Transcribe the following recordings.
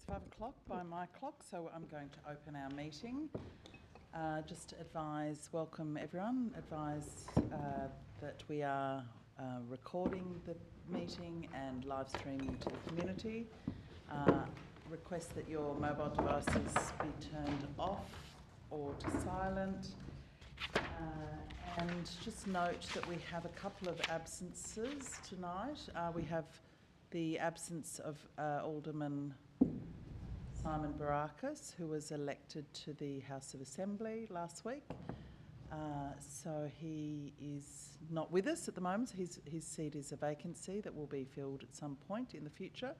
It's 5 o'clock by my clock, so I'm going to open our meeting. Just to welcome everyone, advise that we are recording the meeting and live streaming to the community. Request that your mobile devices be turned off or to silent. And just note that we have a couple of absences tonight. We have the absence of Alderman Simon Barakis, who was elected to the House of Assembly last week. So he is not with us at the moment. His seat is a vacancy that will be filled at some point in the future.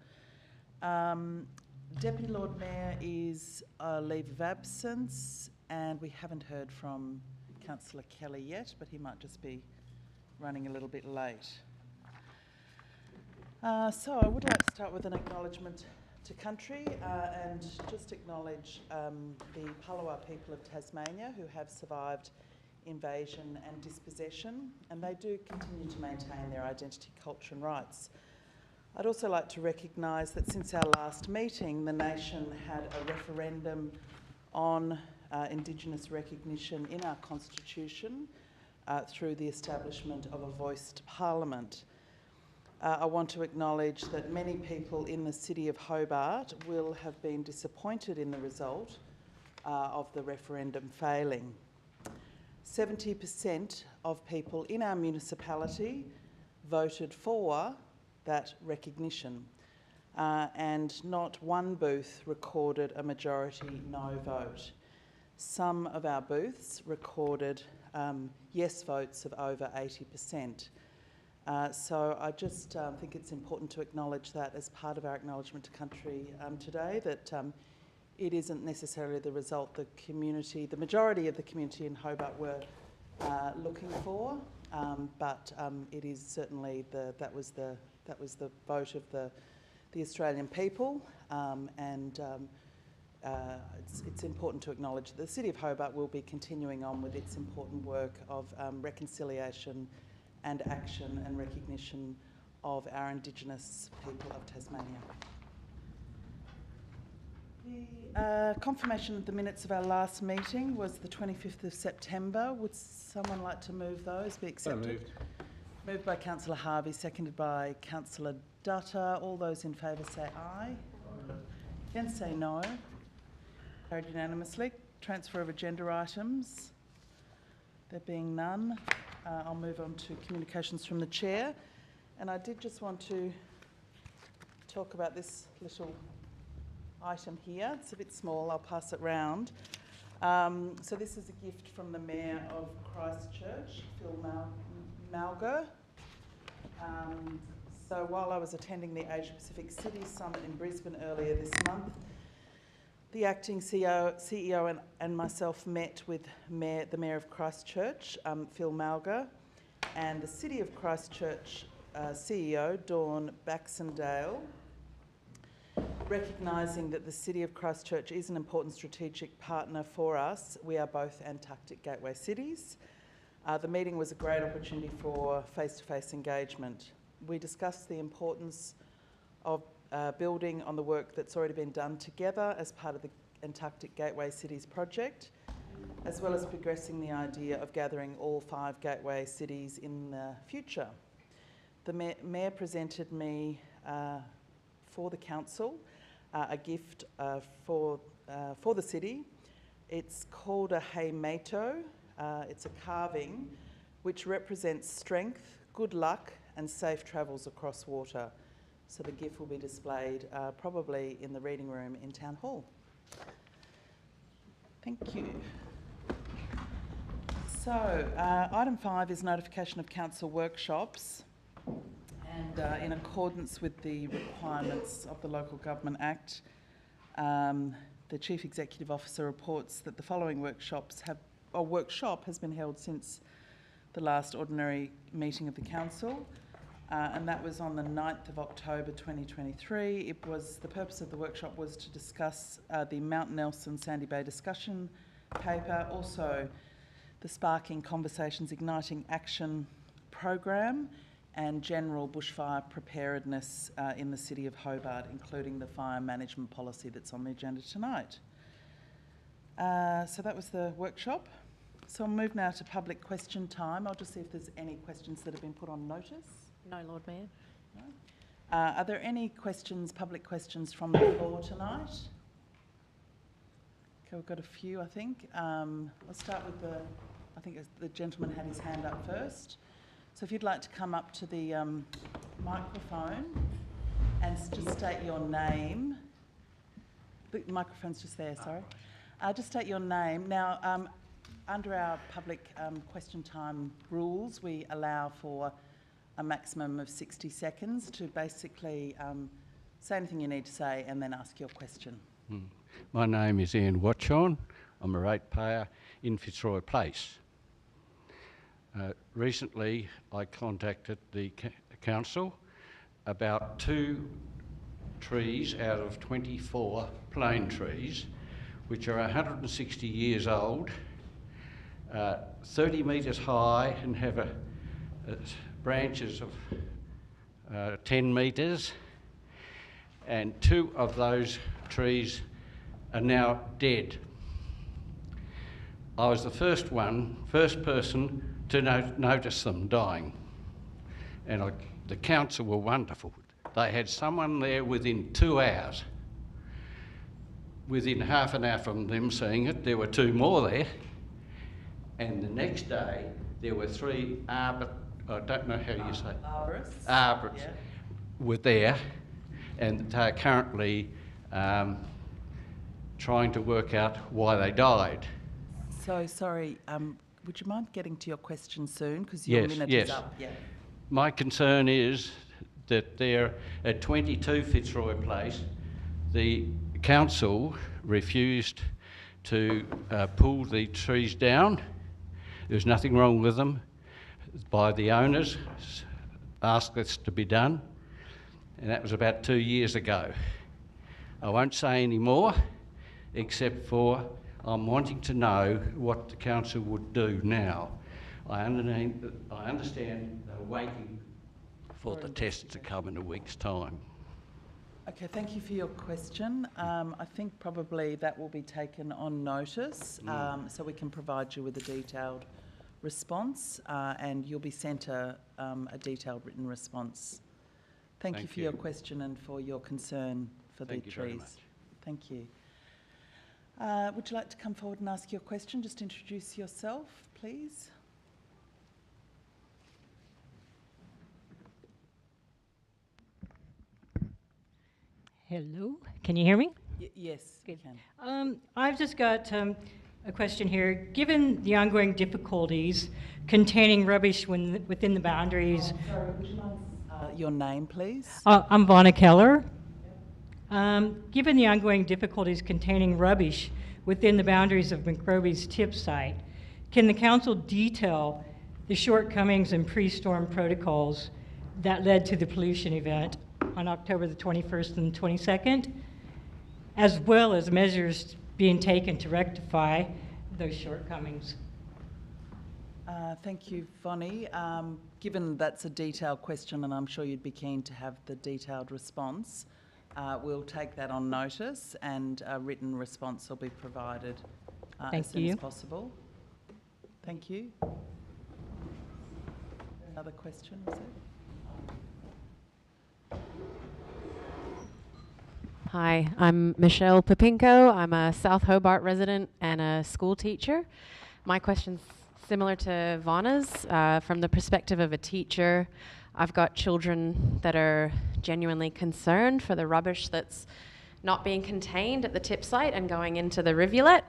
Deputy Lord Mayor is a leave of absence, and we haven't heard from Councillor Kelly yet, but he might just be running a little bit late. So I would like to start with an acknowledgement to country and just acknowledge the Palawa people of Tasmania who have survived invasion and dispossession, and they do continue to maintain their identity, culture and rights. I'd also like to recognise that since our last meeting, the nation had a referendum on Indigenous recognition in our Constitution through the establishment of a voiced parliament. I want to acknowledge that many people in the city of Hobart will have been disappointed in the result of the referendum failing. 70% of people in our municipality voted for that recognition, and not one booth recorded a majority no vote. Some of our booths recorded yes votes of over 80%. So I just think it's important to acknowledge that as part of our acknowledgement to country today, that it isn't necessarily the result the majority of the community in Hobart were looking for, but it is certainly that was the vote of the Australian people, and it's important to acknowledge that the City of Hobart will be continuing on with its important work of reconciliation and action and recognition of our Indigenous people of Tasmania. The confirmation of the minutes of our last meeting was the 25th of September. Would someone like to move those? Be accepted? So moved. Moved by Councillor Harvey, seconded by Councillor Dutta. All those in favour say aye. Against say no. Carried unanimously. Transfer of agenda items. There being none, I'll move on to communications from the Chair. And I did just want to talk about this little item here. It's a bit small, I'll pass it round. So this is a gift from the Mayor of Christchurch, Phil Malger. So while I was attending the Asia Pacific Cities Summit in Brisbane earlier this month, the acting CEO and myself met with the Mayor of Christchurch, Phil Malger, and the City of Christchurch CEO, Dawn Baxendale, recognising that the City of Christchurch is an important strategic partner for us. We are both Antarctic Gateway cities. The meeting was a great opportunity for face-to-face engagement. We discussed the importance of building on the work that's already been done together as part of the Antarctic Gateway Cities project, as well as progressing the idea of gathering all 5 gateway cities in the future. The Mayor presented me for the Council a gift for the city. It's called a heimato. It's a carving which represents strength, good luck and safe travels across water. So the gift will be displayed probably in the reading room in Town Hall. Thank you. So item 5 is notification of council workshops, and in accordance with the requirements of the Local Government Act, the Chief Executive Officer reports that the following workshop has been held since the last ordinary meeting of the council. And that was on the 9th of October 2023. The purpose of the workshop was to discuss the Mount Nelson Sandy Bay discussion paper, also the Sparking Conversations Igniting Action program, and general bushfire preparedness in the City of Hobart, including the fire management policy that's on the agenda tonight. So that was the workshop. So I'll move now to public question time. I'll just see if there's any questions that have been put on notice. No, Lord Mayor. No? Are there any questions, public questions from the floor tonight? Okay, we've got a few, I think. I'll start with I think the gentleman had his hand up first. So if you'd like to come up to the microphone and just state your name. The microphone's just there, sorry. Just state your name. Now, under our public question time rules, we allow for a maximum of 60 seconds to basically say anything you need to say and then ask your question. My name is Ian Watchorn. I'm a ratepayer in Fitzroy Place. Recently, I contacted the council about 2 trees out of 24 plane trees, which are 160 years old, 30 metres high and have branches of 10 metres, and 2 of those trees are now dead. I was the first person to notice them dying, and the council were wonderful. They had someone there within 2 hours. Within half an hour from them seeing it, there were 2 more there, and the next day there were 3 I don't know how you say arborists yeah. were there, and they're currently trying to work out why they died. So, sorry, would you mind getting to your question soon? Because your minute is up. Yeah. My concern is that there at 22 Fitzroy Place, the council refused to pull the trees down. There's nothing wrong with them. By the owners, asked this to be done, and that was about 2 years ago. I won't say any more, except for I'm wanting to know what the council would do now. I understand they're waiting for the tests to come in a week's time. Okay, thank you for your question. I think probably that will be taken on notice, so we can provide you with a detailed response, and you'll be sent a detailed written response. Thank you for your question and for your concern for the trees. Thank you very much. Thank you. Would you like to come forward and ask your question? Just introduce yourself, please. Hello, can you hear me? Yes, Good. you can. I've just got a question here. Given the ongoing difficulties containing rubbish within the boundaries... Sorry, would you mind your name, please? I'm Vonna Keller. Given the ongoing difficulties containing rubbish within the boundaries of McRobey's tip site, can the council detail the shortcomings in pre-storm protocols that led to the pollution event on October the 21st and 22nd, as well as measures being taken to rectify those shortcomings? Thank you, Vonnie. Given that's a detailed question, and I'm sure you'd be keen to have the detailed response, we'll take that on notice, and a written response will be provided as soon as possible. Thank you. Another question, is it? Hi, I'm Michelle Popinko. I'm a South Hobart resident and a school teacher. My question's similar to Vonna's. From the perspective of a teacher, I've got children that are genuinely concerned for the rubbish that's not being contained at the tip site and going into the rivulet.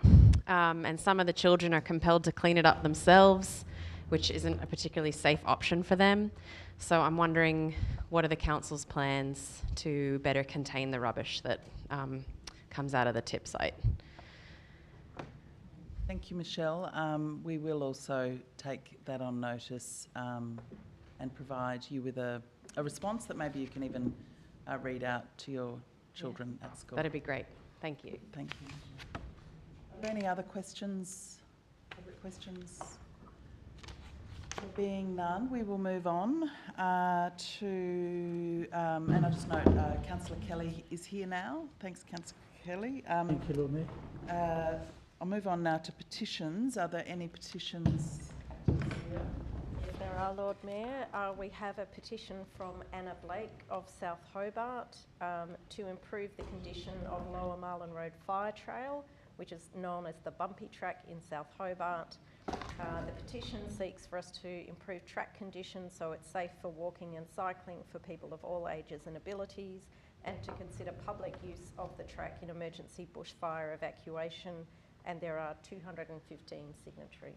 And some of the children are compelled to clean it up themselves, which isn't a particularly safe option for them. So I'm wondering, what are the council's plans to better contain the rubbish that comes out of the tip site? Thank you, Michelle. We will also take that on notice and provide you with a response that maybe you can even read out to your children at school. That'd be great. Thank you. Thank you. Are there any other questions? Public questions? Being none, we will move on to, and I just note, Councillor Kelly is here now. Thanks, Councillor Kelly. Thank you, Lord Mayor. I'll move on now to petitions. Are there any petitions? Yes, there are, Lord Mayor. We have a petition from Anna Blake of South Hobart to improve the condition of Lower Marlin Road Fire Trail, which is known as the Bumpy Track in South Hobart. The petition seeks for us to improve track conditions so it's safe for walking and cycling for people of all ages and abilities, and to consider public use of the track in emergency bushfire evacuation, and there are 215 signatories.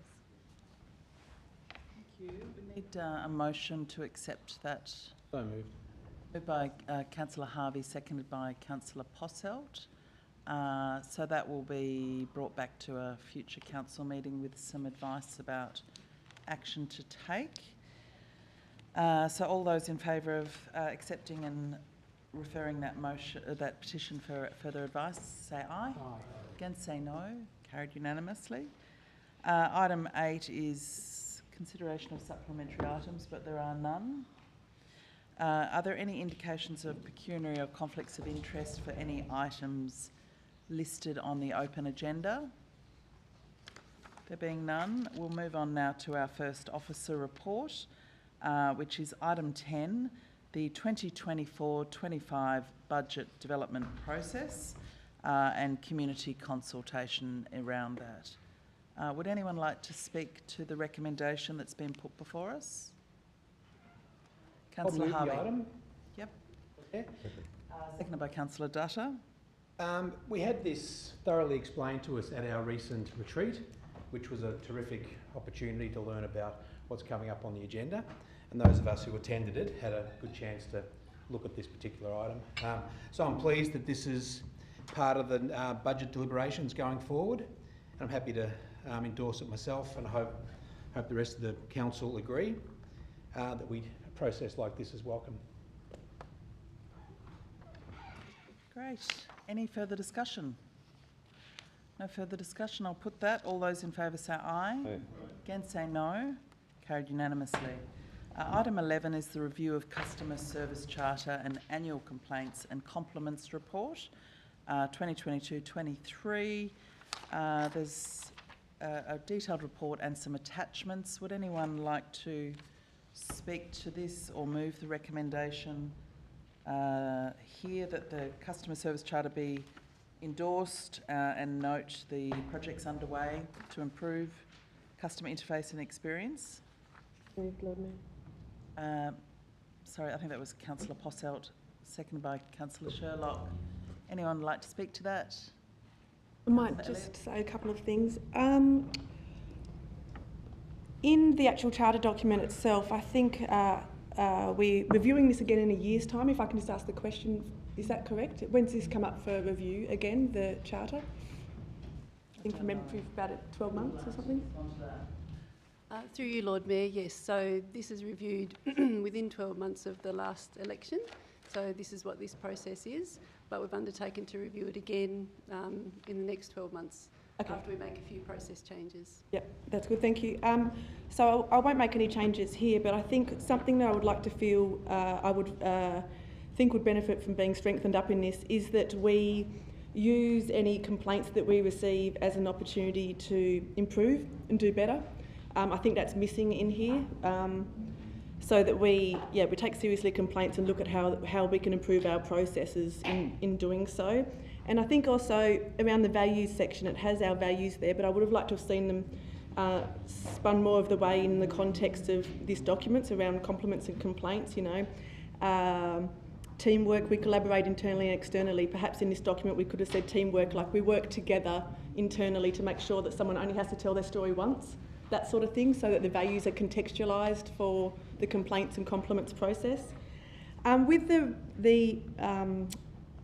Thank you. We need a motion to accept that. So moved. Moved by Councillor Harvey, seconded by Councillor Posselt. So that will be brought back to a future council meeting with some advice about action to take. So all those in favour of accepting and referring that motion, that petition for further advice, say aye. Aye. Against, say no. Carried unanimously. Item 8 is consideration of supplementary items, but there are none. Are there any indications of pecuniary or conflicts of interest for any items listed on the open agenda? There being none, we'll move on now to our first officer report, which is item 10, the 2024-25 budget development process and community consultation around that. Would anyone like to speak to the recommendation that's been put before us? Councillor Harvey. The item. Yep. Okay. Seconded by Councillor Dutta. We had this thoroughly explained to us at our recent retreat, which was a terrific opportunity to learn about what's coming up on the agenda. And those of us who attended it had a good chance to look at this particular item. So I'm pleased that this is part of the budget deliberations going forward. And I'm happy to endorse it myself, and I hope the rest of the council agree that a process like this is welcome. Great. Any further discussion? No further discussion. I'll put that. All those in favour say aye. Aye. Against, say no. Carried unanimously. Item 11 is the review of Customer Service Charter and Annual Complaints and Compliments Report, 2022-23. There's a detailed report and some attachments. Would anyone like to speak to this or move the recommendation here that the Customer Service Charter be endorsed and note the projects underway to improve customer interface and experience? Moved, Lord Mayor. Sorry, I think that was Councillor Posselt, seconded by Councillor Sherlock. Anyone like to speak to that? I might just say a couple of things. In the actual charter document itself, I think we're reviewing this again in a year's time. If I can just ask the question, is that correct? When's this come up for review again, the charter? I think from memory about 12 months or something. Through you, Lord Mayor, yes. So this is reviewed within 12 months of the last election. So this is what this process is, but we've undertaken to review it again in the next 12 months after we make a few process changes. Yep, that's good, thank you. So I won't make any changes here, but I think something that I would like to feel, I would think would benefit from being strengthened up in this is that we use any complaints that we receive as an opportunity to improve and do better. I think that's missing in here, so that we take seriously complaints and look at how we can improve our processes in doing so. And I think also around the values section, it has our values there, but I would have liked to have seen them spun more of the way in the context of this document around compliments and complaints, you know. Teamwork, we collaborate internally and externally. Perhaps in this document we could have said teamwork, like we work together internally to make sure that someone only has to tell their story once. That sort of thing, so that the values are contextualised for the complaints and compliments process. With the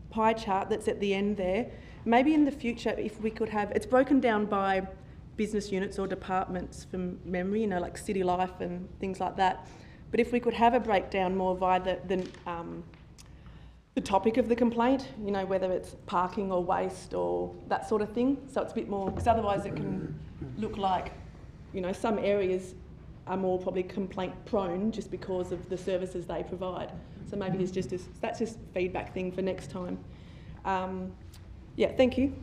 pie chart that's at the end there, maybe in the future if we could have, it's broken down by business units or departments from memory, you know, like city life and things like that. But if we could have a breakdown more via the topic of the complaint, you know, whether it's parking or waste or that sort of thing, so it's a bit more, because otherwise it can look like, you know, some areas are more probably complaint prone just because of the services they provide. So maybe it's just that's just a feedback thing for next time. Yeah, thank you.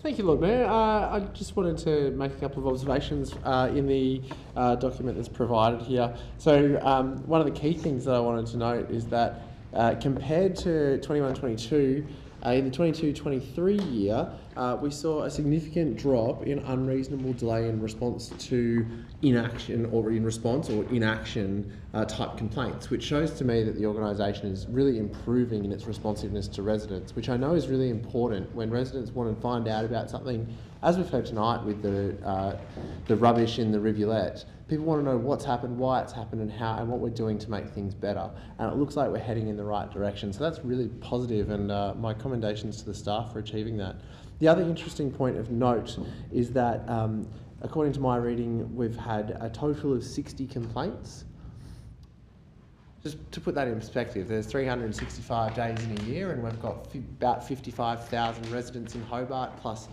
Thank you, Lord Mayor. I just wanted to make a couple of observations in the document that's provided here. So one of the key things that I wanted to note is that compared to 21-22, in the 22-23 year, we saw a significant drop in unreasonable delay in response to inaction type complaints, which shows to me that the organisation is really improving in its responsiveness to residents, which I know is really important when residents want to find out about something, as we've heard tonight with the rubbish in the rivulet. People want to know what's happened, why it's happened, and how, and what we're doing to make things better. And it looks like we're heading in the right direction. So that's really positive, and my commendations to the staff for achieving that. The other interesting point of note is that, according to my reading, we've had a total of 60 complaints. Just to put that in perspective, there's 365 days in a year, and we've got about 55,000 residents in Hobart, plus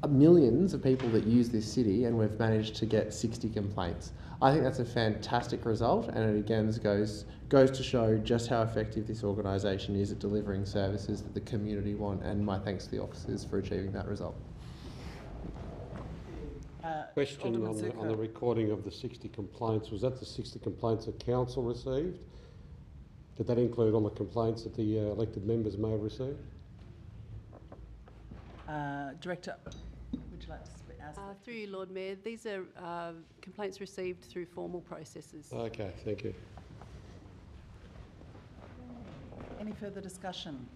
millions of people that use this city, and we've managed to get 60 complaints. I think that's a fantastic result, and it again goes to show just how effective this organisation is at delivering services that the community want, and my thanks to the officers for achieving that result. Question on the recording of the 60 complaints. Was that the 60 complaints that council received? Did that include all the complaints that the elected members may have received? Director, would you like to ask? Through you, Lord Mayor, these are complaints received through formal processes. Okay, thank you. Any further discussion?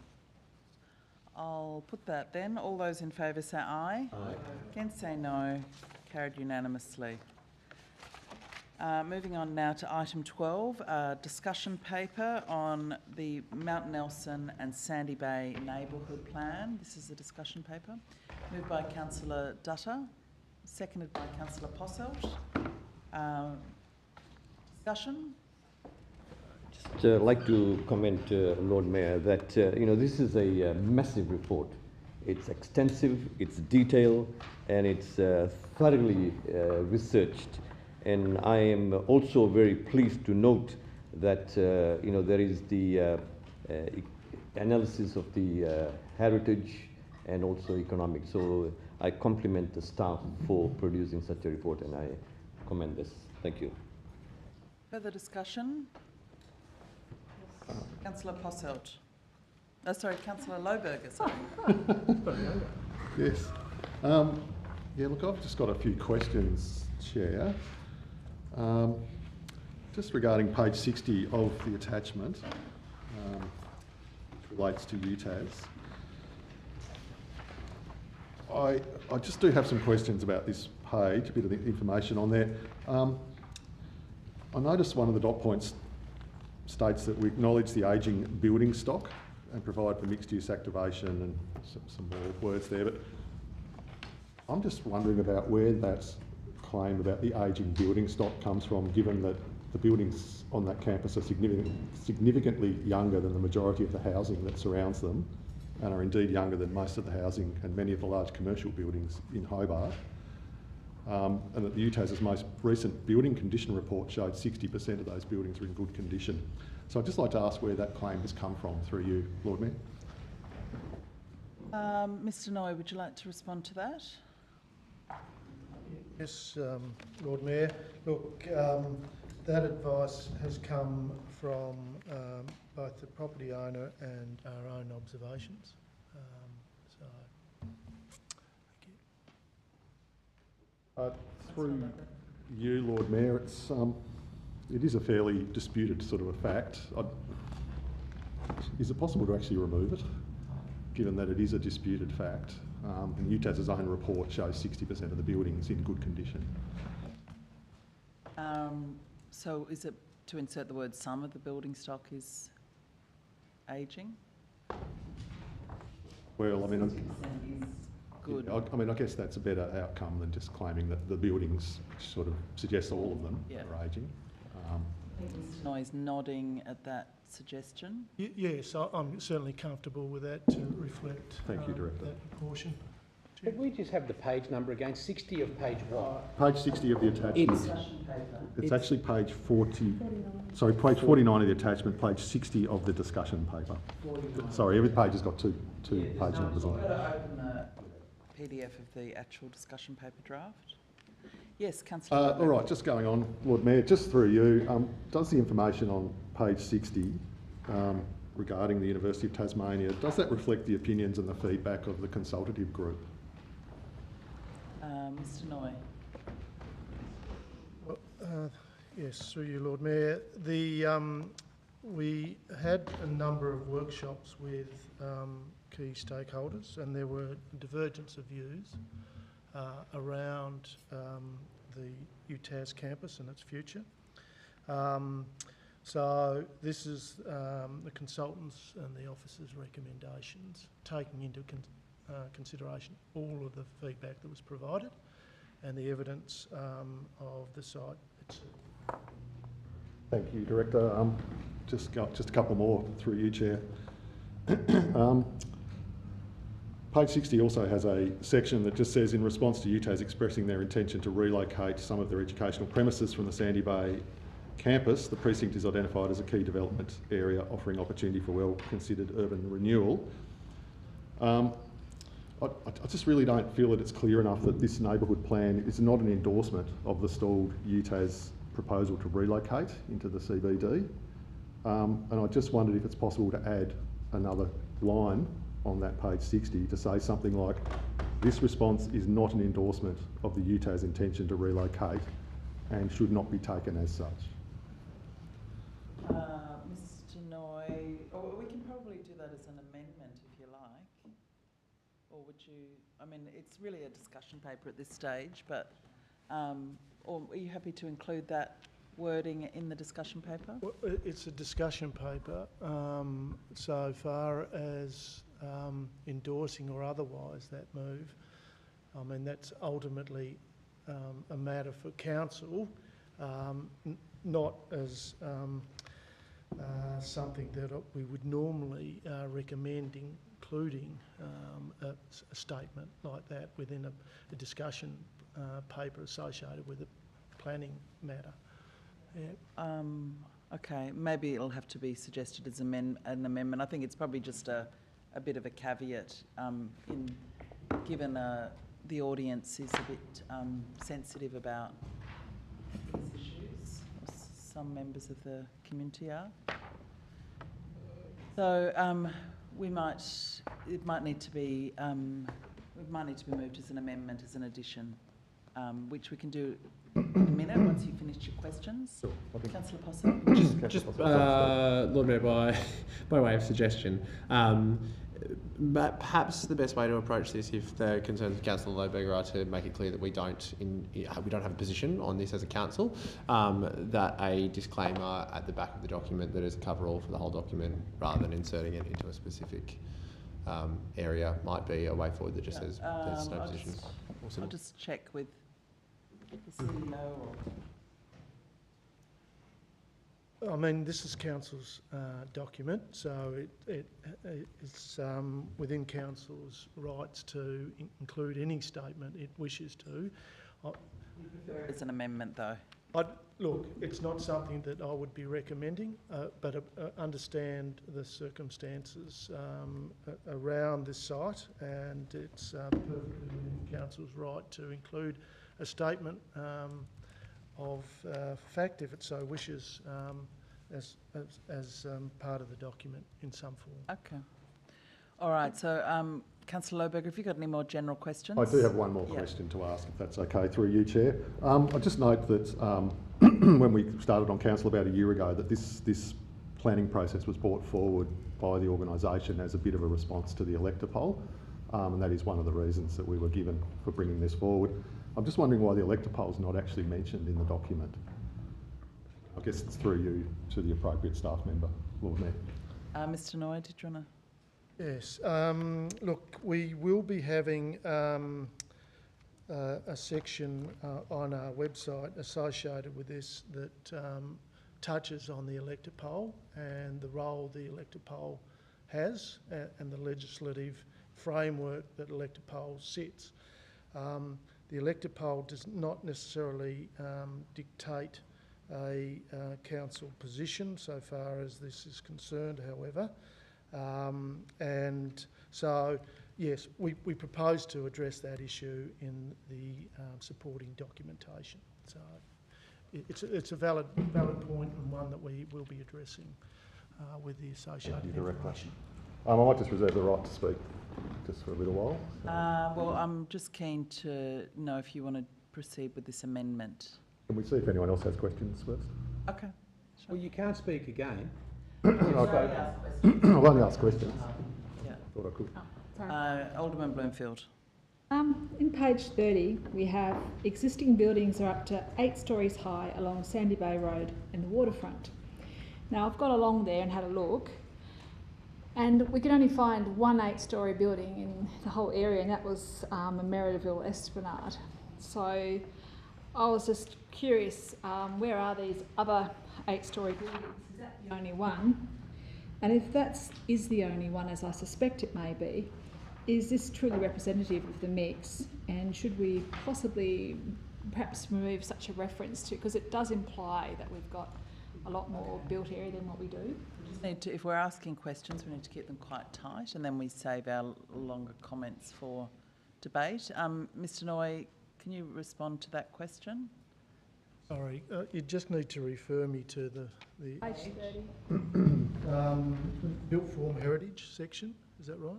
I'll put that then. All those in favour say aye. Aye. Against say no. Carried unanimously. Moving on now to item 12, discussion paper on the Mount Nelson and Sandy Bay Neighbourhood Plan. This is a discussion paper. Moved by Councillor Dutta, seconded by Councillor Posselt. Discussion? Just like to comment, Lord Mayor, that this is a massive report. It's extensive, it's detailed, and it's thoroughly researched. And I am also very pleased to note that there is the analysis of the heritage and also economic. So I compliment the staff for producing such a report, and I commend this. Thank you. Further discussion? Councillor Posselt. Oh, sorry, Councillor Lohberger, sorry. Yes. Yeah, look, I've just got a few questions, Chair. Just regarding page 60 of the attachment, which relates to UTAS. I just do have some questions about this page, a bit of the information on there. I noticed one of the dot points states that we acknowledge the ageing building stock and provide for mixed-use activation, and some more words there, but I'm just wondering about where that claim about the ageing building stock comes from, given that the buildings on that campus are significantly younger than the majority of the housing that surrounds them, and are indeed younger than most of the housing and many of the large commercial buildings in Hobart. And that the UTAS's most recent building condition report showed 60% of those buildings are in good condition. So I'd just like to ask where that claim has come from through you, Lord Mayor. Mr Noy, would you like to respond to that? Yes, Lord Mayor. Look, that advice has come from both the property owner and our own observations. So, thank you. Through you, Lord Mayor, it is a fairly disputed sort of a fact. Is it possible to actually remove it, given that it is a disputed fact? And UTAS's own report shows 60% of the buildings in good condition. So is it to insert the word some of the building stock is ageing? Well, I mean, good. Yeah, I mean, I guess that's a better outcome than just claiming that the buildings, which sort of suggests all of them, are ageing. Mr Noy is nodding at that suggestion. Yes, I'm certainly comfortable with that to reflect Thank you, Director. that proportion. Could we just have the page number again? 60 of page what? Page 60 of the attachment. Discussion paper. It's actually page 40, sorry, page 49 of the attachment, page 60 of the discussion paper. 49. Sorry, every page has got two page numbers on You've it. got to open the PDF of the actual discussion paper draft. Yes, Councillor. All right, just going on, Lord Mayor, just through you, does the information on page 60 regarding the University of Tasmania, does that reflect the opinions and the feedback of the consultative group? Mr Noy. Yes, through you, Lord Mayor. We had a number of workshops with key stakeholders, and there were divergence of views around the UTAS campus and its future. So this is the consultants and the officers' recommendations, taking into consideration all of the feedback that was provided and the evidence of the site itself. Thank you, Director. Just a couple more through you, Chair. Page 60 also has a section that just says, in response to UTAS expressing their intention to relocate some of their educational premises from the Sandy Bay campus, the precinct is identified as a key development area offering opportunity for well-considered urban renewal. I just really don't feel that it's clear enough that this neighbourhood plan is not an endorsement of the stalled UTAS proposal to relocate into the CBD. And I just wondered if it's possible to add another line on that page 60 to say something like, this response is not an endorsement of the UTAS intention to relocate and should not be taken as such. Mr Noy, we can probably do that as an amendment if you like. Or would you, I mean, it's really a discussion paper at this stage, but, or are you happy to include that wording in the discussion paper? Well, it's a discussion paper, so far as endorsing or otherwise that move. I mean, that's ultimately a matter for council, not as something that we would normally recommend including a statement like that within a discussion paper associated with a planning matter. Yeah. Okay, maybe it'll have to be suggested as an amendment. I think it's probably just a bit of a caveat, given the audience is a bit sensitive about these issues. Some members of the community are. So it might need to be moved as an amendment, as an addition, which we can do in a minute once you've finished your questions. Councillor Possum. Just Lord Mayor, by way of suggestion, perhaps the best way to approach this, if the concerns of Councillor Lohberger are to make it clear that we don't have a position on this as a council, that a disclaimer at the back of the document that is a cover-all for the whole document, rather than inserting it into a specific area, might be a way forward that just says there's no position. I'll just check with the CEO. I mean, this is council's document, so it's within council's rights to include any statement it wishes to. It's an amendment, though. Look, it's not something that I would be recommending, but understand the circumstances around this site, and it's perfectly within council's right to include a statement of fact, if it so wishes, as part of the document in some form. Okay. All right. So, Councillor Lohberger, have you got any more general questions? I do have one more question to ask, if that's okay, through you, Chair. I just note that when we started on council about a year ago, that this planning process was brought forward by the organisation as a bit of a response to the elector poll, and that is one of the reasons that we were given for bringing this forward. I'm just wondering why the elector poll is not actually mentioned in the document. I guess it's through you to the appropriate staff member, Lord Mayor. Mr Noy, did you want to? Yes. Look, we will be having a section on our website associated with this that touches on the elector poll and the role the elector poll has and the legislative framework that elected poll sits. The elected poll does not necessarily dictate a council position so far as this is concerned, however. And so, yes, we propose to address that issue in the supporting documentation. So it's a valid point and one that we will be addressing with the associated information. I might just reserve the right to speak just for a little while. Well, I'm just keen to know if you want to proceed with this amendment. Can we see if anyone else has questions first? Okay. Well, you can't speak again. Okay. I've only asked questions. Yeah. Thought I could. Alderman Bloomfield. In page 30, we have existing buildings are up to 8 stories high along Sandy Bay Road and the waterfront. Now, I've got along there and had a look, and we could only find one 8-storey building in the whole area, and that was a Merridaville Esplanade. So I was just curious, where are these other 8-storey buildings? Is that the only one? And if that is the only one, as I suspect it may be, is this truly representative of the mix? And should we possibly perhaps remove such a reference to, because it does imply that we've got a lot more built area than what we do? We just need to, if we're asking questions, we need to keep them quite tight, and then we save our longer comments for debate. Mr. Noy, can you respond to that question? Sorry, you just need to refer me to the Page 30. built form heritage section, is that right?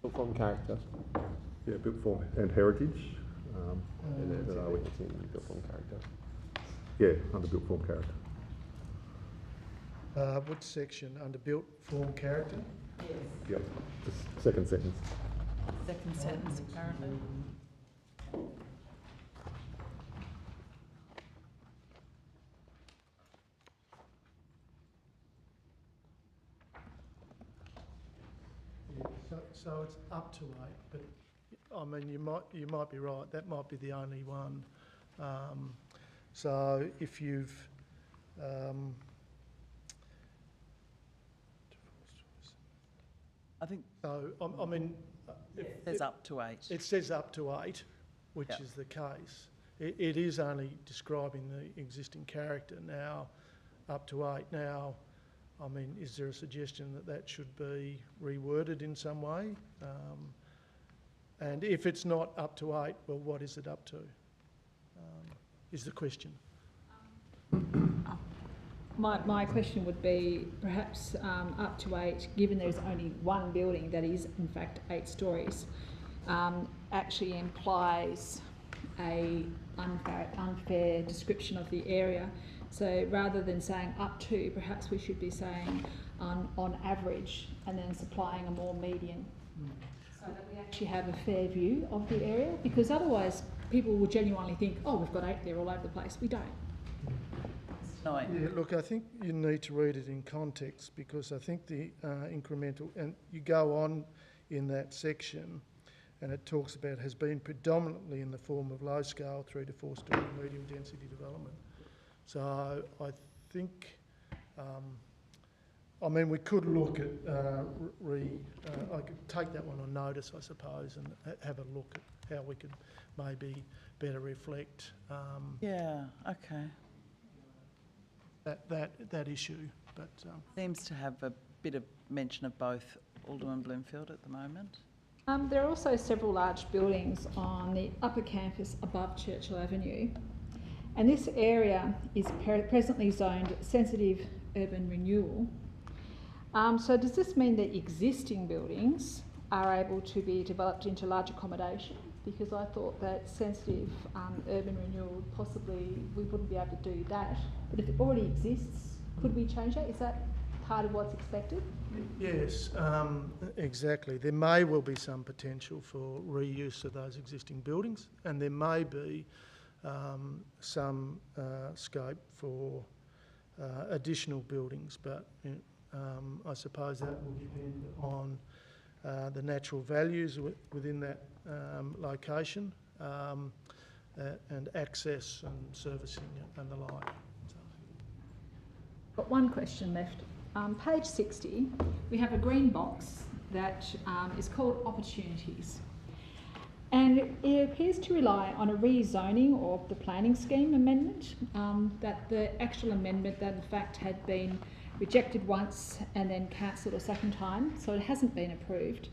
Built form character. Yeah, built form and heritage. Where are we? It's in built form character. Yeah, under built form character. Which section? Under built form character? Yes. Yep, the second sentence. Second sentence, apparently. So it's up to 8, but I mean you might be right. That might be the only one. So if you've I think so. I mean, it says up to 8. It says up to 8, which is the case. It is only describing the existing character now, up to 8 now. I mean, is there a suggestion that that should be reworded in some way? And if it's not up to 8, well, what is it up to? Is the question. My question would be perhaps up to 8, given there's only one building that is in fact 8 stories, actually implies a unfair description of the area. So rather than saying up to, perhaps we should be saying on average and then supplying a more median, so that we actually have a fair view of the area, because otherwise people will genuinely think, oh, we've got 8 there all over the place. We don't. No. Yeah, look, I think you need to read it in context, because I think the incremental, and you go on in that section and it talks about has been predominantly in the form of low scale 3 to 4 storey medium density development. So I think, I mean, we could look at, I could take that one on notice, I suppose, and have a look at how we could maybe better reflect Yeah, okay. that issue. But Seems to have a bit of mention of both, Alderman Bloomfield, at the moment. There are also several large buildings on the upper campus above Churchill Avenue, and this area is presently zoned sensitive urban renewal. So does this mean that existing buildings are able to be developed into large accommodation? Because I thought that sensitive urban renewal, possibly we wouldn't be able to do that. But if it already exists, could we change that? Is that part of what's expected? yes, exactly. There may well be some potential for reuse of those existing buildings, and there may be some scope for additional buildings, but I suppose that will depend on the natural values within that location and access and servicing and the like. Got one question left. Page 60, we have a green box that is called Opportunities. And it appears to rely on a rezoning of the planning scheme amendment, that the actual amendment that in fact had been rejected once and then cancelled a second time, so it hasn't been approved.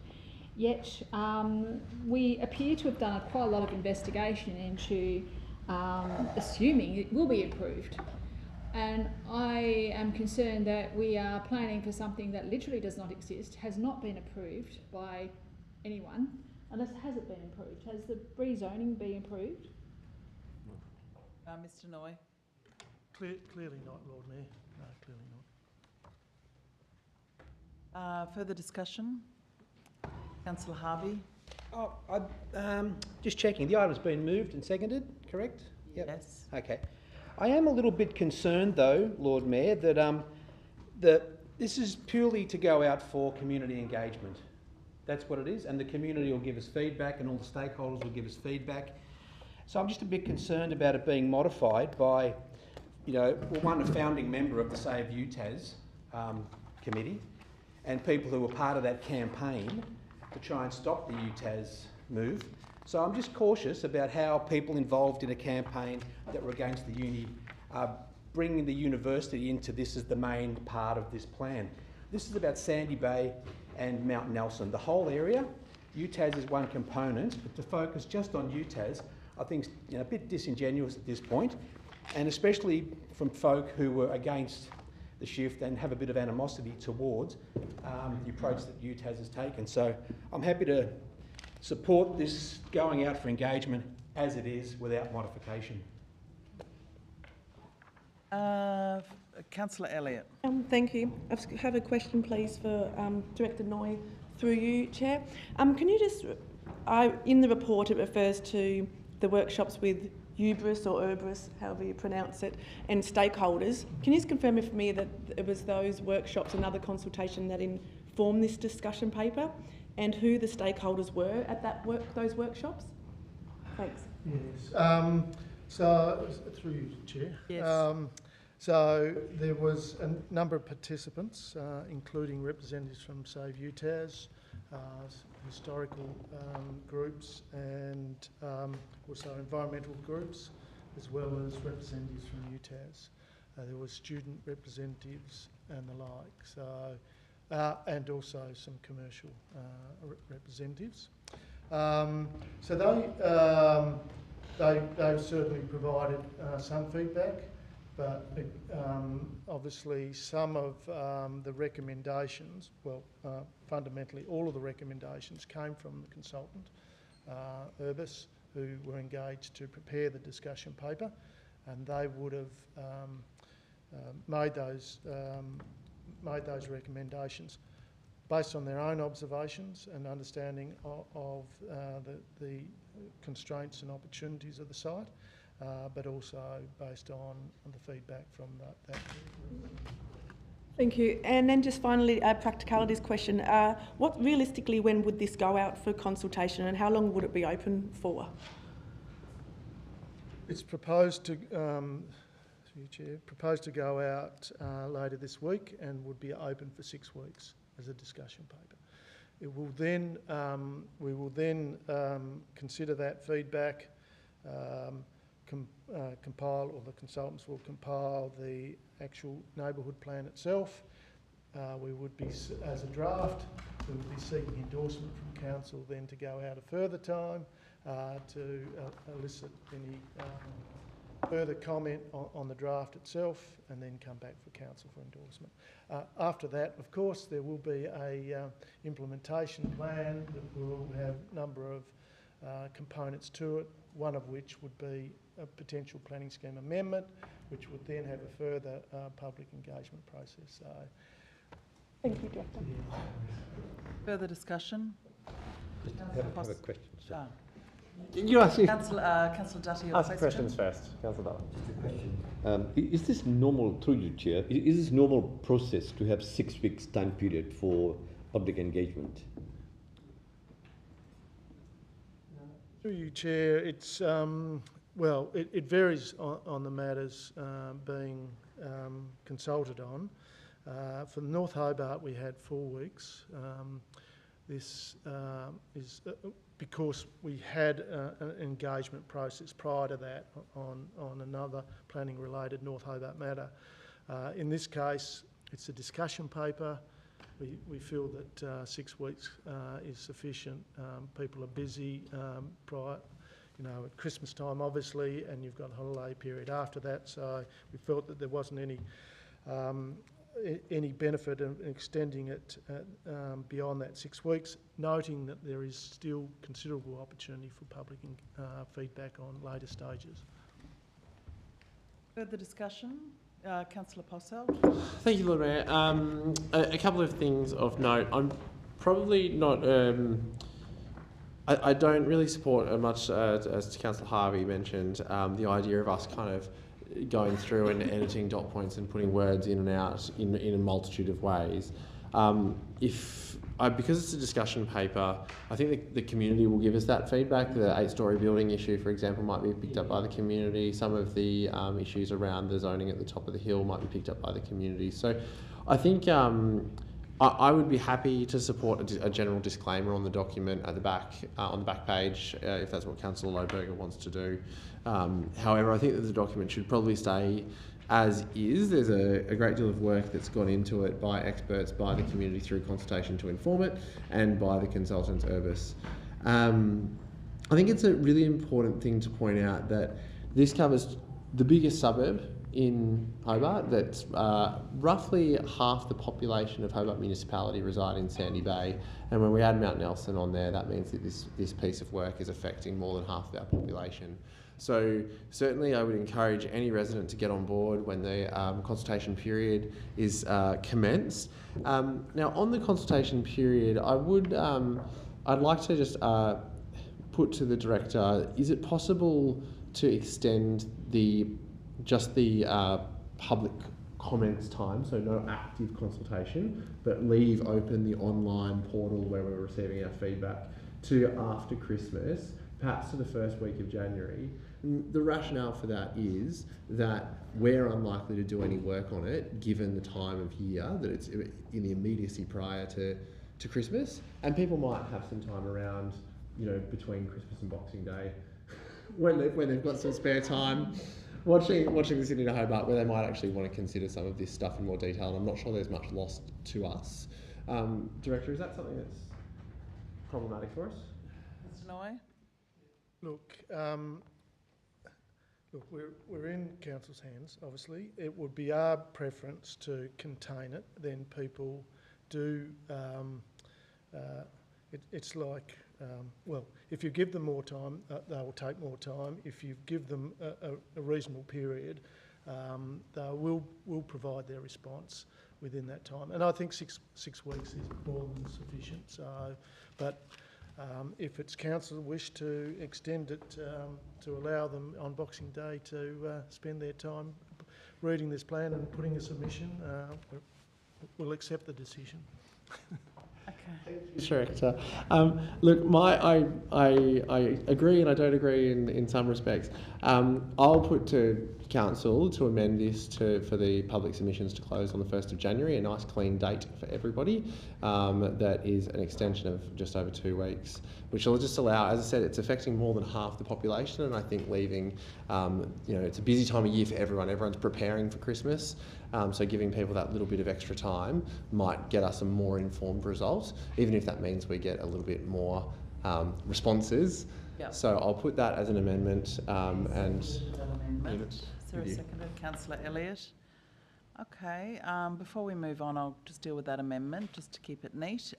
Yet we appear to have done quite a lot of investigation into assuming it will be approved. And I am concerned that we are planning for something that literally does not exist, has not been approved by anyone, unless has it been approved? Has the rezoning been approved? Mr. Noy. Clearly not, Lord Mayor. No, clearly not. Further discussion? Councillor Harvey. Oh, just checking. The item's been moved and seconded, correct? Yep. Yes. Okay. I am a little bit concerned, though, Lord Mayor, that this is purely to go out for community engagement. That's what it is, and the community will give us feedback, and all the stakeholders will give us feedback. So I'm just a bit concerned about it being modified by, one, a founding member of the Save UTAS committee, and people who were part of that campaign to try and stop the UTAS move. So I'm just cautious about how people involved in a campaign that were against the uni are bringing the university into this as the main part of this plan. This is about Sandy Bay and Mount Nelson. The whole area, UTAS is one component, but to focus just on UTAS, I think is a bit disingenuous at this point, and especially from folk who were against the shift and have a bit of animosity towards the approach that UTAS has taken. So I'm happy to support this going out for engagement as it is without modification. Councillor Elliott. Thank you. I have a question, please, for Director Noy, through you, Chair. Can you just, in the report it refers to the workshops with Ubris or Ubris, however you pronounce it, and stakeholders. Can you just confirm for me that it was those workshops and other consultation that informed this discussion paper, and who the stakeholders were at those workshops? Thanks. Yes. So, through you, Chair. Yes. So there was a number of participants, including representatives from Save UTAS, historical groups, and also environmental groups, as well as representatives from UTAS. There were student representatives and the like, so and also some commercial representatives. So they certainly provided some feedback. But obviously some of the recommendations, fundamentally all of the recommendations came from the consultant, Urbis, who were engaged to prepare the discussion paper, and they would have made those recommendations based on their own observations and understanding of the constraints and opportunities of the site. But also based on the feedback from that group. Thank you. And then just finally, a practicalities question. Realistically, when would this go out for consultation, and how long would it be open for? It's proposed to, through you, Chair, proposed to go out later this week and would be open for 6 weeks as a discussion paper. It will then, we will then consider that feedback, compile, or the consultants will compile the actual neighbourhood plan itself. We would be, as a draft, we would be seeking endorsement from council then to go out a further time to elicit any further comment on the draft itself, and then come back for council for endorsement. After that, of course, there will be a implementation plan that will have a number of components to it, one of which would be a potential planning scheme amendment, which would then have a further public engagement process. So, thank you, Director. Yeah. Further discussion? Just have a question. Sir. You ask Councillor Dutty, ask questions first, Councillor Dutty. Just a question. Is this normal, through you, Chair, is this normal process to have 6 weeks time period for public engagement? Through you, Chair, it's, it varies on the matters being consulted on. For North Hobart, we had 4 weeks. this is because we had an engagement process prior to that on another planning-related North Hobart matter. In this case, it's a discussion paper. We feel that 6 weeks is sufficient. People are busy prior, at Christmas time, obviously, and you've got a holiday period after that. So we felt that there wasn't any benefit in extending it beyond that 6 weeks, noting that there is still considerable opportunity for public feedback on later stages. Further discussion? Councillor Possel. Thank you, Lord Mayor. A couple of things of note. I'm probably not... I don't really support much, as Councillor Harvey mentioned, the idea of us kind of going through and editing dot points and putting words in and out in a multitude of ways. Because it's a discussion paper, I think the community will give us that feedback. The 8-storey building issue, for example, might be picked up by the community. Some of the issues around the zoning at the top of the hill might be picked up by the community. So I think I would be happy to support a general disclaimer on the document at the back, on the back page, if that's what Councillor Lohberger wants to do. However, I think that the document should probably stay as is. There's a great deal of work that's gone into it by experts, by the community through consultation to inform it, and by the consultants Urbis. I think it's a really important thing to point out that this covers the biggest suburb in Hobart. That's roughly half the population of Hobart municipality reside in Sandy Bay, and when we add Mount Nelson on there, that means that this piece of work is affecting more than half of our population. So certainly I would encourage any resident to get on board when the consultation period is commenced. Now on the consultation period, I'd like to just put to the director, is it possible to extend the public comments time, so no active consultation, but leave open the online portal where we're receiving our feedback to after Christmas, perhaps to the first week of January. And the rationale for that is that we're unlikely to do any work on it given the time of year, that it's in the immediacy prior to Christmas, and people might have some time around, between Christmas and Boxing Day when they've got some spare time watching the City of Hobart, where they might actually want to consider some of this stuff in more detail, and I'm not sure there's much lost to us. Director, is that something that's problematic for us? Mr. Noy? Look, we're in council's hands, obviously. It would be our preference to contain it. Then people do, it's like, if you give them more time, they will take more time. If you give them a reasonable period, they will provide their response within that time. And I think six weeks is more than sufficient. So, but if it's council's wish to extend it to allow them on Boxing Day to spend their time reading this plan and putting a submission, we'll accept the decision. Director. Look, I agree and I don't agree in some respects. I'll put to Council to amend this for the public submissions to close on the 1st of January, a nice clean date for everybody. That is an extension of just over 2 weeks, which will just allow, as I said, it's affecting more than half the population, and I think leaving, it's a busy time of year for everyone. Everyone's preparing for Christmas, so giving people that little bit of extra time might get us a more informed result, even if that means we get a little bit more responses. Yep. So I'll put that as an amendment. Is there a seconder? Councillor Elliott. Okay, before we move on, I'll just deal with that amendment, just to keep it neat.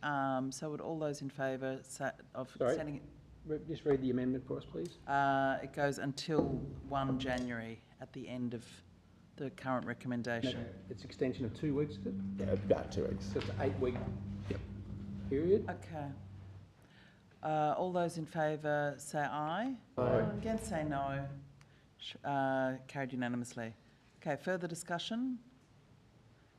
So would all those in favour of sending it? Just read the amendment for us, please. It goes until 1 January at the end of the current recommendation. No, it's extension of 2 weeks, is it? Yeah, about 2 weeks. So it's an 8-week period. Okay. All those in favour say aye. Aye. Against say no. Carried unanimously. Okay, further discussion?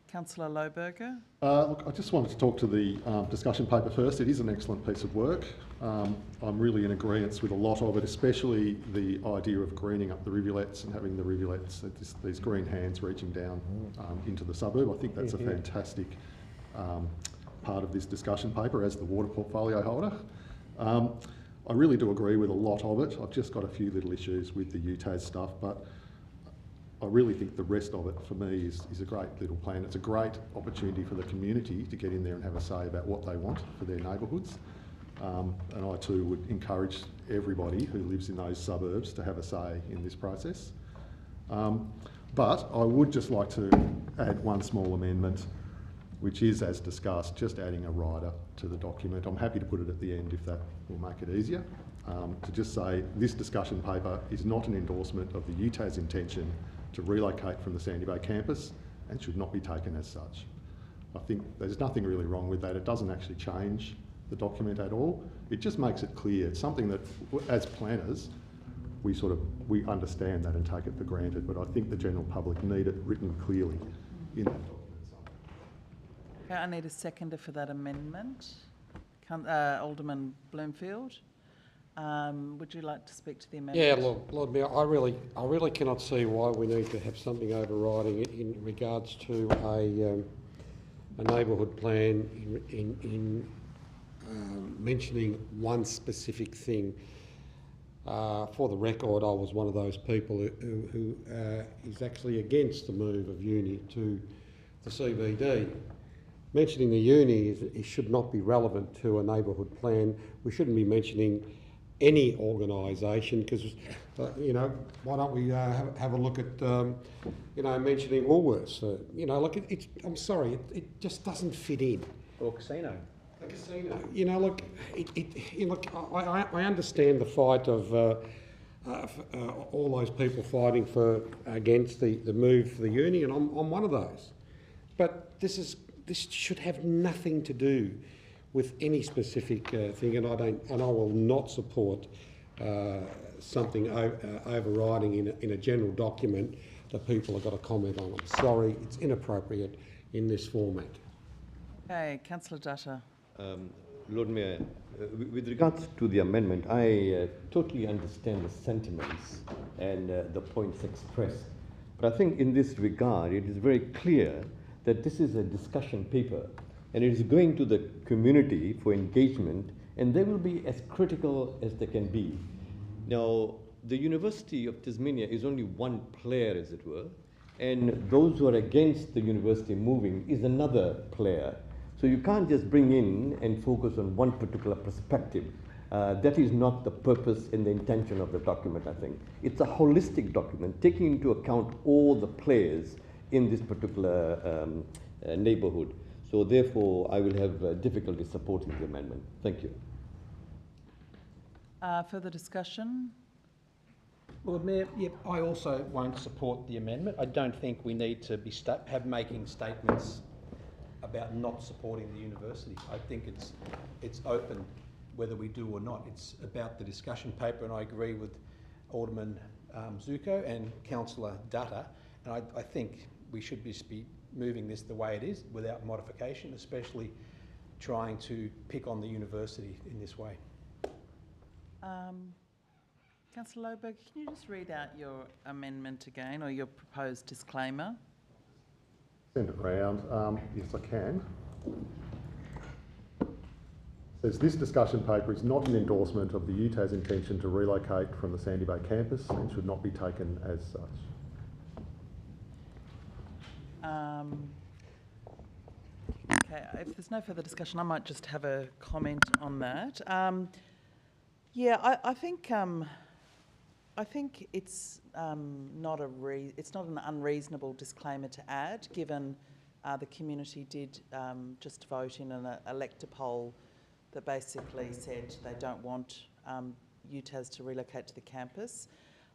Councillor Lohberger. Look, I just wanted to talk to the discussion paper first. It is an excellent piece of work. I'm really in agreement with a lot of it, especially the idea of greening up the rivulets and having the rivulets, these green hands reaching down into the suburb. I think that's a fantastic part of this discussion paper as the water portfolio holder. I really do agree with a lot of it. I've just got a few little issues with the UTAS stuff, but I really think the rest of it for me is a great little plan. It's a great opportunity for the community to get in there and have a say about what they want for their neighbourhoods. And I too would encourage everybody who lives in those suburbs to have a say in this process. But I would just like to add one small amendment, which is, as discussed, just adding a rider to the document. I'm happy to put it at the end if that will make it easier. To just say this discussion paper is not an endorsement of the UTAS intention to relocate from the Sandy Bay campus and should not be taken as such. I think there's nothing really wrong with that. It doesn't actually change the document at all. It just makes it clear. It's something that, as planners, we understand that and take it for granted, but I think the general public need it written clearly in that document. Okay, I need a seconder for that amendment. Alderman Bloomfield, would you like to speak to the amendment? Yeah, Lord Mayor, I really cannot see why we need to have something overriding it in regards to a neighbourhood plan in mentioning one specific thing. For the record, I was one of those people who is actually against the move of uni to the CBD. Mentioning the uni it should not be relevant to a neighbourhood plan. We shouldn't be mentioning any organisation because, you know, why don't we have a look at, you know, mentioning Woolworths? You know, like I'm sorry, it just doesn't fit in. Or casino. A casino. You know, look, I understand the fight of all those people fighting against the move for the uni, and I'm one of those. But this should have nothing to do with any specific thing, and I will not support something overriding in a general document that people have got to comment on. I'm sorry, it's inappropriate in this format. Okay, Councillor Dutta. Lord Mayor, with regards to the amendment, I totally understand the sentiments and the points expressed. But I think in this regard, it is very clear that this is a discussion paper and it is going to the community for engagement, and they will be as critical as they can be. Now, the University of Tasmania is only one player, as it were, and those who are against the university moving is another player. So you can't just bring in and focus on one particular perspective. That is not the purpose and the intention of the document, I think. It's a holistic document, taking into account all the players in this particular neighbourhood. So therefore, I will have difficulty supporting the amendment. Thank you. Further discussion? Lord Mayor, yep, I also won't support the amendment. I don't think we need to be making statements about not supporting the university. I think it's open whether we do or not. It's about the discussion paper, and I agree with Alderman Zuko and Councillor Dutta, and I think we should just be moving this the way it is without modification, especially trying to pick on the university in this way. Councillor Loberg, can you just read out your amendment again, or your proposed disclaimer? Send it round. Yes, I can. It says this discussion paper is not an endorsement of the UTAS intention to relocate from the Sandy Bay campus and should not be taken as such. Okay, if there's no further discussion, I might just have a comment on that. Yeah, I think it's not an unreasonable disclaimer to add, given the community did just vote in an elector poll that basically said they don't want UTAS to relocate to the campus.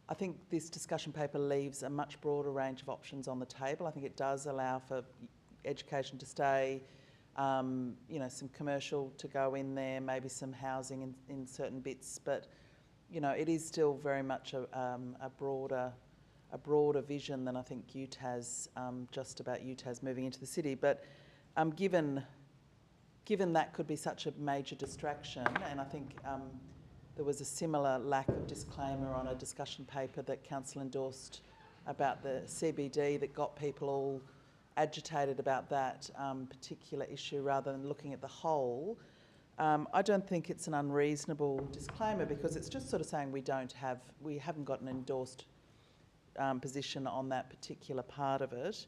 I think this discussion paper leaves a much broader range of options on the table. I think it does allow for education to stay, you know, some commercial to go in there, maybe some housing in certain bits, but you know, it is still very much a broader vision than I think UTAS, just about UTAS moving into the city. But given that could be such a major distraction, and I think there was a similar lack of disclaimer on a discussion paper that Council endorsed about the CBD that got people all agitated about that particular issue rather than looking at the whole. I don't think it's an unreasonable disclaimer because it's just sort of saying we haven't got an endorsed position on that particular part of it.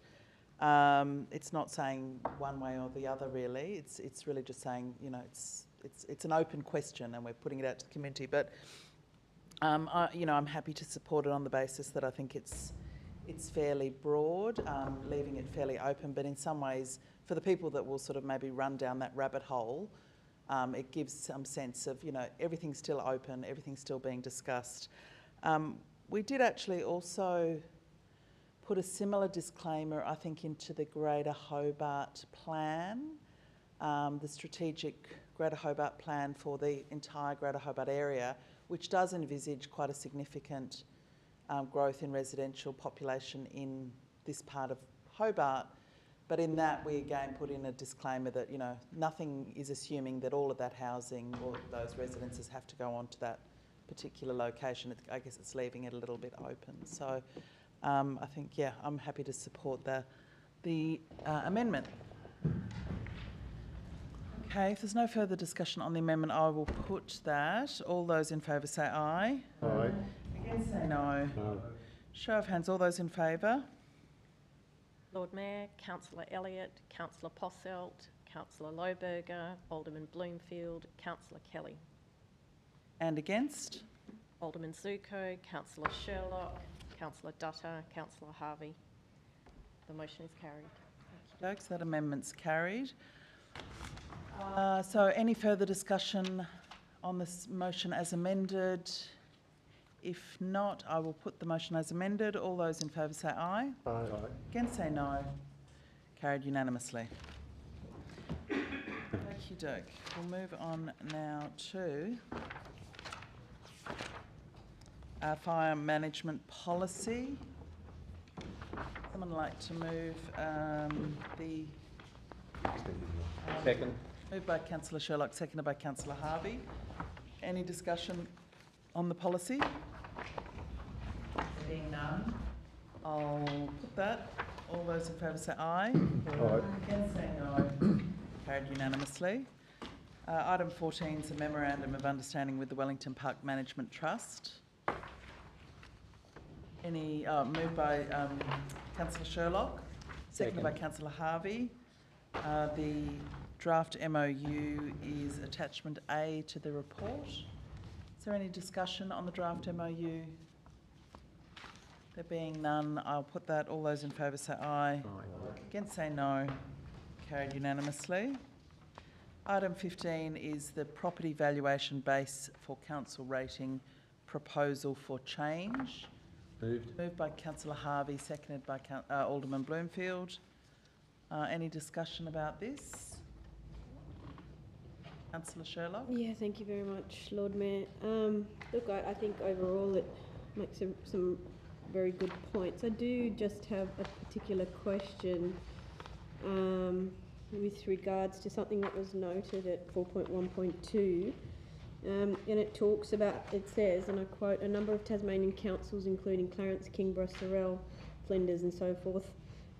It's not saying one way or the other really. It's really just saying, you know, it's an open question and we're putting it out to the community. But I'm happy to support it on the basis that I think it's fairly broad, leaving it fairly open. But in some ways, for the people that will sort of maybe run down that rabbit hole, it gives some sense of, you know, everything's still open, everything's still being discussed. We did actually also put a similar disclaimer, I think, into the Greater Hobart Plan, the strategic Greater Hobart Plan for the entire Greater Hobart area, which does envisage quite a significant growth in residential population in this part of Hobart. But in that, we again put in a disclaimer that, you know, nothing is assuming that all of that housing or those residences have to go on to that particular location. I guess it's leaving it a little bit open. So I think, yeah, I'm happy to support the amendment. Okay, if there's no further discussion on the amendment, I will put that. All those in favour say aye. Aye. Against say no. No. Show of hands, all those in favour. Lord Mayor, Councillor Elliott, Councillor Posselt, Councillor Lohberger, Alderman Bloomfield, Councillor Kelly. And against? Alderman Zuko, Councillor Sherlock, Councillor Dutta, Councillor Harvey. The motion is carried. Thank you. That amendment's carried. So any further discussion on this motion as amended? If not, I will put the motion as amended. All those in favour say aye. Aye. Against say no. Carried unanimously. Okie doke. We'll move on now to our fire management policy. Someone like to move the... Second. Moved by Councillor Sherlock, seconded by Councillor Harvey. Any discussion on the policy? There being none, I'll put that. All those in favour say aye. Aye. Against say no. Carried unanimously. Item 14 is a memorandum of understanding with the Wellington Park Management Trust. Any moved by Councillor Sherlock, seconded by Councillor Harvey. The draft MOU is attachment A to the report. Is there any discussion on the draft MOU? There being none, I'll put that. All those in favour say aye. Against say no. Carried unanimously. Item 15 is the property valuation base for council rating proposal for change. Moved. Moved by Councillor Harvey, seconded by Alderman Bloomfield. Any discussion about this? Councillor Sherlock? Yeah, thank you very much, Lord Mayor. Look, I think overall it makes some very good points. I do just have a particular question with regards to something that was noted at 4.1.2. And it talks about, it says, and I quote, a number of Tasmanian councils, including Clarence, Kingborough, Sorell, Flinders and so forth,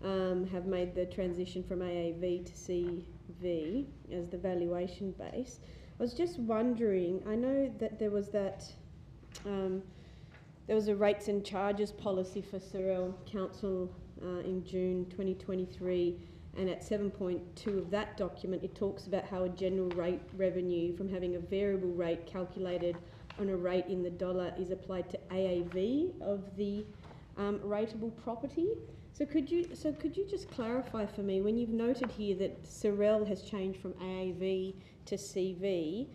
have made the transition from AAV to CV as the valuation base. I was just wondering, I know that there was that, there was a rates and charges policy for Sorell Council in June 2023, and at 7.2 of that document it talks about how a general rate revenue from having a variable rate calculated on a rate in the dollar is applied to AAV of the rateable property. So could you just clarify for me, when you've noted here that Sorell has changed from AAV to CV,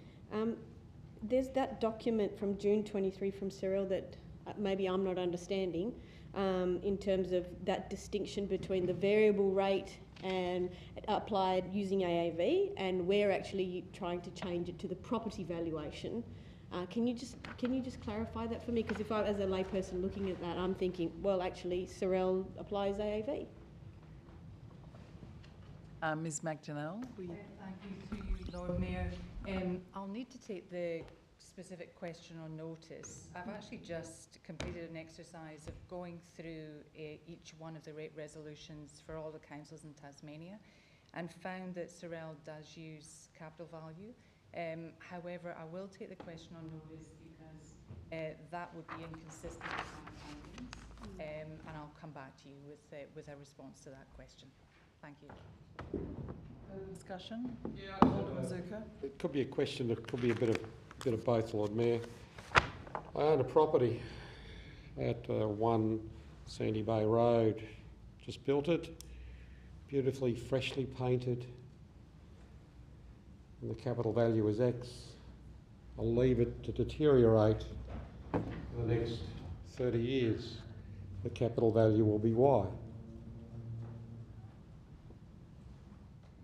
there's that document from June 23 from Sorell that maybe I'm not understanding in terms of that distinction between the variable rate and applied using AAV, and we're actually trying to change it to the property valuation. Can you just clarify that for me? Because if I, as a layperson looking at that, I'm thinking, well, actually, Sorell applies AAV. Ms. McDonnell, Thank you to you, Lord Mayor. I'll need to take the specific question on notice. I've actually just completed an exercise of going through each one of the rate resolutions for all the councils in Tasmania and found that Sorel does use capital value. However, I will take the question on notice because that would be inconsistent with my findings, and I'll come back to you with a response to that question. Thank you. Further discussion? Yeah, Alderman Zuko. It could be a question, it could be a bit of both, Lord Mayor. I own a property at 1 Sandy Bay Road. Just built it, beautifully, freshly painted, and the capital value is X. I'll leave it to deteriorate for the next 30 years. The capital value will be Y.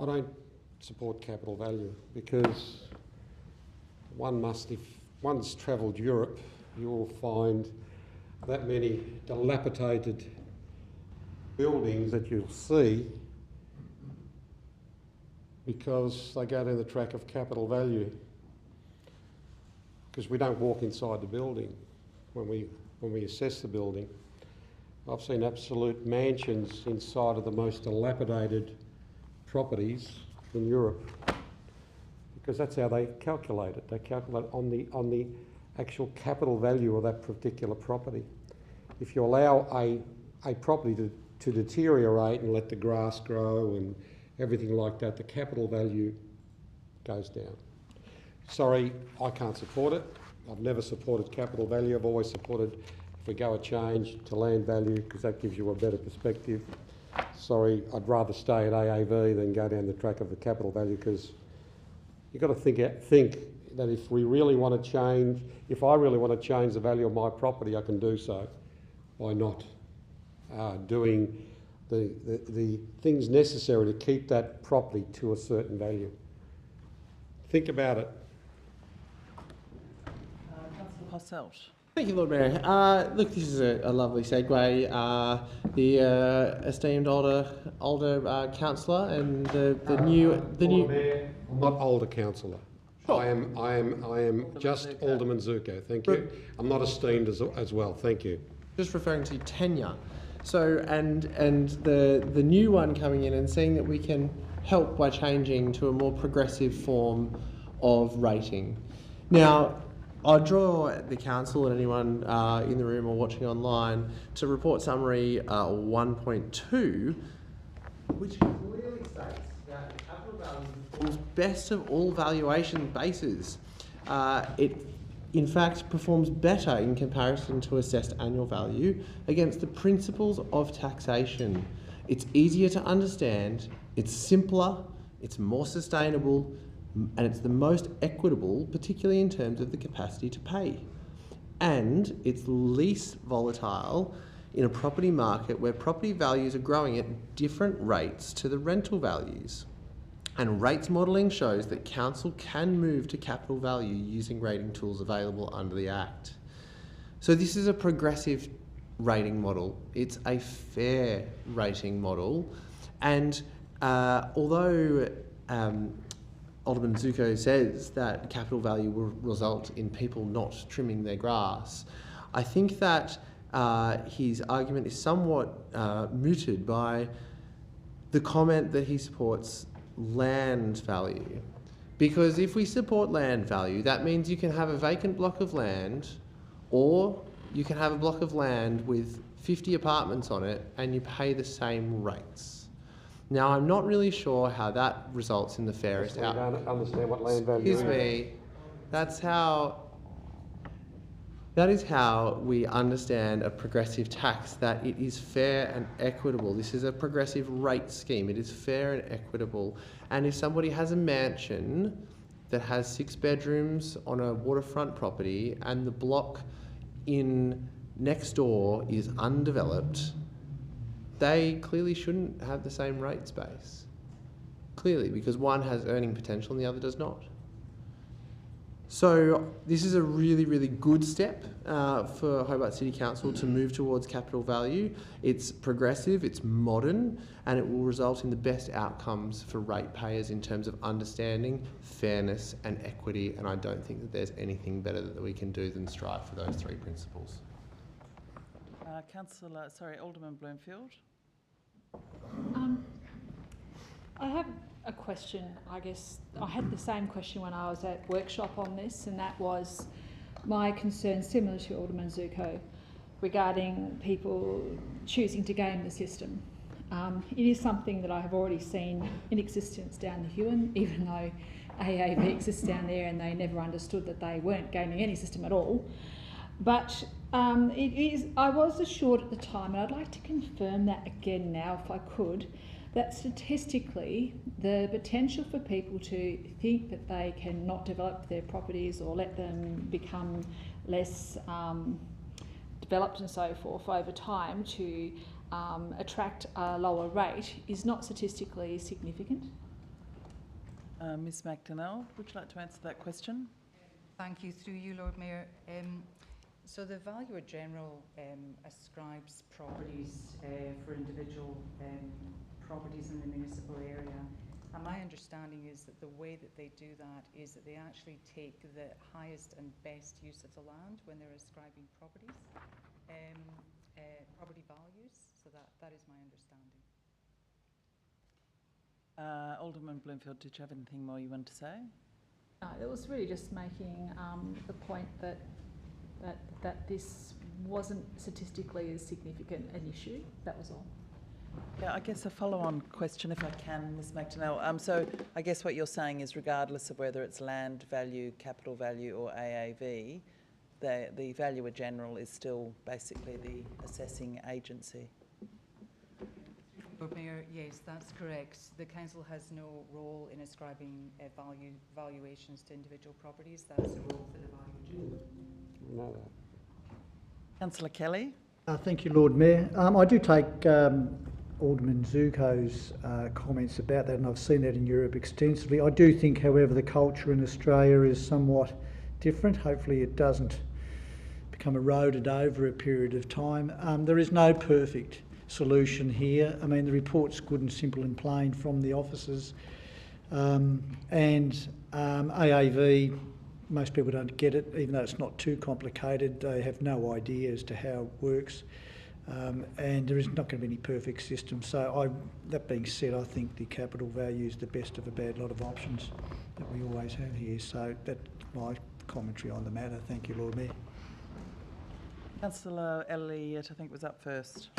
I don't support capital value because if one's travelled Europe, you will find that many dilapidated buildings that you'll see because they go down the track of capital value. Because we don't walk inside the building when we assess the building. I've seen absolute mansions inside of the most dilapidated properties in Europe, because that's how they calculate it. They calculate on the actual capital value of that particular property. If you allow a property to deteriorate and let the grass grow and everything like that, the capital value goes down. Sorry, I can't support it. I've never supported capital value. I've always supported, if we go a change, to land value, because that gives you a better perspective. Sorry, I'd rather stay at AAV than go down the track of the capital value, because you've got to think that if we really want to change, if I really want to change the value of my property, I can do so by not doing the things necessary to keep that property to a certain value. Think about it. Councillor Posselt. Thank you, Lord Mayor. Look, this is a lovely segue. The esteemed older councillor and the new. I'm not older councillor. Sure. I am just Alderman Zuko. Thank you. I'm not esteemed as well. Thank you. Just referring to tenure. So and the new one coming in and seeing that we can help by changing to a more progressive form of rating. Now, I draw the council and anyone in the room or watching online to report summary 1.2, which clearly states that capital value performs best of all valuation bases. It, in fact, performs better in comparison to assessed annual value against the principles of taxation. It's easier to understand, it's simpler, it's more sustainable, and it's the most equitable, particularly in terms of the capacity to pay. And it's least volatile in a property market where property values are growing at different rates to the rental values. And rates modelling shows that council can move to capital value using rating tools available under the Act. So this is a progressive rating model. It's a fair rating model. And although Alderman Zuko says that capital value will result in people not trimming their grass, I think that his argument is somewhat mooted by the comment that he supports land value. Because if we support land value, that means you can have a vacant block of land, or you can have a block of land with 50 apartments on it and you pay the same rates. Now, I'm not really sure how that results in the fairest outcome. I don't understand what land value is. Excuse me. That is how we understand a progressive tax, that it is fair and equitable. This is a progressive rate scheme. It is fair and equitable. And if somebody has a mansion that has 6 bedrooms on a waterfront property and the block in next door is undeveloped, they clearly shouldn't have the same rate space. Clearly, because one has earning potential and the other does not. So this is a really, really good step for Hobart City Council to move towards capital value. It's progressive, it's modern, and it will result in the best outcomes for ratepayers in terms of understanding, fairness and equity, and I don't think that there's anything better that we can do than strive for those three principles. Alderman Bloomfield. I have a question. I guess I had the same question when I was at workshop on this, and that was my concern, similar to Alderman Zuko, regarding people choosing to game the system. It is something that I have already seen in existence down the Huon, even though AAV exists down there and they never understood that they weren't gaming any system at all. But I was assured at the time, and I'd like to confirm that again now if I could, that statistically the potential for people to think that they can not develop their properties or let them become less developed and so forth over time to attract a lower rate is not statistically significant. Ms McDonnell, would you like to answer that question? Thank you. Through you, Lord Mayor. So the Valuer General ascribes properties for individual properties in the municipal area. And my understanding is that the way that they do that is that they actually take the highest and best use of the land when they're ascribing property values. So that is my understanding. Alderman Bloomfield, did you have anything more you wanted to say? No, it was really just making the point that this wasn't statistically as significant an issue. That was all. Yeah, I guess a follow-on question, if I can, Ms McDonnell. So I guess what you're saying is regardless of whether it's land value, capital value or AAV, the Valuer General is still basically the assessing agency. Lord Mayor, yes, that's correct. The council has no role in ascribing valuations to individual properties. That's a role for the Valuer General. Councillor Kelly. Thank you, Lord Mayor. I do take Alderman Zuko's comments about that, and I've seen that in Europe extensively. I do think, however, the culture in Australia is somewhat different. Hopefully it doesn't become eroded over a period of time. There is no perfect solution here. I mean, the report's good and simple and plain from the officers. AAV, most people don't get it, even though it's not too complicated. They have no idea as to how it works. And there is not going to be any perfect system. So that being said, I think the capital value is the best of a bad lot of options that we always have here. So that's my commentary on the matter. Thank you, Lord Mayor. Councillor Elliott, I think, was up first.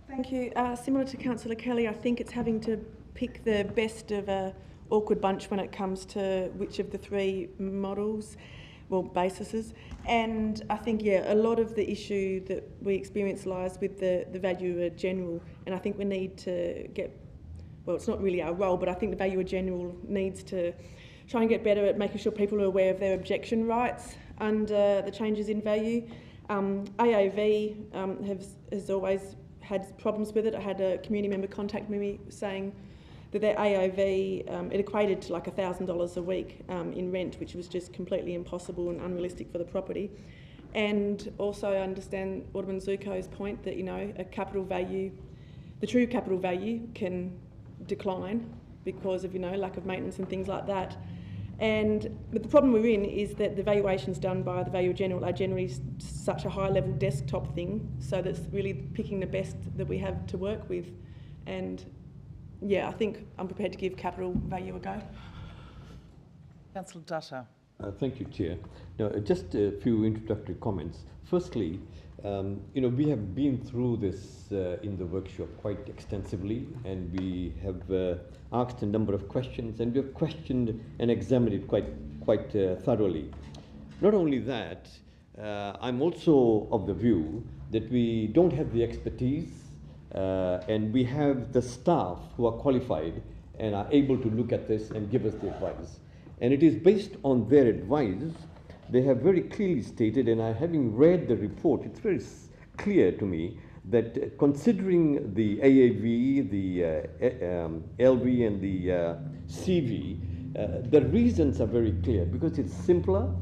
Thank you. Similar to Councillor Kelly, I think it's having to pick the best of a awkward bunch when it comes to which of the three models, well, bases. And I think, yeah, a lot of the issue that we experience lies with the Valuer General, and I think we need to get, well, it's not really our role, but I think the Valuer General needs to try and get better at making sure people are aware of their objection rights under the changes in value. AAV has always had problems with it. I had a community member contact me saying that their AOV, it equated to like $1,000 a week in rent, which was just completely impossible and unrealistic for the property. And also I understand Alderman Zuko's point that, you know, a capital value, the true capital value can decline because of, you know, lack of maintenance and things like that. But the problem we're in is that the valuations done by the Valuer General are generally such a high-level desktop thing, so that's really picking the best that we have to work with. And yeah, I think I'm prepared to give capital value a go. Councillor Dutta. Thank you, Chair. Now, just a few introductory comments. Firstly, you know, we have been through this in the workshop quite extensively, and we have asked a number of questions, and we have questioned and examined it quite thoroughly. Not only that, I'm also of the view that we don't have the expertise, and we have the staff who are qualified and are able to look at this and give us the advice. And it is based on their advice. They have very clearly stated, and having read the report, it's very clear to me that considering the AAV, the LV and the CV, the reasons are very clear because it's simpler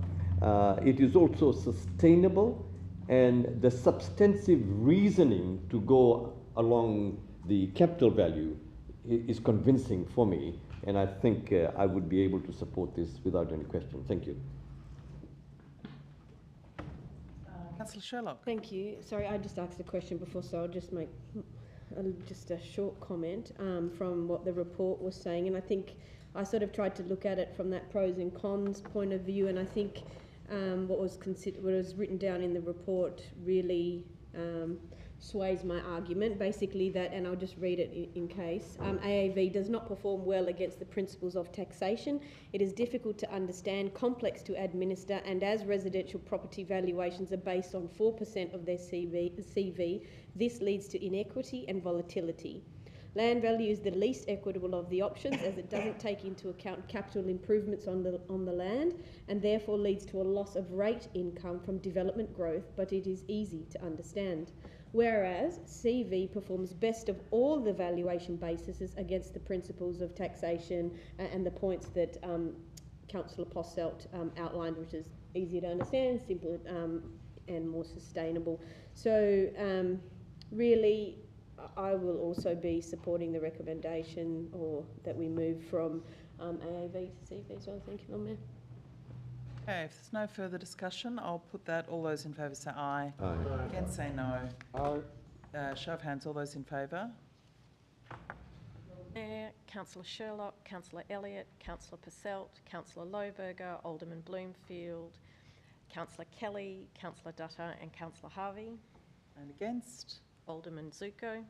it is also sustainable, and the substantive reasoning to go along the capital value is convincing for me, and I think I would be able to support this without any question. Thank you. Councillor Sherlock. Thank you. Sorry, I just asked a question before, so I'll just make just a short comment from what the report was saying, and I think I sort of tried to look at it from that pros and cons point of view, and I think what was written down in the report really sways my argument, basically that, and I'll just read it in case, AAV does not perform well against the principles of taxation. It is difficult to understand, complex to administer, and as residential property valuations are based on 4% of their CV, this leads to inequity and volatility. Land value is the least equitable of the options, as it doesn't take into account capital improvements on the land, and therefore leads to a loss of rate income from development growth, but it is easy to understand. Whereas CV performs best of all the valuation bases against the principles of taxation and the points that Councillor Posselt outlined, which is easier to understand, simple and more sustainable. So really, I will also be supporting the recommendation, or that we move from AAV to CV. So thank you, Lord Mayor. Okay, if there's no further discussion, I'll put that. All those in favour say aye. Aye. Against say no. Aye. Show of hands, all those in favour. Mayor, Councillor Sherlock, Councillor Elliott, Councillor Posselt, Councillor Lohberger, Alderman Bloomfield, Councillor Kelly, Councillor Dutta and Councillor Harvey. And against? Alderman Zuko.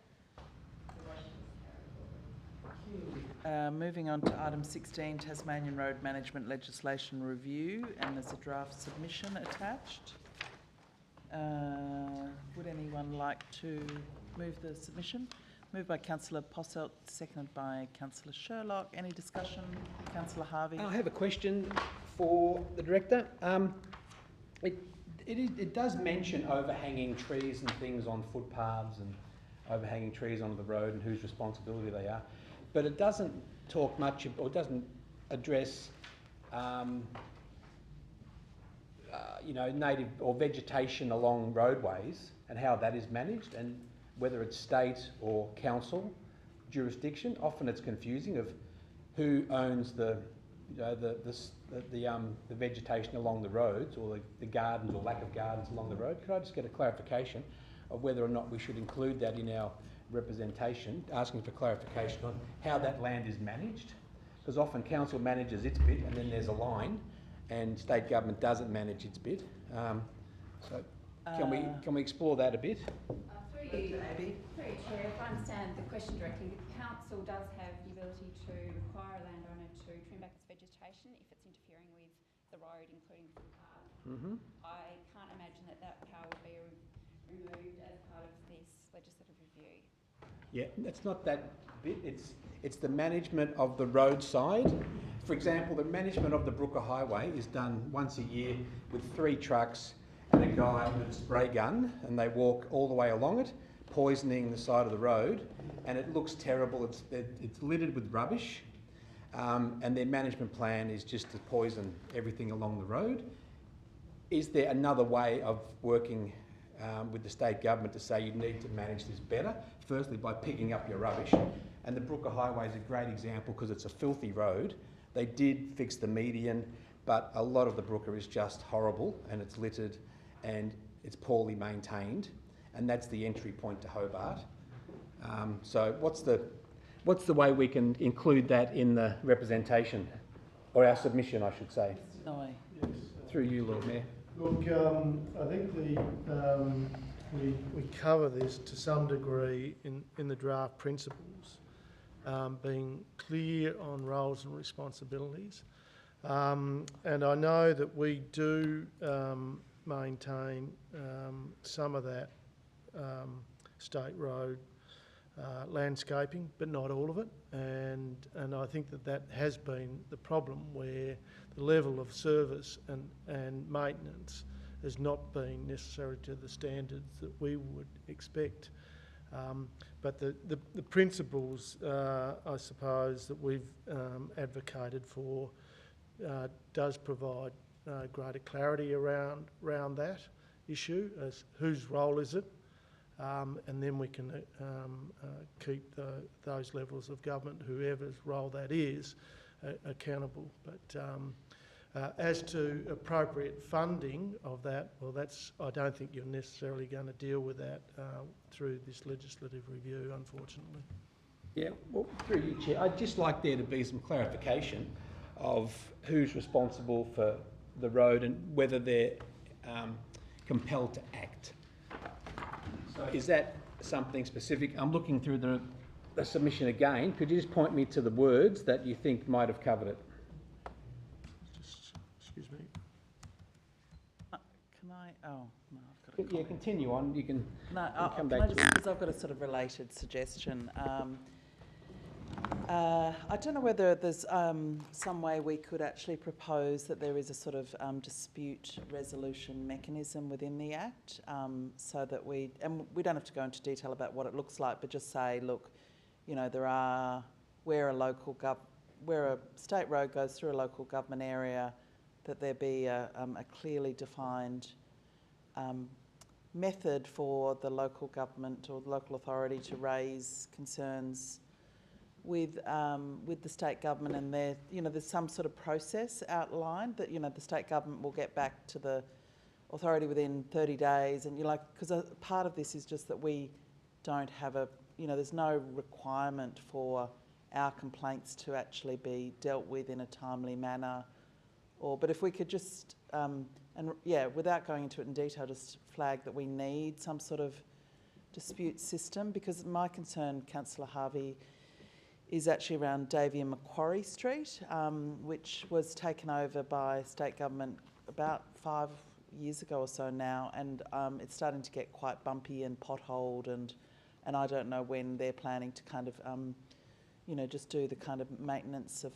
Moving on to item 16, Tasmanian Road Management Legislation Review, and there's a draft submission attached. Would anyone like to move the submission? Moved by Councillor Posselt, seconded by Councillor Sherlock. Any discussion? Councillor Harvey. I have a question for the Director. It does mention overhanging trees and things on footpaths and overhanging trees onto the road and whose responsibility they are, but it doesn't talk much, or it doesn't address, native or vegetation along roadways and how that is managed, and whether it's state or council jurisdiction. Often it's confusing of who owns the vegetation along the roads, or the gardens or lack of gardens along the road. Could I just get a clarification of whether or not we should include that in our representation, asking for clarification on how that land is managed? Because often council manages its bit and then there's a line, and state government doesn't manage its bit. So can we explore that a bit? Through you, Chair, if I understand the question directly, the council does have the ability to require a landowner to trim back its vegetation if it's interfering with the road, including the footpath. I can't imagine that power would be removed as part of this legislative review. Yeah, that's not that bit. It's the management of the roadside. For example, the management of the Brooker Highway is done once a year with 3 trucks and a guy with a spray gun, and they walk all the way along it, poisoning the side of the road, and it looks terrible. It's littered with rubbish, and their management plan is just to poison everything along the road. Is there another way of working with the state government to say you need to manage this better? Firstly, by picking up your rubbish, and the Brooker Highway is a great example because it's a filthy road. They did fix the median, but a lot of the Brooker is just horrible, and it's littered and it's poorly maintained, and that's the entry point to Hobart. So what's the way we can include that in the representation, or our submission, I should say? No. Yes. Through you, Lord Mayor. Look, I think we cover this to some degree in the draft principles, being clear on roles and responsibilities. And I know that we do maintain some of that state road landscaping, but not all of it. And I think that has been the problem, where the level of service and maintenance has not been necessary to the standards that we would expect. But the principles, I suppose, that we've advocated for does provide greater clarity around that issue, as whose role is it, and then we can keep those levels of government, whoever's role that is, accountable. But as to appropriate funding of that, well, I don't think you're necessarily going to deal with that through this legislative review, unfortunately. Yeah, well, through you, Chair, I'd just like there to be some clarification of who's responsible for the road and whether they're compelled to act. So is that something specific? I'm looking through the submission again. Could you just point me to the words that you think might have covered it? Excuse me. Can I? Oh, no, I've got a Yeah, continue on. You can, no, come can back I just, because I've got a sort of related suggestion. I don't know whether there's some way we could actually propose that there is a sort of dispute resolution mechanism within the Act, so that we don't have to go into detail about what it looks like, but just say, look, you know, where a state road goes through a local government area, that there be a clearly defined method for the local government or the local authority to raise concerns with the state government, and there's some sort of process outlined that the state government will get back to the authority within 30 days, and because part of this is just that we don't have there's no requirement for our complaints to actually be dealt with in a timely manner, but if we could just without going into it in detail, just flag that we need some sort of dispute system, because my concern, Councillor Harvey, is actually around Davey and Macquarie Street, which was taken over by state government about 5 years ago or so now, and it's starting to get quite bumpy and potholed, and I don't know when they're planning to kind of, just do the kind of maintenance of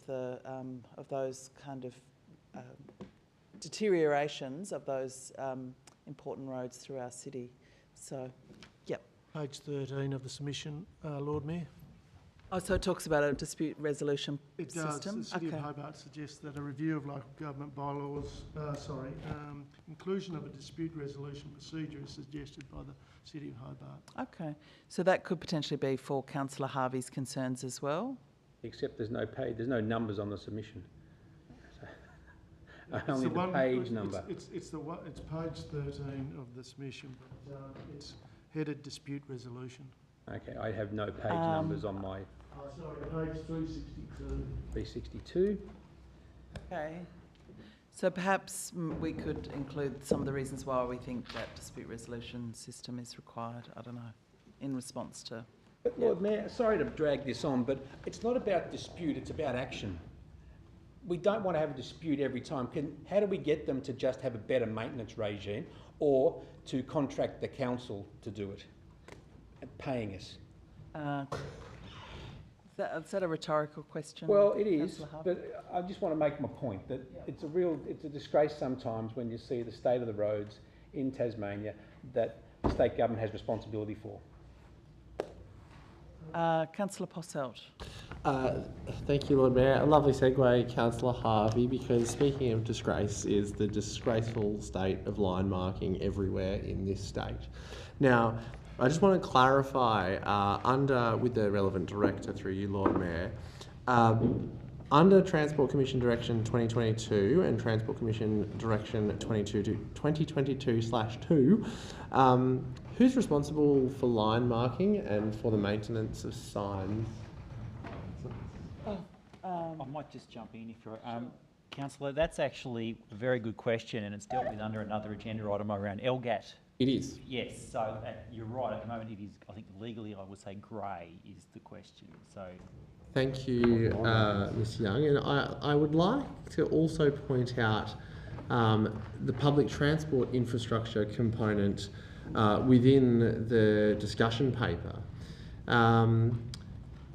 those kind of deteriorations of those important roads through our city. So, yep. Page 13 of the submission, Lord Mayor. Oh, so it talks about a dispute resolution system? It does. The City of Hobart suggests that a review of local government bylaws, inclusion of a dispute resolution procedure is suggested by the City of Hobart. Okay. So that could potentially be for Councillor Harvey's concerns as well? Except there's no numbers on the submission. It's only the page number. It's page 13 of the submission, but it's headed dispute resolution. Okay, I have no page numbers on my... sorry, page 362. 362. Okay. So perhaps we could include some of the reasons why we think that dispute resolution system is required, I don't know, in response to... But Lord Mayor, sorry to drag this on, but it's not about dispute, it's about action. We don't want to have a dispute every time. How do we get them to just have a better maintenance regime, or to contract the council to do it, paying us? Is that a rhetorical question? Well, it is, but I just want to make my point that it's a disgrace sometimes when you see the state of the roads in Tasmania that the state government has responsibility for. Councillor Posselt. Thank you, Lord Mayor. A lovely segue, Councillor Harvey, because speaking of disgrace is the disgraceful state of line marking everywhere in this state. Now, I just want to clarify, with the relevant director through you, Lord Mayor, under Transport Commission Direction 2022 and Transport Commission Direction 2022/2, who's responsible for line marking and for the maintenance of signs? I might just jump in if you're... Councillor, that's actually a very good question, and it's dealt with under another agenda item around LGAT. It is? Yes, so you're right, at the moment it is, I think legally I would say grey is the question, so... Thank you, Ms Young, and I would like to also point out the public transport infrastructure component within the discussion paper,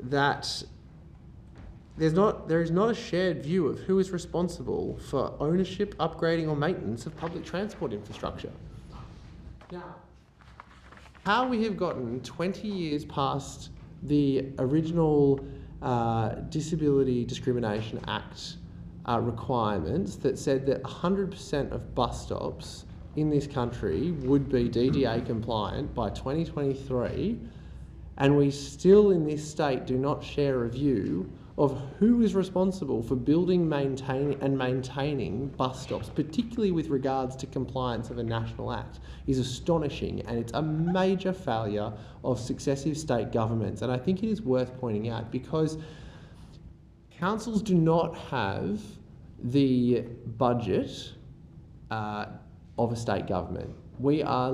that there is not a shared view of who is responsible for ownership, upgrading or maintenance of public transport infrastructure. Now, how we have gotten 20 years past the original Disability Discrimination Act requirements that said that 100% of bus stops in this country would be DDA compliant by 2023, and we still in this state do not share a view of who is responsible for building, maintaining bus stops, particularly with regards to compliance of a national act, is astonishing, and it's a major failure of successive state governments. And I think it is worth pointing out, because councils do not have the budget of a state government. We are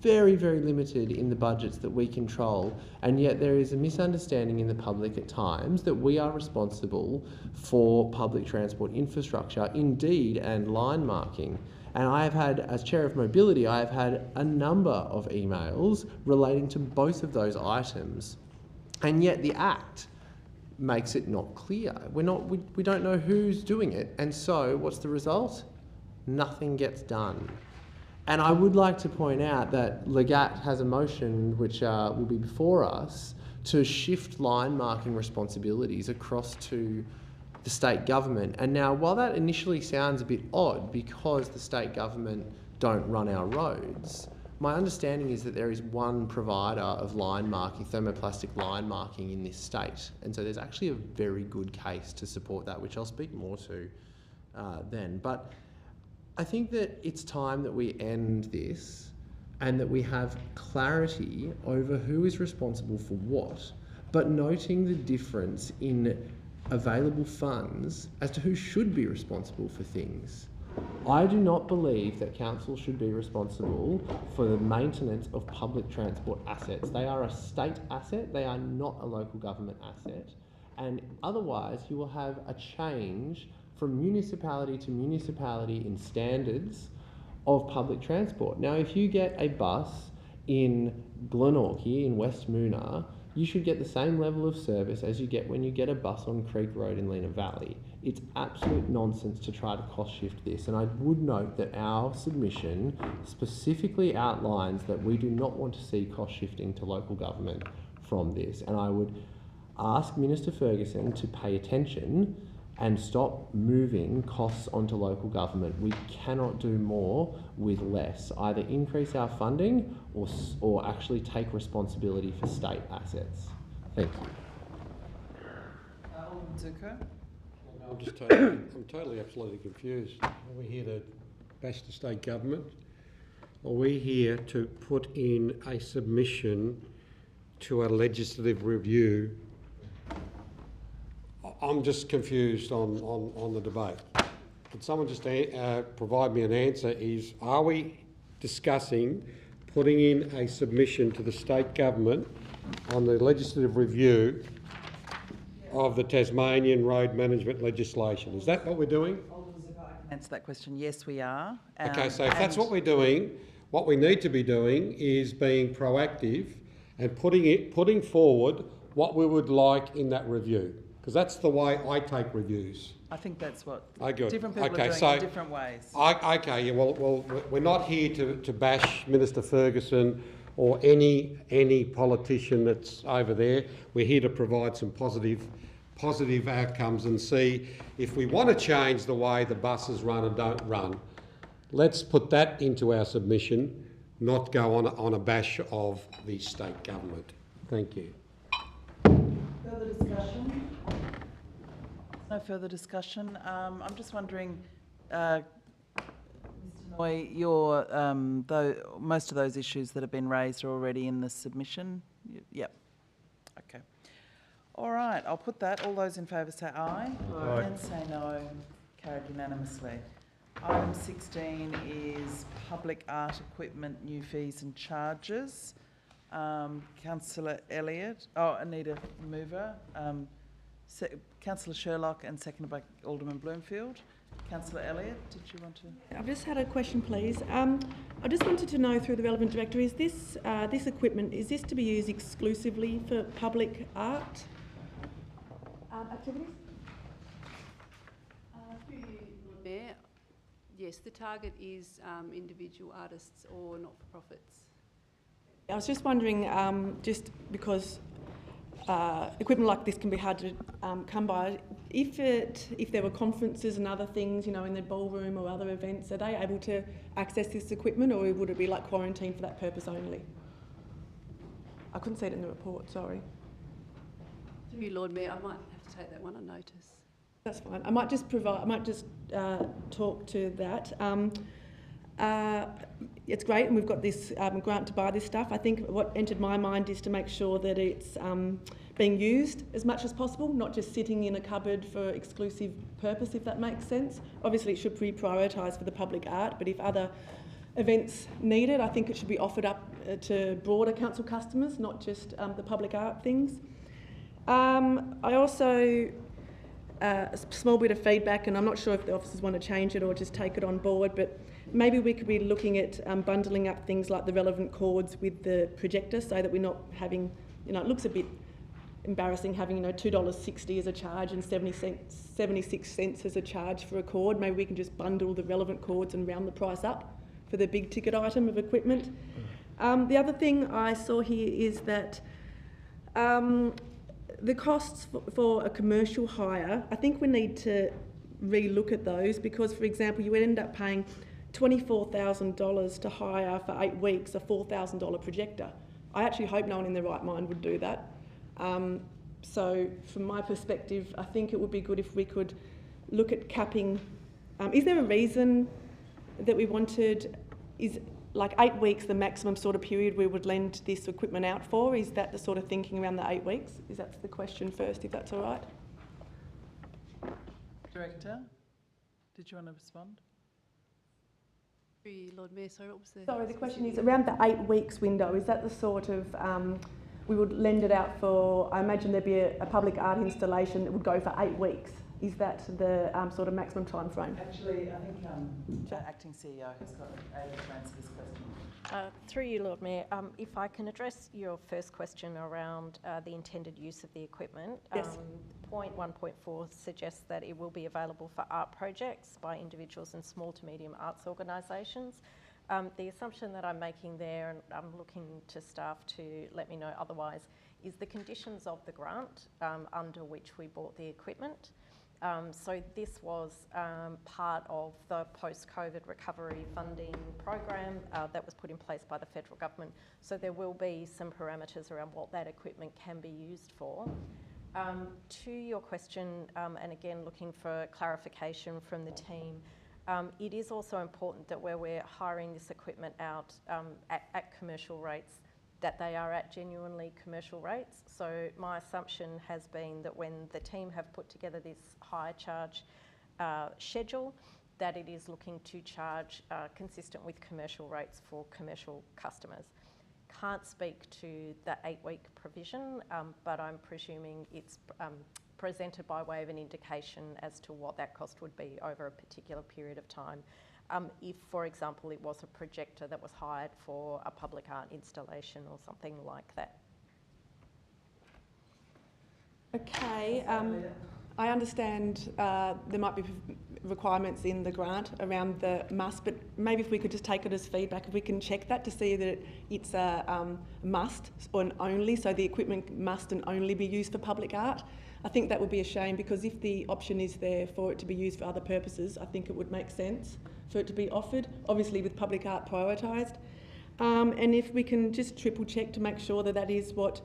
very, very limited in the budgets that we control, and yet there is a misunderstanding in the public at times that we are responsible for public transport infrastructure, indeed, and line marking. And I have had, as Chair of Mobility, I have had a number of emails relating to both of those items, and yet the Act makes it not clear. We don't know who's doing it, and so what's the result? Nothing gets done. And I would like to point out that Legat has a motion which will be before us to shift line marking responsibilities across to the state government. And now, while that initially sounds a bit odd because the state government don't run our roads, my understanding is that there is one provider of line marking, thermoplastic line marking in this state. And so there's actually a very good case to support that, which I'll speak more to then. But I think that it's time that we end this and that we have clarity over who is responsible for what, but noting the difference in available funds as to who should be responsible for things. I do not believe that council should be responsible for the maintenance of public transport assets. They are a state asset, they are not a local government asset, and otherwise you will have a change from municipality to municipality in standards of public transport. Now, if you get a bus in Glenorchy in West Moona, you should get the same level of service as you get when you get a bus on Creek Road in Lena Valley. It's absolute nonsense to try to cost shift this, and I would note that our submission specifically outlines that we do not want to see cost shifting to local government from this, and I would ask Minister Ferguson to pay attention and stop moving costs onto local government. We cannot do more with less. Either increase our funding or actually take responsibility for state assets. Thank you. Zuko? I'm totally, absolutely confused. Are we here to bash the state government? Are we here to put in a submission to a legislative review? I'm just confused on the debate. Could someone just provide me an answer? Are we discussing putting in a submission to the state government on the legislative review of the Tasmanian road management legislation? Is that what we're doing? Answer that question. Yes, we are. Okay, so if that's what we're doing, what we need to be doing is being proactive and putting forward what we would like in that review. Because that's the way I take reviews. I think that's what Okay, different people are doing so in different ways. Okay, yeah, well, we're not here to bash Minister Ferguson or any politician that's over there. We're here to provide some positive outcomes and see if we want to change the way the buses run and don't run. Let's put that into our submission, not go on a bash of the state government. Thank you. Further discussion? No further discussion. I'm just wondering, Mr. Noy, most of those issues that have been raised are already in the submission? Yep. Okay. All right, I'll put that. All those in favour say aye. Aye. And say no. Carried unanimously. Item 16 is public art equipment, new fees and charges. Councillor Elliott. Oh, I need a mover. Councillor Sherlock and seconded by Alderman Bloomfield. Councillor Elliott, did you want to? I've just had a question, please. I just wanted to know through the relevant director, is this equipment, is this to be used exclusively for public art activities? Through you, Lord Mayor, yes, the target is individual artists or not-for-profits. I was just wondering, just because equipment like this can be hard to come by, if there were conferences and other things, you know, in the ballroom or other events, are they able to access this equipment, or would it be like quarantine for that purpose only? I couldn't see it in the report, sorry. Through you, Lord Mayor, I might have to take that one on notice. That's fine. I might just talk to that. It's great, and we've got this grant to buy this stuff. I think what entered my mind is to make sure that it's being used as much as possible, not just sitting in a cupboard for exclusive purpose, if that makes sense. Obviously, it should be prioritised for the public art, but if other events need it, I think it should be offered up to broader council customers, not just the public art things. I also, a small bit of feedback, and I'm not sure if the officers want to change it or just take it on board, but maybe we could be looking at bundling up things like the relevant cords with the projector, so that we're not having, you know, it looks a bit embarrassing having, you know, $2.60 as a charge and 76 cents as a charge for a cord. Maybe we can just bundle the relevant cords and round the price up for the big ticket item of equipment. The other thing I saw here is that the costs for a commercial hire, I think we need to re-look at those, because, for example, you would end up paying $24,000 to hire for 8 weeks a $4,000 projector. I actually hope no one in their right mind would do that. So from my perspective, I think it would be good if we could look at capping. Is there a reason that we wanted, is like 8 weeks the maximum sort of period we would lend this equipment out for? Is that the sort of thinking around the 8 weeks? Is that the question first, if that's all right? Director, did you want to respond? Through you, Lord Mayor, sorry, what was the... Sorry, the question is around the 8 weeks window, is that the sort of, we would lend it out for, I imagine there'd be a public art installation that would go for 8 weeks. Is that the sort of maximum time frame? Actually, I think the Acting CEO has got able to answer this question. Through you, Lord Mayor, if I can address your first question around the intended use of the equipment. Yes. Point 1.4 suggests that it will be available for art projects by individuals and small to medium arts organisations. The assumption that I'm making there, and I'm looking to staff to let me know otherwise, is the conditions of the grant under which we bought the equipment. So this was part of the post-COVID recovery funding program that was put in place by the federal government. So there will be some parameters around what that equipment can be used for. To your question, and again looking for clarification from the team, it is also important that where we're hiring this equipment out at commercial rates, that they are at genuinely commercial rates. So my assumption has been that when the team have put together this hire charge schedule, that it is looking to charge consistent with commercial rates for commercial customers. Can't speak to the 8-week provision, but I'm presuming it's presented by way of an indication as to what that cost would be over a particular period of time. If, for example, it was a projector that was hired for a public art installation or something like that. Okay, I understand there might be requirements in the grant around the must, but maybe if we could just take it as feedback, if we can check that to see that it's a must or an only, so the equipment must and only be used for public art. I think that would be a shame, because if the option is there for it to be used for other purposes, I think it would make sense for it to be offered, obviously with public art prioritised. And if we can just triple check to make sure that that is what,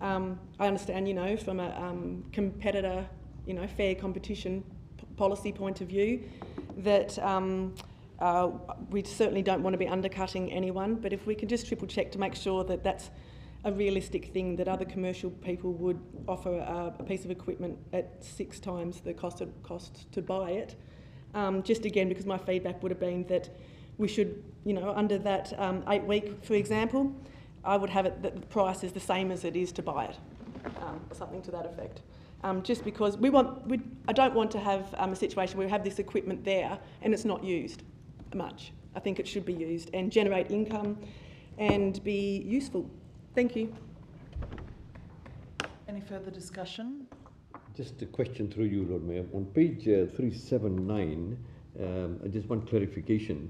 I understand, you know, from a competitor, you know, fair competition policy point of view, that we certainly don't want to be undercutting anyone, but if we can just triple check to make sure that that's a realistic thing, that other commercial people would offer a piece of equipment at 6 times the cost to buy it. Just again, because my feedback would have been that we should, you know, under that 8 week, for example, I would have it that the price is the same as it is to buy it, something to that effect. Just because I don't want to have a situation where we have this equipment there and it's not used much. I think it should be used and generate income and be useful. Thank you. Any further discussion? Just a question through you, Lord Mayor. On page 379, just one clarification.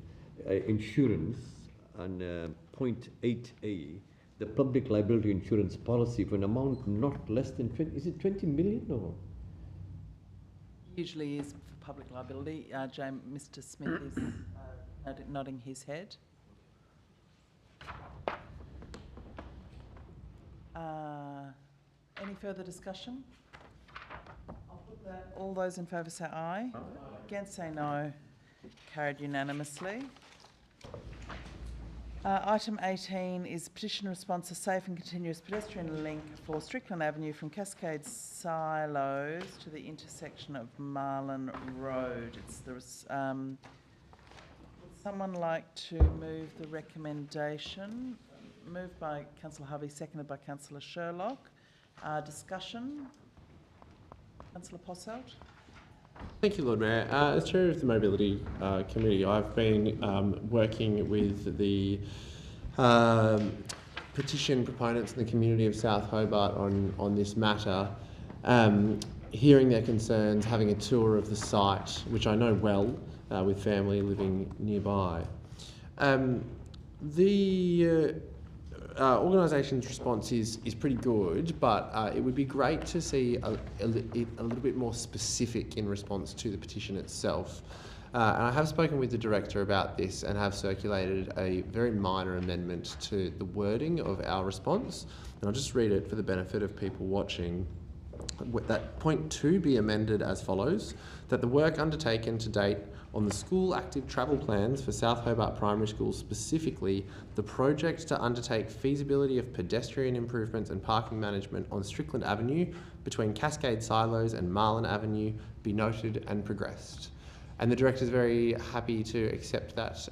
Insurance on point 8A, the public liability insurance policy for an amount not less than 20, is it 20 million or? Usually is for public liability. Mr. Smith is nodding his head. Any further discussion? I'll put that. All those in favour say aye. Against say no. Carried unanimously. Item 18 is petition response to safe and continuous pedestrian link for Strickland Avenue from Cascade Silos to the intersection of Marlin Road. Would someone like to move the recommendation? Moved by Councillor Hovey, seconded by Councillor Sherlock. Discussion? Councillor Posselt? Thank you, Lord Mayor. As Chair of the Mobility Committee, I've been working with the petition proponents in the community of South Hobart on this matter, hearing their concerns, having a tour of the site, which I know well with family living nearby. The organisation's response is pretty good, but it would be great to see a little bit more specific in response to the petition itself. And I have spoken with the Director about this and have circulated a very minor amendment to the wording of our response. And I'll just read it for the benefit of people watching. That point 2 be amended as follows: that the work undertaken to date on the school active travel plans for South Hobart Primary School, specifically the project to undertake feasibility of pedestrian improvements and parking management on Strickland Avenue between Cascade Silos and Marlin Avenue, be noted and progressed. And the Director is very happy to accept that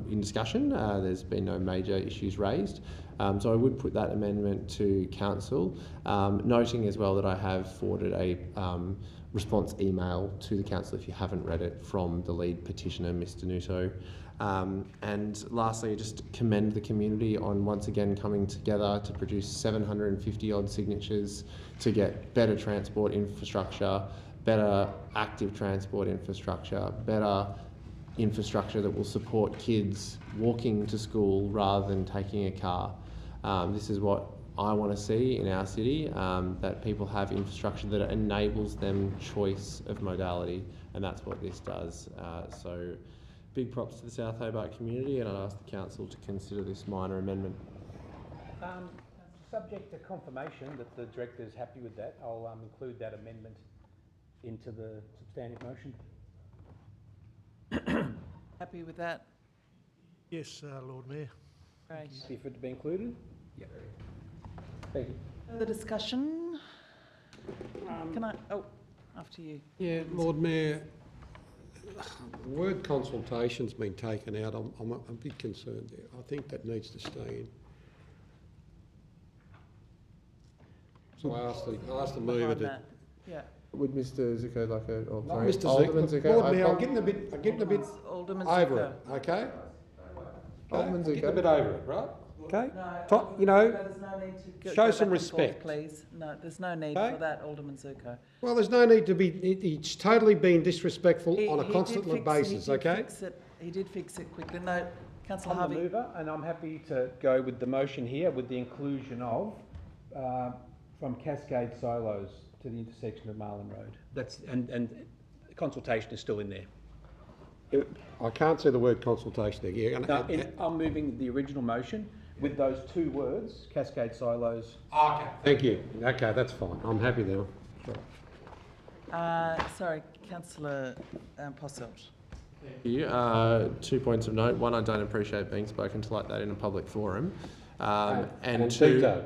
in discussion. There's been no major issues raised. So I would put that amendment to Council, noting as well that I have forwarded a response email to the Council, if you haven't read it, from the lead petitioner, Mr. Nuto. And lastly, just commend the community on once again coming together to produce 750 odd signatures to get better transport infrastructure, better active transport infrastructure, better infrastructure that will support kids walking to school rather than taking a car. This is what I want to see in our city, that people have infrastructure that enables them choice of modality, and that's what this does. So big props to the South Hobart community, and I'd ask the Council to consider this minor amendment. Subject to confirmation that the Director is happy with that, I'll include that amendment into the substantive motion. Happy with that? Yes, Lord Mayor. Great. Happy for it to be included? Yeah. Thank you. Further discussion? Can I? Oh, after you. Yeah, Lord Mayor, the word consultation's been taken out. I'm a bit concerned there. I think that needs to stay in. So I asked the mover to. Yeah. Would Mr. Zucco like a... Oh, Not sorry, Mr. Alderman Zucco. Zucco. Lord Mayor, I'm getting a bit Alderman over Zucco. it, okay? Alderman Getting a Zucco. bit over it, right? Okay? No, You know, there's no need to show go some back and forth, respect. please. No, there's no need Okay? for that, Alderman Zucco. Well, there's no need to be... It's totally been disrespectful on a constant basis, okay? He did fix it quickly. No, Councillor I'm Harvey. the mover, and I'm happy to go with the motion here with the inclusion of from Cascade Silos to the intersection of Marlin Road. That's and consultation is still in there. I can't see the word consultation there. Yeah, No, I'm moving the original motion with those two words, Cascade Silos. Okay. Thank you. Okay, that's fine. I'm happy now. Sorry, Councillor Posselt. Thank you. 2 points of note. One, I don't appreciate being spoken to like that in a public forum. And two...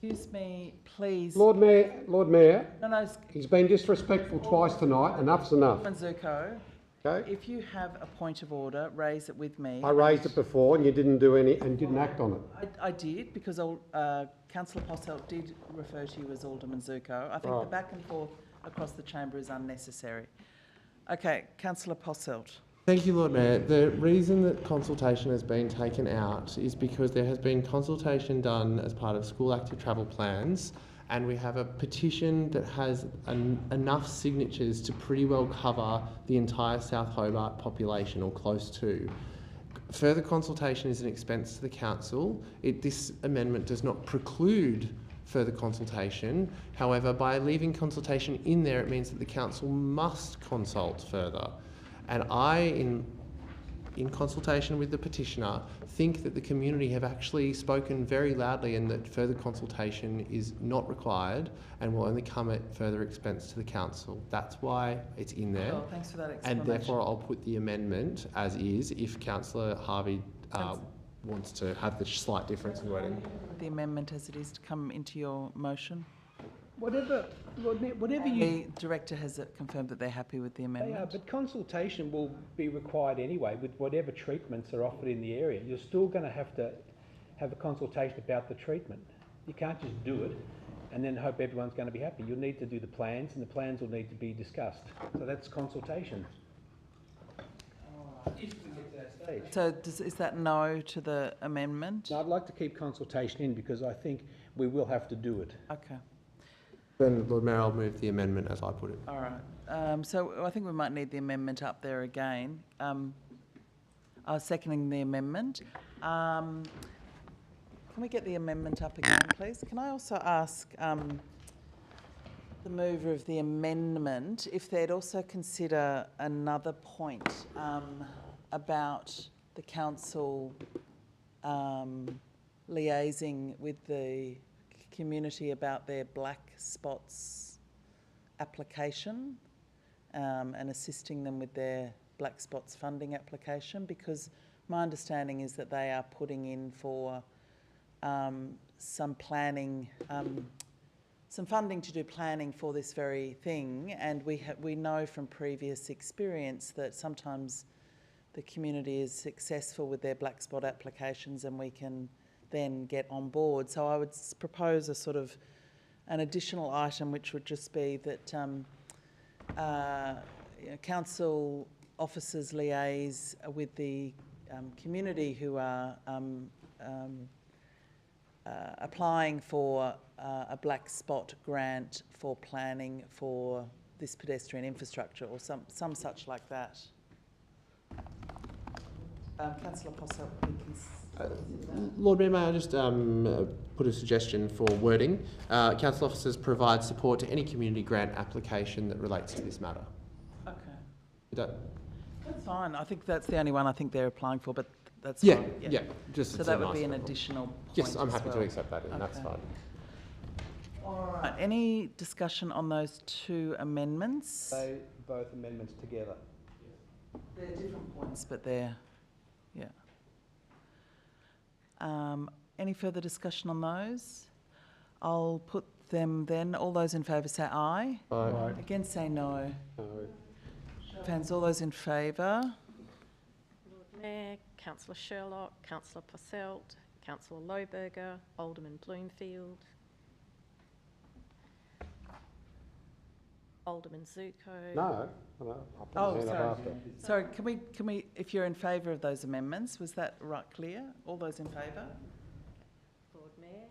Excuse me, please. Lord Mayor, No, he's been disrespectful twice tonight. Enough's enough. Alderman Zucco, Okay? if you have a point of order, raise it with me. I raised it before and you didn't do any, and didn't act on it. I did, because Councillor Posselt did refer to you as Alderman Zucco. I think the back and forth across the chamber is unnecessary. Okay, Councillor Posselt. Thank you, Lord Mayor. The reason that consultation has been taken out is because there has been consultation done as part of school active travel plans, and we have a petition that has enough signatures to pretty well cover the entire South Hobart population, or close to. Further consultation is an expense to the council. This amendment does not preclude further consultation. However, by leaving consultation in there, it means that the council must consult further. And I, in consultation with the petitioner, think that the community have actually spoken very loudly and that further consultation is not required and will only come at further expense to the council. That's why it's in there. Well, thanks for that explanation. And therefore I'll put the amendment as is if Councillor Harvey wants to have the slight difference in wording. The amendment as it is to come into your motion. Whatever The director has confirmed that they're happy with the amendment. They are, but consultation will be required anyway with whatever treatments are offered in the area. You're still going to have a consultation about the treatment. You can't just do it and then hope everyone's going to be happy. You'll need to do the plans, and the plans will need to be discussed. So that's consultation. If we get to that stage. So is that no to the amendment? No, I'd like to keep consultation in because I think we will have to do it. Okay. Then, Lord Mayor, I'll move the amendment as I put it. All right. So I think we might need the amendment up there again. I was seconding the amendment. Can we get the amendment up again, please? Can I also ask the mover of the amendment if they'd also consider another point about the council liaising with the community about their black spots application and assisting them with their black spots funding application, because my understanding is that they are putting in for some planning, some funding to do planning for this very thing, and we know from previous experience that sometimes the community is successful with their black spot applications and we can then get on board. So I would propose a sort of an additional item which would just be that council officers liaise with the community who are applying for a black spot grant for planning for this pedestrian infrastructure or some such like that. Councillor Posselt, Lord Mayor, may I just put a suggestion for wording? Council officers provide support to any community grant application that relates to this matter. Okay. That's fine. I think that's the only one I think they're applying for, but that's yeah, fine. yeah. Just so that would be an additional point. Yes, I'm happy as to well. accept that, and okay. that's fine. All right. Any discussion on those two amendments? They both amendments together. They're different points, but they're yeah. Any further discussion on those? I'll put them then. All those in favour say aye. Aye. Aye. Against say no. No. Hands, all those in favour? Lord Mayor, Councillor Sherlock, Councillor Posselt, Councillor Lohberger, Alderman Bloomfield, Alderman Zuko. No. I'll put my Oh, hand up sorry. after. Sorry, can we, if you're in favour of those amendments, was that right clear? All those in favour? Lord Mayor,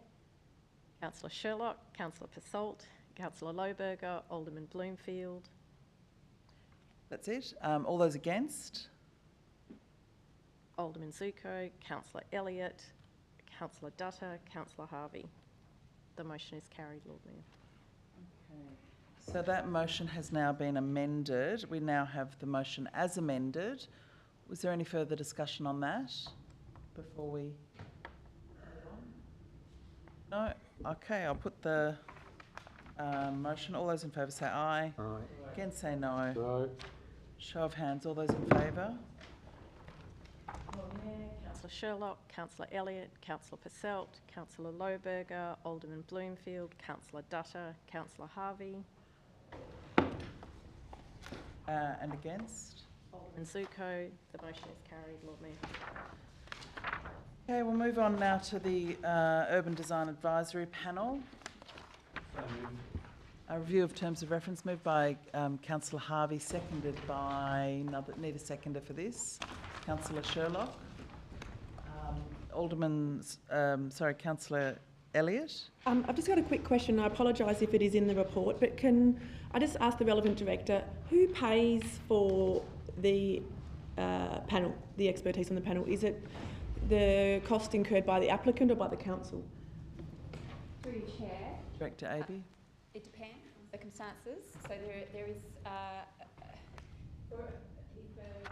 Councillor Sherlock, Councillor Posselt, Councillor Lohberger, Alderman Bloomfield. That's it. All those against? Alderman Zuko, Councillor Elliott, Councillor Dutta, Councillor Harvey. The motion is carried, Lord Mayor. Okay. So that motion has now been amended. We now have the motion as amended. Was there any further discussion on that before we... No? Okay, I'll put the motion. All those in favour say aye. Aye. Against say no. No. Show of hands. All those in favour? Lord Mayor, Councillor Sherlock, Councillor Elliott, Councillor Posselt, Councillor Lohberger, Alderman Bloomfield, Councillor Dutta, Councillor Harvey. And against? Alderman Zuko. The motion is carried, Lord Mayor. Okay, we'll move on now to the Urban Design Advisory Panel. A review of terms of reference moved by Councillor Harvey, seconded by need a seconder for this. Councillor Sherlock. Councillor Elliott. I've just got a quick question. I apologise if it is in the report, but can I just ask the relevant director, who pays for the panel, the expertise on the panel? Is it the cost incurred by the applicant or by the council? Through your chair. Director Abbey. It depends on circumstances. So there is, if a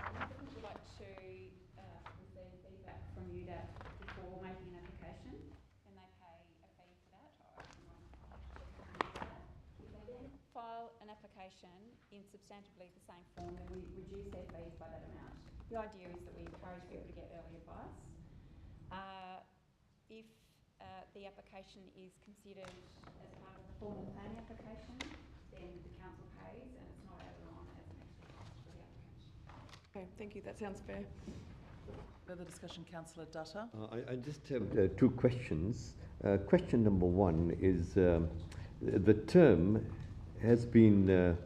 applicant would like to receive feedback from UDAP before making an application, then they pay a fee for that. If they then file an application in substantively the same form, then we reduce their fees by that amount. The idea is that we encourage people to get early advice. If the application is considered as part of the formal planning application, then the council pays and it's not added on as an extra cost for the applicant. Okay, thank you. That sounds fair. Further discussion, Councillor Dutta. I just have two questions. Question number one is the term has been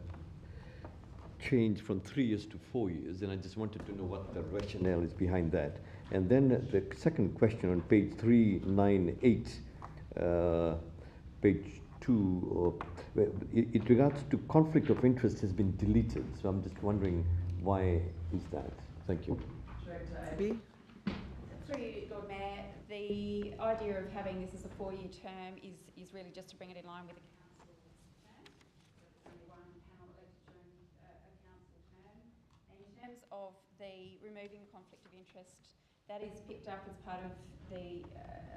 changed from 3 years to 4 years, and I just wanted to know what the rationale is behind that. And then the second question on page 398, page 2, it regards to conflict of interest has been deleted. So I'm just wondering why is that? Thank you. Director Abbey. Through you, Lord Mayor, the idea of having this as a 4-year term is really just to bring it in line with the council's term. There's only one panel elected during a council term. And in terms of the removing the conflict of interest, that is picked up as part of the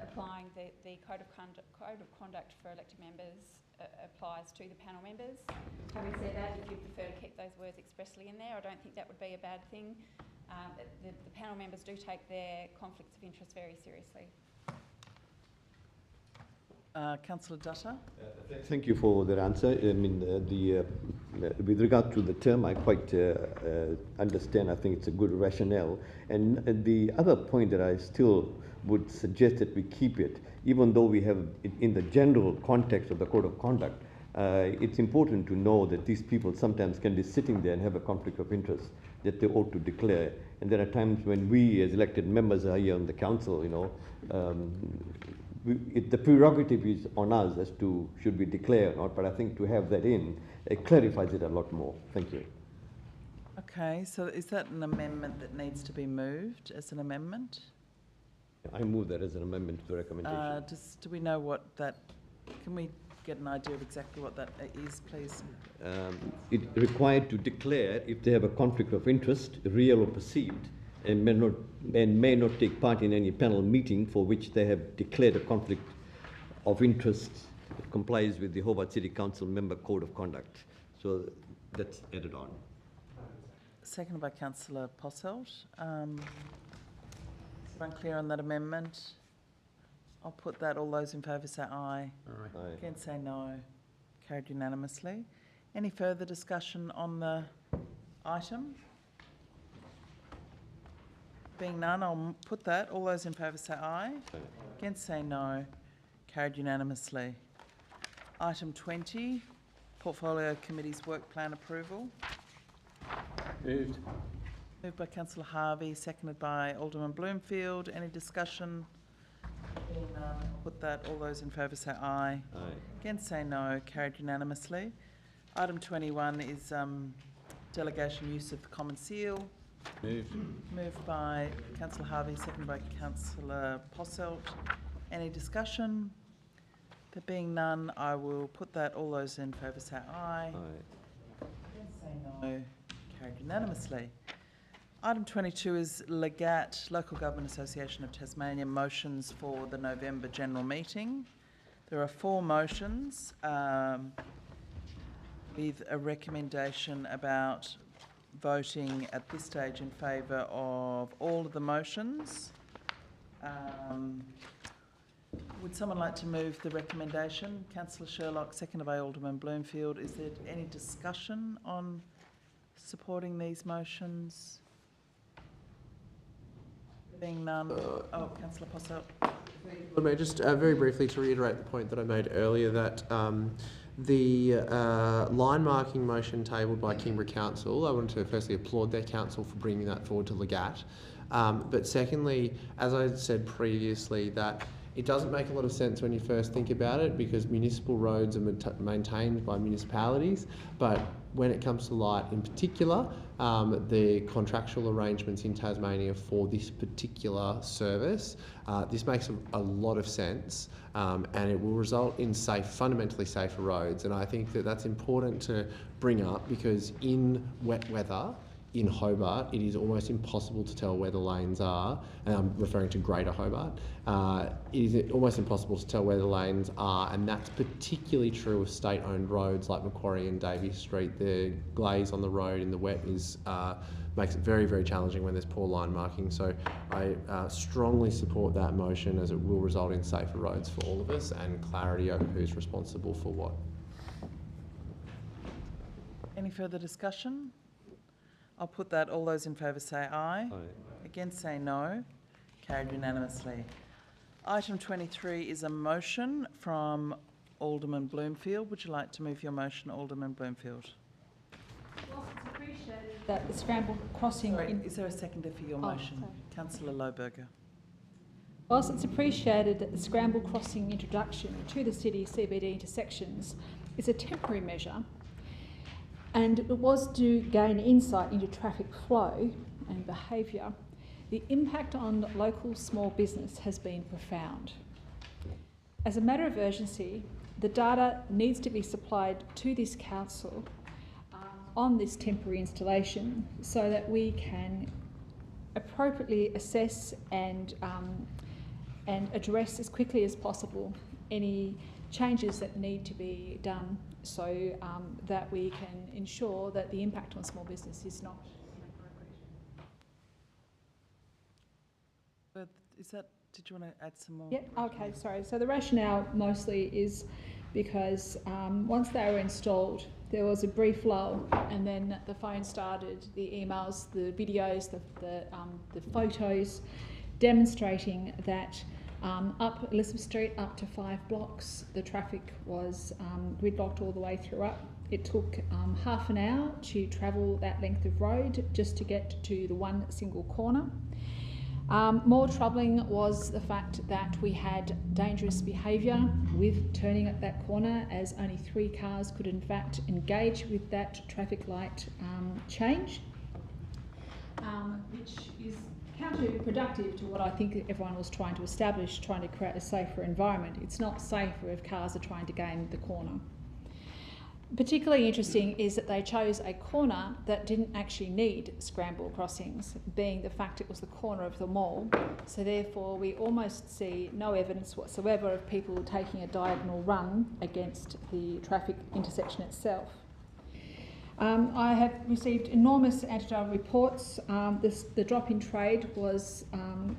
applying the code of conduct for elected members applies to the panel members. Having said that, if you prefer to keep those words expressly in there, I don't think that would be a bad thing. The panel members do take their conflicts of interest very seriously. Councillor Dutta. Thank you for that answer. I mean, with regard to the term, I quite understand. I think it's a good rationale. And the other point that I still would suggest that we keep it, even though we have it in the general context of the code of conduct, it's important to know that these people sometimes can be sitting there and have a conflict of interest that they ought to declare. And there are times when we as elected members are here on the council, you know, the prerogative is on us as to should we declare or not, but I think to have that in, it clarifies it a lot more. Thank you. Okay, so is that an amendment that needs to be moved as an amendment? I move that as an amendment to the recommendation. Do we know what that, can we get an idea of exactly what that is, please? It required to declare if they have a conflict of interest, real or perceived, and may not take part in any panel meeting for which they have declared a conflict of interest that complies with the Hobart City Council Member Code of Conduct. So that's added on. Seconded by Councillor Posselt. Unclear on that amendment. I'll put that. All those in favour say aye. Aye. Against say no. Carried unanimously. Any further discussion on the item? Being none, I'll put that. All those in favour say aye. Against say no. Carried unanimously. Item 20, Portfolio Committee's Work Plan Approval. Moved. Moved by Councillor Harvey, seconded by Alderman Bloomfield. Any discussion? Being none, I'll put that. All those in favour say aye. Aye. Against say no. Carried unanimously. Item 21 is delegation use of the common seal. Moved. Moved by Councillor Harvey, seconded by Councillor Posselt. Any discussion? There being none, I will put that. All those in favour say aye. Aye. Against say no. Carried unanimously. Item 22 is Legat, Local Government Association of Tasmania, motions for the November general meeting. There are 4 motions with a recommendation about voting at this stage in favour of all of the motions. Would someone like to move the recommendation? Councillor Sherlock, seconded by Alderman Bloomfield. Is there any discussion on supporting these motions? Being none. Councillor Posselt. Lord Mayor, just very briefly to reiterate the point that I made earlier that the line marking motion tabled by Canberra Council, I wanted to firstly applaud their council for bringing that forward to Legat. But secondly, as I said previously, that It doesn't make a lot of sense when you first think about it, because municipal roads are maintained by municipalities, but when it comes to light in particular, the contractual arrangements in Tasmania for this particular service, this makes a lot of sense, and it will result in fundamentally safer roads. And I think that that's important to bring up, because in wet weather, in Hobart, it is almost impossible to tell where the lanes are, and I'm referring to Greater Hobart. It is almost impossible to tell where the lanes are, and that's particularly true of state-owned roads like Macquarie and Davies Street. The glaze on the road in the wet makes it very, very challenging when there's poor line marking. So I strongly support that motion, as it will result in safer roads for all of us and clarity over who's responsible for what. Any further discussion? I'll put that. All those in favour say aye. Aye. Against say no. Carried unanimously. Item 23 is a motion from Alderman Bloomfield. Would you like to move your motion, Alderman Bloomfield? Well, it's appreciated that the scramble crossing... Sorry, is there a seconder for your motion? Councillor Lohberger. Whilst it's appreciated that the scramble crossing introduction to the city CBD intersections is a temporary measure, and it was to gain insight into traffic flow and behaviour, the impact on local small business has been profound. As a matter of urgency, the data needs to be supplied to this council on this temporary installation, so that we can appropriately assess and address as quickly as possible any changes that need to be done, so that we can ensure that the impact on small business is not inappropriate. But did you want to add some more? Yeah, okay, sorry. So the rationale mostly is because once they were installed, there was a brief lull, and then the phone started, the emails, the videos, the photos demonstrating that up Elizabeth Street, up to 5 blocks, the traffic was gridlocked all the way through up. It took half an hour to travel that length of road just to get to the one single corner. More troubling was the fact that we had dangerous behaviour with turning at that corner, as only 3 cars could in fact engage with that traffic light change, which is counterproductive to what I think everyone was trying to establish, trying to create a safer environment. It's not safer if cars are trying to gain the corner. Particularly interesting is that they chose a corner that didn't actually need scramble crossings, being the fact it was the corner of the mall. So therefore we almost see no evidence whatsoever of people taking a diagonal run against the traffic intersection itself. I have received enormous anecdotal reports. The drop in trade was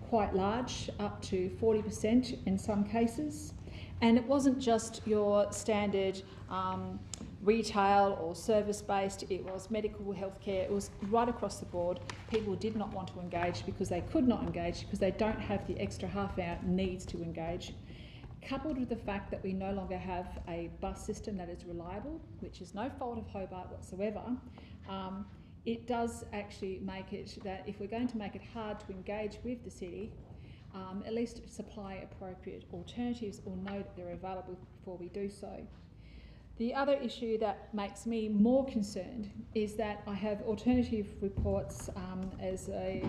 quite large, up to 40% in some cases. And it wasn't just your standard retail or service-based, it was medical, healthcare, it was right across the board. People did not want to engage because they could not engage, because they don't have the extra half hour needs to engage. Coupled with the fact that we no longer have a bus system that is reliable, which is no fault of Hobart whatsoever, it does actually make it that if we're going to make it hard to engage with the city, at least supply appropriate alternatives or know that they're available before we do so. The other issue that makes me more concerned is that I have alternative reports as a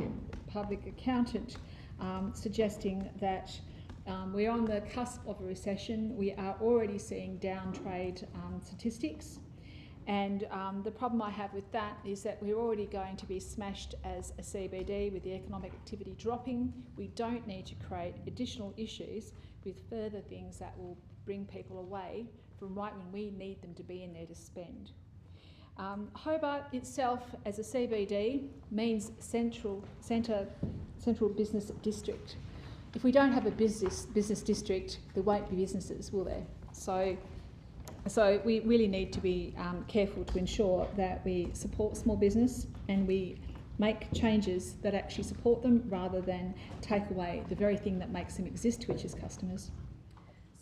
public accountant suggesting that we're on the cusp of a recession. We are already seeing down trade statistics, and the problem I have with that is that we're already going to be smashed as a CBD with the economic activity dropping. We don't need to create additional issues with further things that will bring people away from right when we need them to be in there to spend. Hobart itself as a CBD means central business district. If we don't have a business district, there won't be businesses, will there? So we really need to be careful to ensure that we support small business and we make changes that actually support them rather than take away the very thing that makes them exist, which is customers.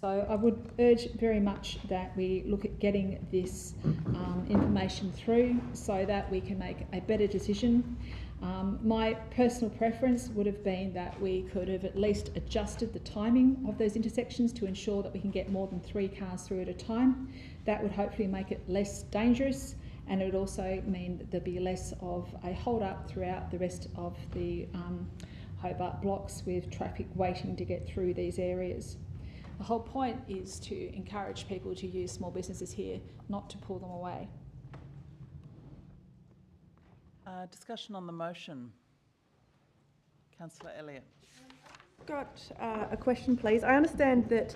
So I would urge very much that we look at getting this information through so that we can make a better decision. My personal preference would have been that we could have at least adjusted the timing of those intersections to ensure that we can get more than 3 cars through at a time. That would hopefully make it less dangerous, and it would also mean that there'd be less of a hold up throughout the rest of the Hobart blocks with traffic waiting to get through these areas. The whole point is to encourage people to use small businesses here, not to pull them away. Discussion on the motion. Councillor Elliott. Got a question, please. I understand that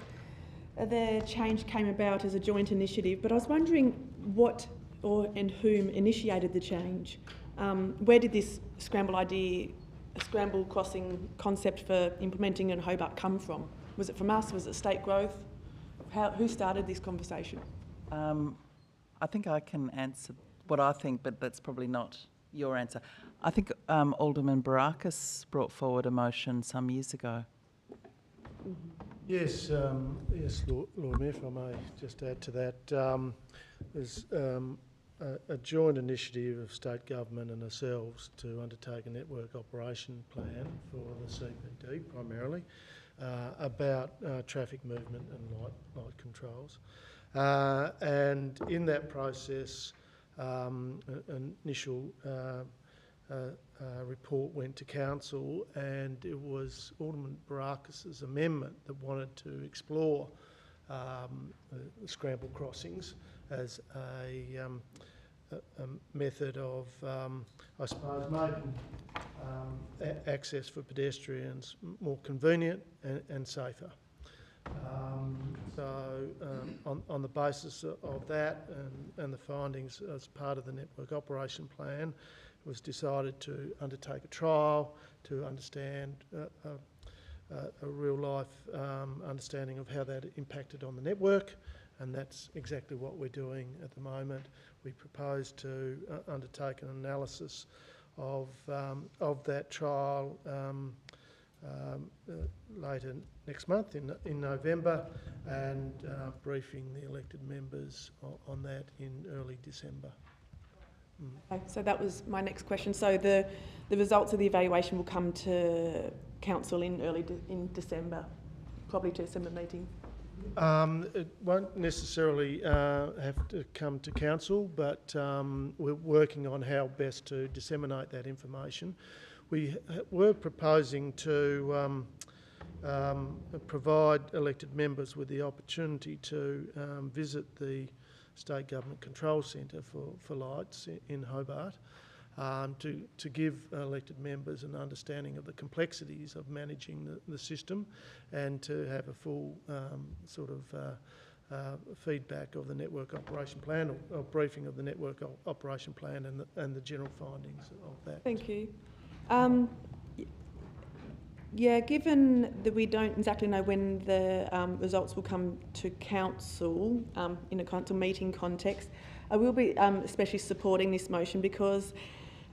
the change came about as a joint initiative, but I was wondering what and whom initiated the change. Where did this scramble crossing concept for implementing in Hobart come from? Was it from us? Was it state growth? Who started this conversation? I think I can answer what I think, but that's probably not your answer. I think Alderman Barakis brought forward a motion some years ago. Yes, yes, Lord Mayor, if I may just add to that. There's a joint initiative of state government and ourselves to undertake a network operation plan for the CBD primarily about traffic movement and light controls. And in that process, an initial report went to council, and it was Alderman Barakis' amendment that wanted to explore scramble crossings as a method of, I suppose, making access for pedestrians more convenient and safer. On the basis of that and the findings as part of the network operation plan, it was decided to undertake a trial to understand a real-life understanding of how that impacted on the network, and that's exactly what we're doing at the moment. We propose to undertake an analysis of that trial later next month in November, and briefing the elected members on that in early December. Okay, so that was my next question. So the results of the evaluation will come to council in December, probably to December meeting. It won't necessarily have to come to council, but we're working on how best to disseminate that information. We were proposing to provide elected members with the opportunity to visit the State Government Control Centre for lights in Hobart, to give elected members an understanding of the complexities of managing the system, and to have a full feedback of the network operation plan, or briefing of the network operation plan and the general findings of that. Thank you. Yeah, given that we don't exactly know when the results will come to council in a council meeting context, I will be especially supporting this motion because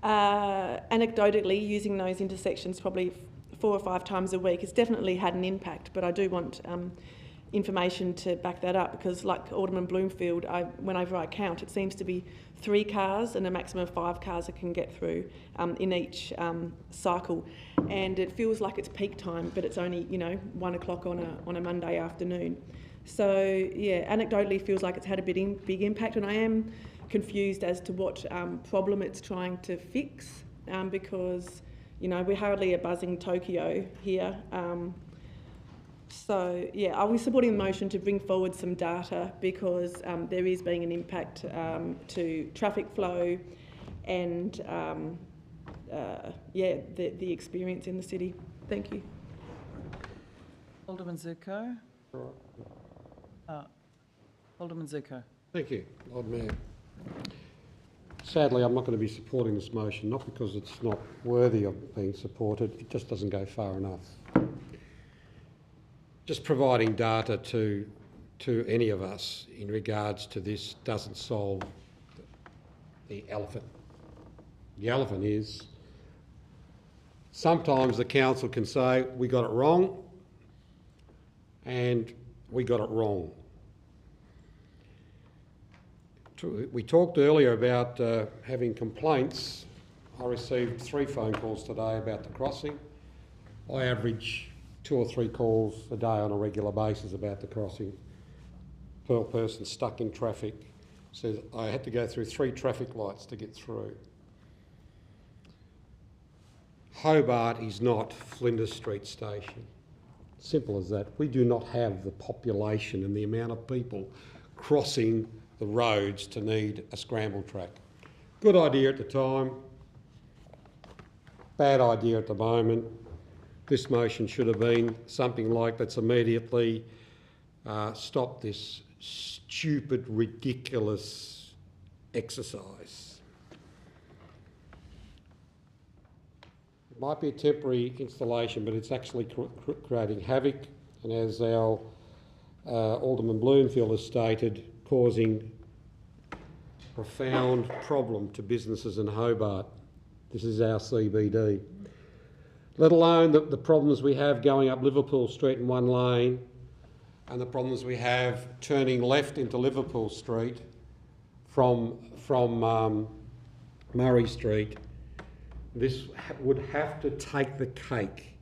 anecdotally, using those intersections probably 4 or 5 times a week, it's definitely had an impact, but I do want information to back that up, because like Alderman Bloomfield, whenever I count, it seems to be 3 cars and a maximum of 5 cars that can get through in each cycle, and it feels like it's peak time, but it's only 1 o'clock on a Monday afternoon. So yeah, anecdotally feels like it's had a big impact, and I am confused as to what problem it's trying to fix, because we're hardly a buzzing Tokyo here. So yeah, I'll be supporting the motion to bring forward some data, because there is being an impact to traffic flow and the experience in the city. Thank you. Alderman Zuko. Alderman Zuko. Thank you, Lord Mayor. Sadly, I'm not going to be supporting this motion, not because it's not worthy of being supported, it just doesn't go far enough. Just providing data to any of us in regards to this doesn't solve the elephant. The elephant is sometimes the council can say we got it wrong, and we got it wrong. We talked earlier about having complaints. I received 3 phone calls today about the crossing. I average 2 or 3 calls a day on a regular basis about the crossing. Per person stuck in traffic says I had to go through 3 traffic lights to get through. Hobart is not Flinders Street Station. Simple as that. We do not have the population and the amount of people crossing the roads to need a scramble track. Good idea at the time, bad idea at the moment. This motion should have been something like, let's immediately stop this stupid, ridiculous exercise. It might be a temporary installation, but it's actually creating havoc, and as our Alderman Bloomfield has stated, causing profound problem to businesses in Hobart. This is our CBD. Let alone the problems we have going up Liverpool Street in one lane, and the problems we have turning left into Liverpool Street from Murray Street. This would have to take the cake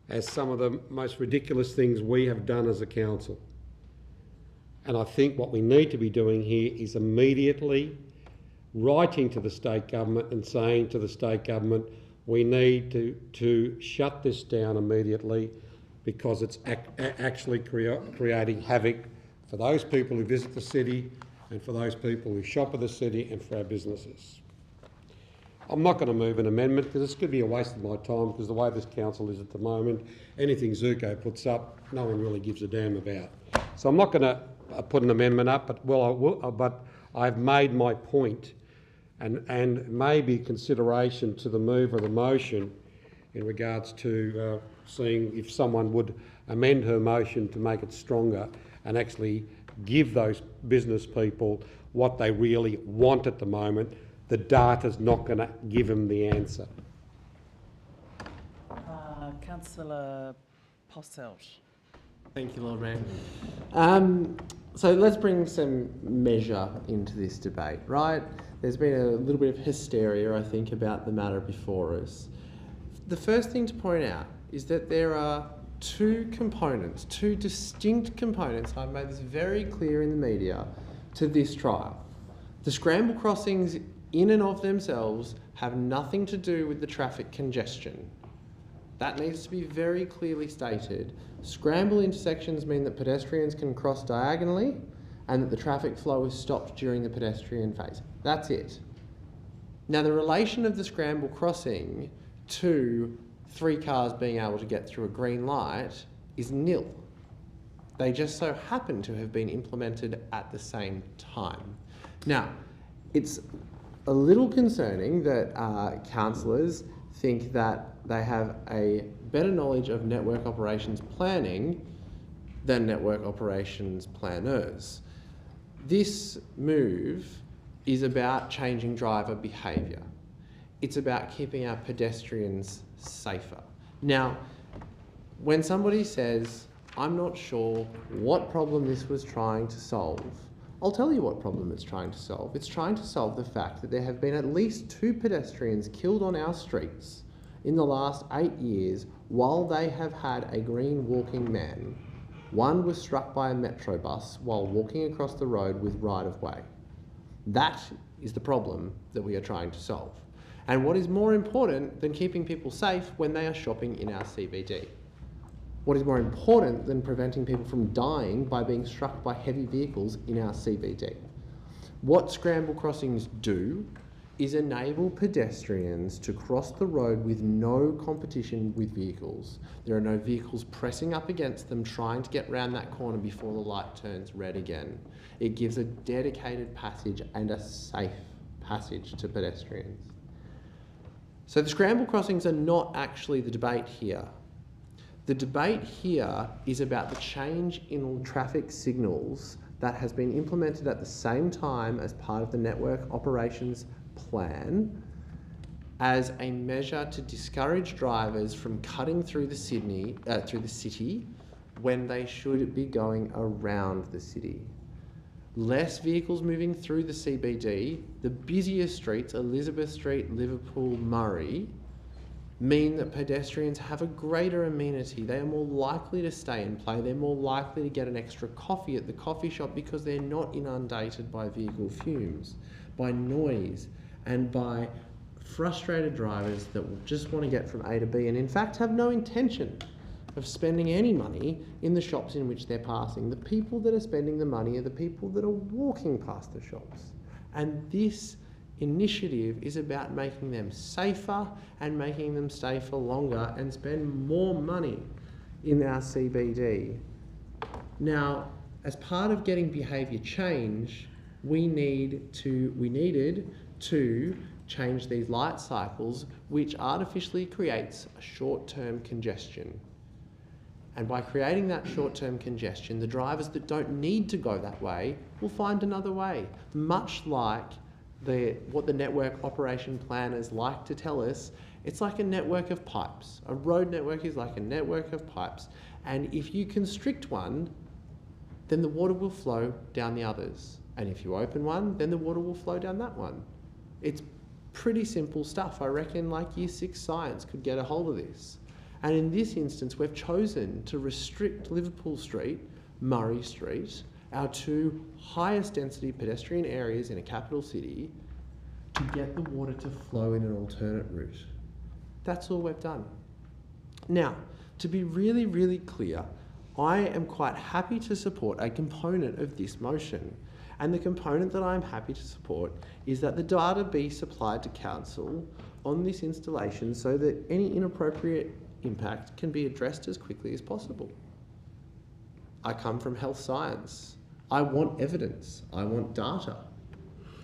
as some of the most ridiculous things we have done as a council. And I think what we need to be doing here is immediately writing to the state government and saying to the state government, we need to shut this down immediately, because it's actually creating havoc for those people who visit the city and for those people who shop at the city and for our businesses. I'm not going to move an amendment because it's going to be a waste of my time, because the way this council is at the moment, anything Zuko puts up, no one really gives a damn about. So I'm not going to put an amendment up, but I've made my point, and maybe consideration to the move of the motion in regards to seeing if someone would amend her motion to make it stronger and actually give those business people what they really want at the moment. The data's not going to give them the answer. Councillor Posselt. Thank you, Lord Mayor. So let's bring some measure into this debate, right? There's been a little bit of hysteria, I think, about the matter before us. The first thing to point out is that there are 2 components, 2 distinct components, I've made this very clear in the media, to this trial. The scramble crossings in and of themselves have nothing to do with the traffic congestion. That needs to be very clearly stated. Scramble intersections mean that pedestrians can cross diagonally and that the traffic flow is stopped during the pedestrian phase. That's it. Now, the relation of the scramble crossing to 3 cars being able to get through a green light is nil. They just so happen to have been implemented at the same time. Now, it's a little concerning that councillors think that they have a better knowledge of network operations planning than network operations planners. This move is about changing driver behaviour. It's about keeping our pedestrians safer. Now, when somebody says, I'm not sure what problem this was trying to solve, I'll tell you what problem it's trying to solve. It's trying to solve the fact that there have been at least 2 pedestrians killed on our streets in the last 8 years while they have had a green walking man. One was struck by a metro bus while walking across the road with right-of-way. That is the problem that we are trying to solve. And what is more important than keeping people safe when they are shopping in our CBD? What is more important than preventing people from dying by being struck by heavy vehicles in our CBD? What scramble crossings do is enable pedestrians to cross the road with no competition with vehicles. There are no vehicles pressing up against them trying to get round that corner before the light turns red again. It gives a dedicated passage and a safe passage to pedestrians. So the scramble crossings are not actually the debate here. The debate here is about the change in traffic signals that has been implemented at the same time as part of the network operations plan as a measure to discourage drivers from cutting through the city when they should be going around the city. Less vehicles moving through the CBD, the busiest streets, Elizabeth Street, Liverpool, Murray, mean that pedestrians have a greater amenity. They are more likely to stay and play. They're more likely to get an extra coffee at the coffee shop because they're not inundated by vehicle fumes, by noise, and by frustrated drivers that will just want to get from A to B and in fact have no intention of spending any money in the shops in which they're passing. The people that are spending the money are the people that are walking past the shops. And this initiative is about making them safer and making them stay for longer and spend more money in our CBD. Now, as part of getting behaviour change, we needed to change these light cycles, which artificially creates a short-term congestion. And by creating that short-term congestion, the drivers that don't need to go that way will find another way, much like what the network operation planners like to tell us. It's like a network of pipes. A road network is like a network of pipes. And if you constrict one, then the water will flow down the others. And if you open one, then the water will flow down that one. It's pretty simple stuff. I reckon like Year 6 science could get a hold of this. And in this instance, we've chosen to restrict Liverpool Street, Murray Street, our two highest density pedestrian areas in a capital city, to get the water to flow in an alternate route. That's all we've done. Now, to be really, really clear, I am quite happy to support a component of this motion. And the component that I'm happy to support is that the data be supplied to council on this installation so that any inappropriate impact can be addressed as quickly as possible. I come from health science. I want evidence. I want data.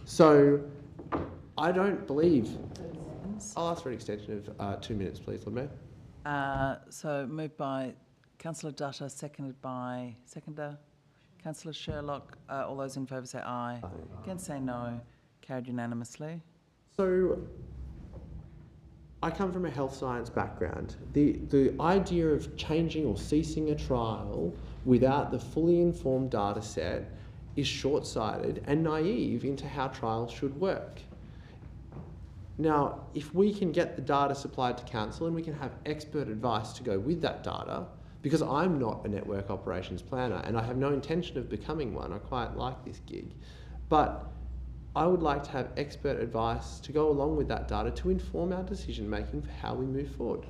So I don't believe... I'll ask for an extension of 2 minutes, please, Lord Mayor. So moved by Councillor Dutta, seconded by Councillor Sherlock. All those in favour say aye. Aye. Against say no. Carried unanimously. So I come from a health science background. The idea of changing or ceasing a trial without the fully informed data set is short-sighted and naive into how trials should work. Now, if we can get the data supplied to council and we can have expert advice to go with that data, because I'm not a network operations planner and I have no intention of becoming one, I quite like this gig, but I would like to have expert advice to go along with that data to inform our decision making for how we move forward.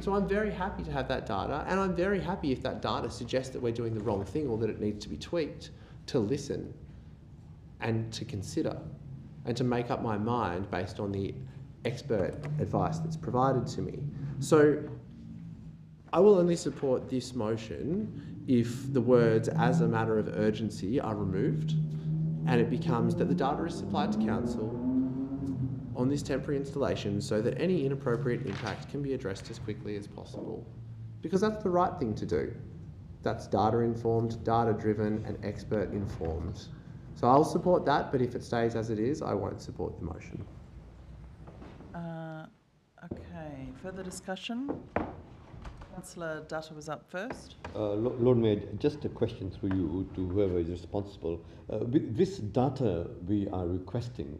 So I'm very happy to have that data, and I'm very happy if that data suggests that we're doing the wrong thing or that it needs to be tweaked, to listen and to consider and to make up my mind based on the expert advice that's provided to me. So I will only support this motion if the words "as a matter of urgency" are removed and it becomes that the data is supplied to council on this temporary installation so that any inappropriate impact can be addressed as quickly as possible. Because that's the right thing to do. That's data-informed, data-driven and expert-informed. So I'll support that, but if it stays as it is, I won't support the motion. Okay, further discussion? Councillor Dutta was up first. Lord Mayor, just a question through you to whoever is responsible. With this data we are requesting,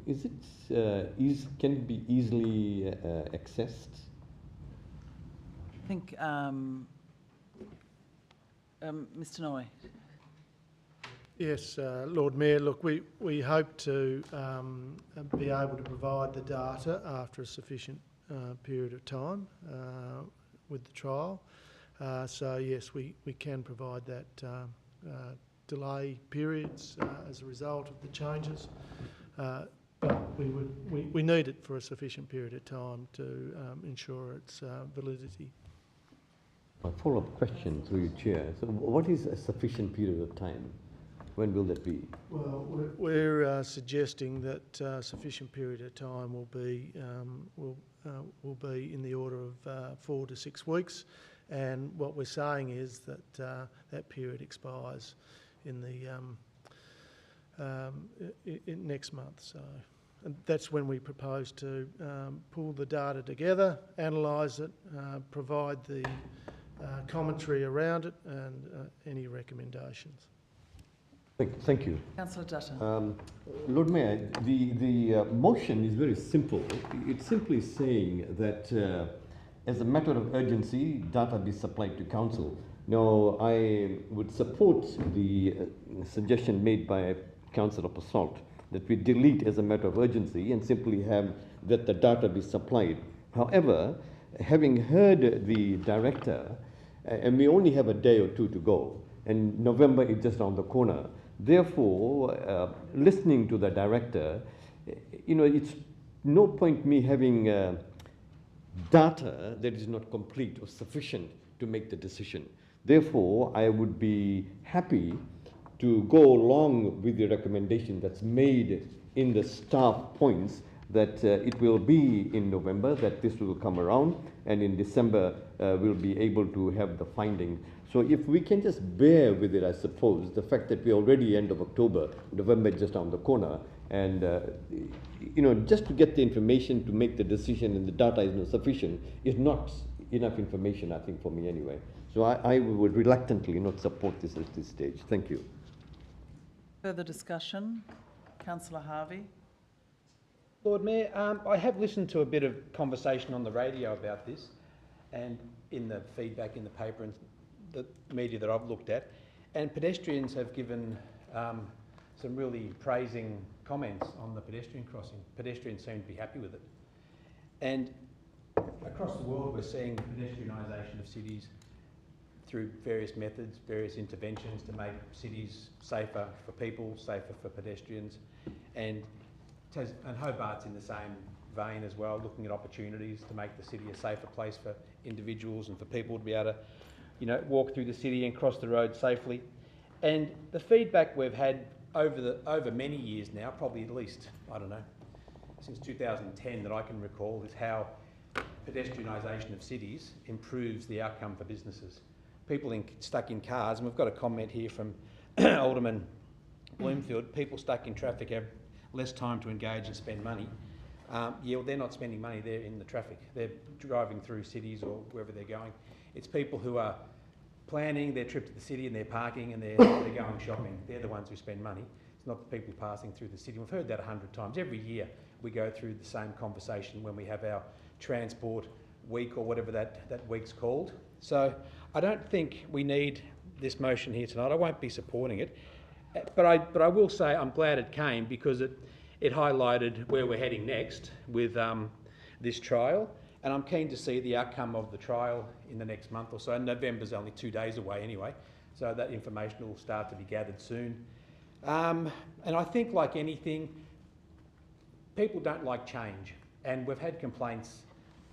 can it be easily accessed? I think Mr. Noy. Yes, Lord Mayor, look, we hope to be able to provide the data after a sufficient period of time with the trial. So yes, we can provide that delay periods as a result of the changes, but we need it for a sufficient period of time to ensure its validity. A follow-up question through you, Chair. So what is a sufficient period of time? When will that be? Well, we're suggesting that sufficient period of time will be in the order of 4 to 6 weeks, and what we're saying is that that period expires in the next month. So, and that's when we propose to pull the data together, analyse it, provide the commentary around it and any recommendations. Thank you. Councillor Dutton. Lord Mayor, the motion is very simple. It's simply saying that as a matter of urgency, data be supplied to council. Now, I would support the suggestion made by Councillor Passault that we delete as a matter of urgency and simply have that the data be supplied. However, having heard the director, and we only have a day or two to go, and November is just around the corner. Therefore, listening to the director, it's no point me having data that is not complete or sufficient to make the decision. Therefore, I would be happy to go along with the recommendation that's made in the staff points that it will be in November that this will come around, and in December we'll be able to have the finding. So if we can just bear with it, I suppose, the fact that we're already end of October, November just down the corner, and just to get the information to make the decision and the data is not sufficient is not enough information, I think, for me anyway. So I would reluctantly not support this at this stage. Thank you. Further discussion? Councillor Harvey. Lord Mayor, I have listened to a bit of conversation on the radio about this and in the feedback in the paper and the media that I've looked at, and pedestrians have given some really praising comments on the pedestrian crossing. Pedestrians seem to be happy with it. And across the world we're seeing pedestrianisation of cities through various methods, various interventions to make cities safer for people, safer for pedestrians. And Hobart's in the same vein as well, looking at opportunities to make the city a safer place for individuals and for people to be able to, walk through the city and cross the road safely. And the feedback we've had over many years now, probably at least, I don't know, since 2010 that I can recall, is how pedestrianisation of cities improves the outcome for businesses. People stuck in cars, and we've got a comment here from Alderman Bloomfield, people stuck in traffic have less time to engage and spend money. Well, they're not spending money, they're in the traffic. They're driving through cities or wherever they're going. It's people who are planning their trip to the city and they're parking and they're going shopping. They're the ones who spend money. It's not the people passing through the city. We've heard that 100 times. Every year we go through the same conversation when we have our transport week or whatever that week's called. So I don't think we need this motion here tonight. I won't be supporting it. But I will say I'm glad it came because it highlighted where we're heading next with this trial, and I'm keen to see the outcome of the trial in the next month or so. November's only 2 days away anyway, so that information will start to be gathered soon. And I think, like anything, people don't like change, and we've had complaints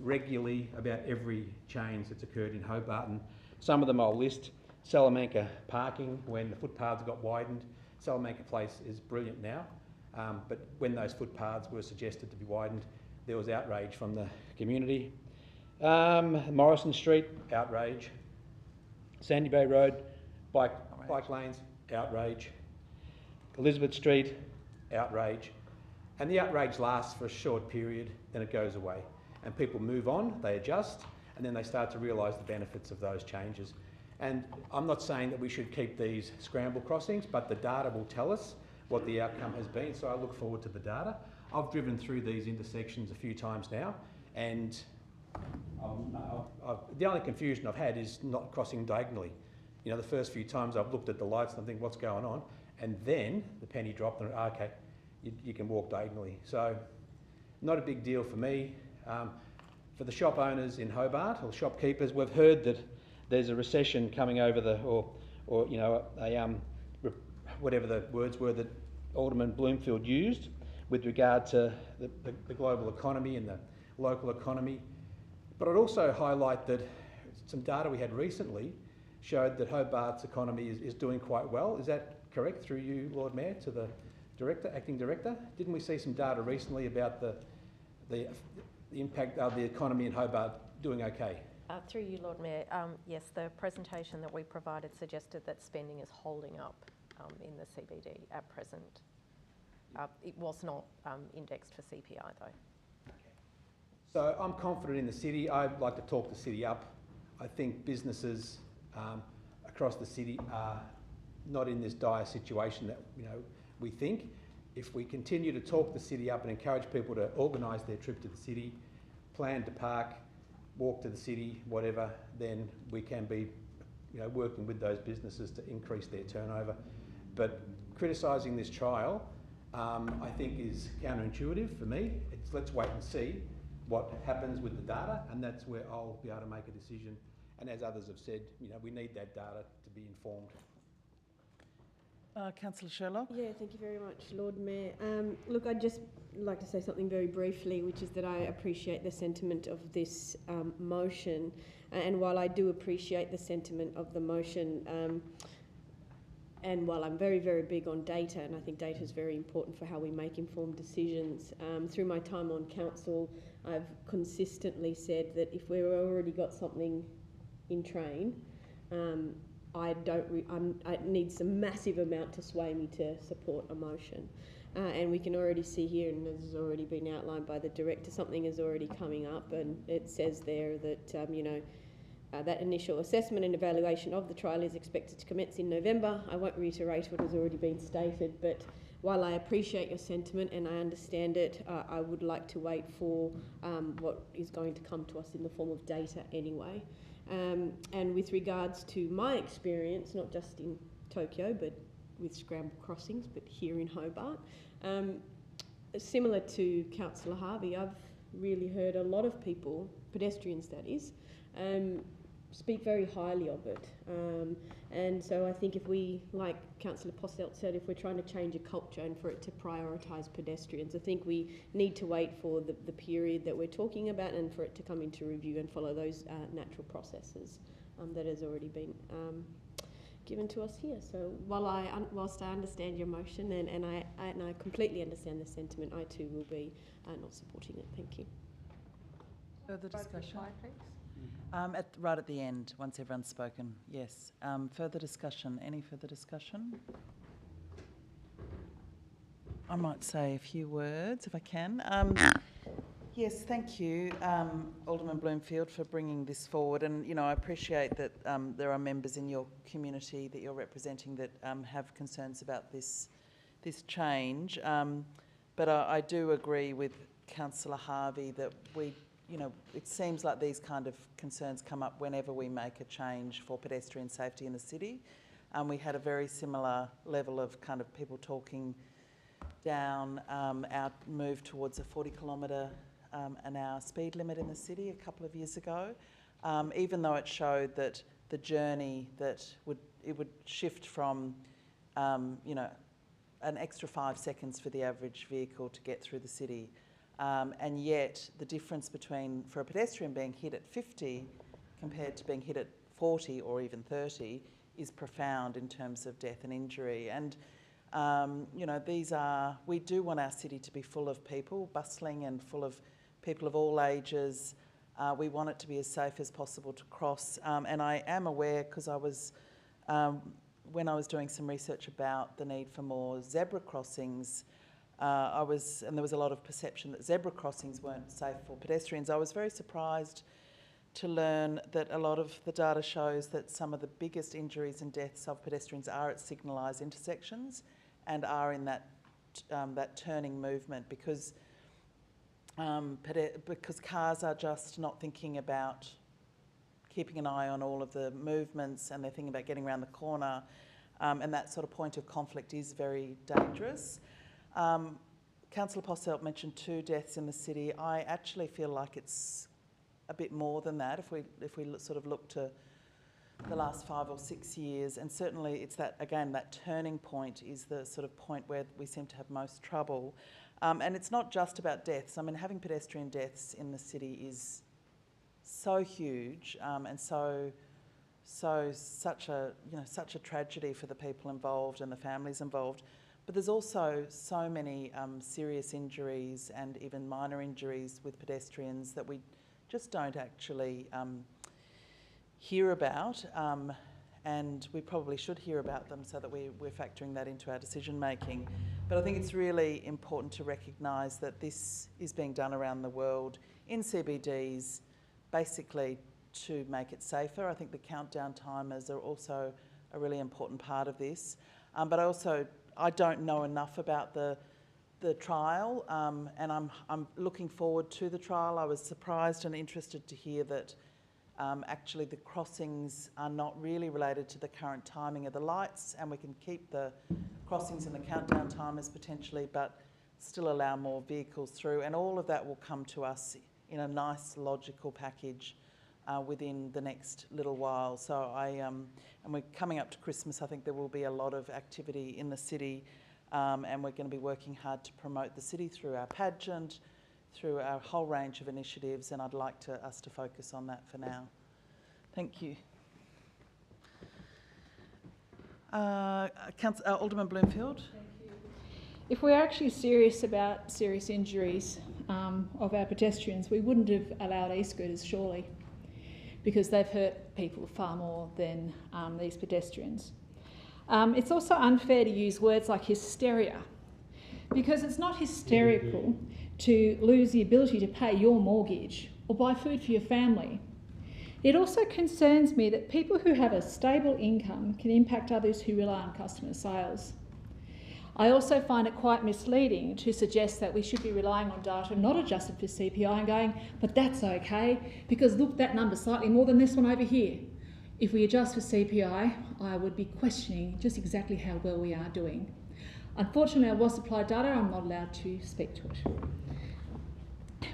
regularly about every change that's occurred in Hobart, and some of them I'll list. Salamanca parking, when the footpaths got widened. Salamanca Place is brilliant now, but when those footpaths were suggested to be widened, there was outrage from the community. Morrison Street, outrage. Sandy Bay Road, bike lanes, outrage. Elizabeth Street, outrage. And the outrage lasts for a short period, then it goes away. And people move on, they adjust, and then they start to realise the benefits of those changes. And I'm not saying that we should keep these scramble crossings, but the data will tell us what the outcome has been, so I look forward to the data. I've driven through these intersections a few times now, and the only confusion I've had is not crossing diagonally. The first few times I've looked at the lights and I think, what's going on? And then the penny dropped and, okay, you can walk diagonally. So not a big deal for me. For the shop owners in Hobart, or shopkeepers, we've heard that there's a recession coming over whatever the words were that Alderman Bloomfield used with regard to the global economy and the local economy. But I'd also highlight that some data we had recently showed that Hobart's economy is doing quite well. Is that correct, through you, Lord Mayor, to the Director, Acting Director? Didn't we see some data recently about the impact of the economy in Hobart doing okay? Through you, Lord Mayor, yes, the presentation that we provided suggested that spending is holding up in the CBD at present. It was not indexed for CPI though. Okay. So I'm confident in the city. I'd like to talk the city up. I think businesses across the city are not in this dire situation that we think. If we continue to talk the city up and encourage people to organise their trip to the city, plan to park, walk to the city, whatever, then we can be working with those businesses to increase their turnover. But criticising this trial, I think is counterintuitive for me. Let's wait and see what happens with the data, and that's where I'll be able to make a decision. And as others have said, we need that data to be informed. Councillor Sherlock? Yeah, thank you very much, Lord Mayor. Look, I'd just like to say something very briefly, which is that I appreciate the sentiment of this motion. And while I do appreciate the sentiment of the motion, and while I'm very, very big on data, and I think data is very important for how we make informed decisions, through my time on council, I've consistently said that if we've already got something in train, it needs a massive amount to sway me to support a motion. And we can already see here, and this has already been outlined by the director, something is already coming up, and it says there that, that initial assessment and evaluation of the trial is expected to commence in November. I won't reiterate what has already been stated, but while I appreciate your sentiment and I understand it, I would like to wait for what is going to come to us in the form of data anyway. And with regards to my experience, not just in Tokyo, but with scramble crossings, but here in Hobart, similar to Councillor Harvey, I've really heard a lot of people, pedestrians that is, speak very highly of it. And so I think if we, like Councillor Posselt said, if we're trying to change a culture and for it to prioritise pedestrians, I think we need to wait for the period that we're talking about and for it to come into review and follow those natural processes that has already been given to us here. So whilst I understand your motion and I completely understand the sentiment, I too will be not supporting it. Thank you. Further discussion? Right at the end, once everyone's spoken, yes. Further discussion? Any further discussion? I might say a few words if I can. Yes, thank you, Alderman Bloomfield, for bringing this forward. And, I appreciate that there are members in your community that you're representing that have concerns about this change. But I do agree with Councillor Harvey that it seems like these kind of concerns come up whenever we make a change for pedestrian safety in the city. We had a very similar level of kind of people talking down our move towards a 40-kilometre an hour speed limit in the city a couple of years ago, even though it showed that the journey that it would shift from, an extra 5 seconds for the average vehicle to get through the city. And yet the difference between, for a pedestrian being hit at 50 compared to being hit at 40 or even 30 is profound in terms of death and injury. And, we do want our city to be full of people, bustling and full of people of all ages. We want it to be as safe as possible to cross. And I am aware, because I was, when I was doing some research about the need for more zebra crossings, and there was a lot of perception that zebra crossings weren't safe for pedestrians. I was very surprised to learn that a lot of the data shows that some of the biggest injuries and deaths of pedestrians are at signalised intersections and are in that turning movement because cars are just not thinking about keeping an eye on all of the movements, and they're thinking about getting around the corner, and that sort of point of conflict is very dangerous. Councillor Posselt mentioned 2 deaths in the city. I actually feel like it's a bit more than that if we sort of look to the last 5 or 6 years, and certainly it's that, again, that turning point is the sort of point where we seem to have most trouble. And it's not just about deaths. I mean, having pedestrian deaths in the city is so huge and such a tragedy for the people involved and the families involved. But there's also so many serious injuries and even minor injuries with pedestrians that we just don't actually hear about, and we probably should hear about them so that we're factoring that into our decision making. But I think it's really important to recognise that this is being done around the world in CBDs, basically to make it safer. I think the countdown timers are also a really important part of this. But I don't know enough about the trial, and I'm looking forward to the trial. I was surprised and interested to hear that actually the crossings are not really related to the current timing of the lights, and we can keep the crossings and the countdown timers potentially, but still allow more vehicles through. And all of that will come to us in a nice logical package within the next little while. So and we're coming up to Christmas. I think there will be a lot of activity in the city, and we're going to be working hard to promote the city through our pageant, through our whole range of initiatives, and I'd like us to focus on that for now. Thank you. Alderman Bloomfield. If we're actually serious about serious injuries of our pedestrians, we wouldn't have allowed e-scooters, surely, because they've hurt people far more than these pedestrians. It's also unfair to use words like hysteria, because it's not hysterical to lose the ability to pay your mortgage or buy food for your family. It also concerns me that people who have a stable income can impact others who rely on customer sales. I also find it quite misleading to suggest that we should be relying on data not adjusted for CPI and going, but that's okay, because look, that number's slightly more than this one over here. If we adjust for CPI, I would be questioning just exactly how well we are doing. Unfortunately, I was supplied data, I'm not allowed to speak to it.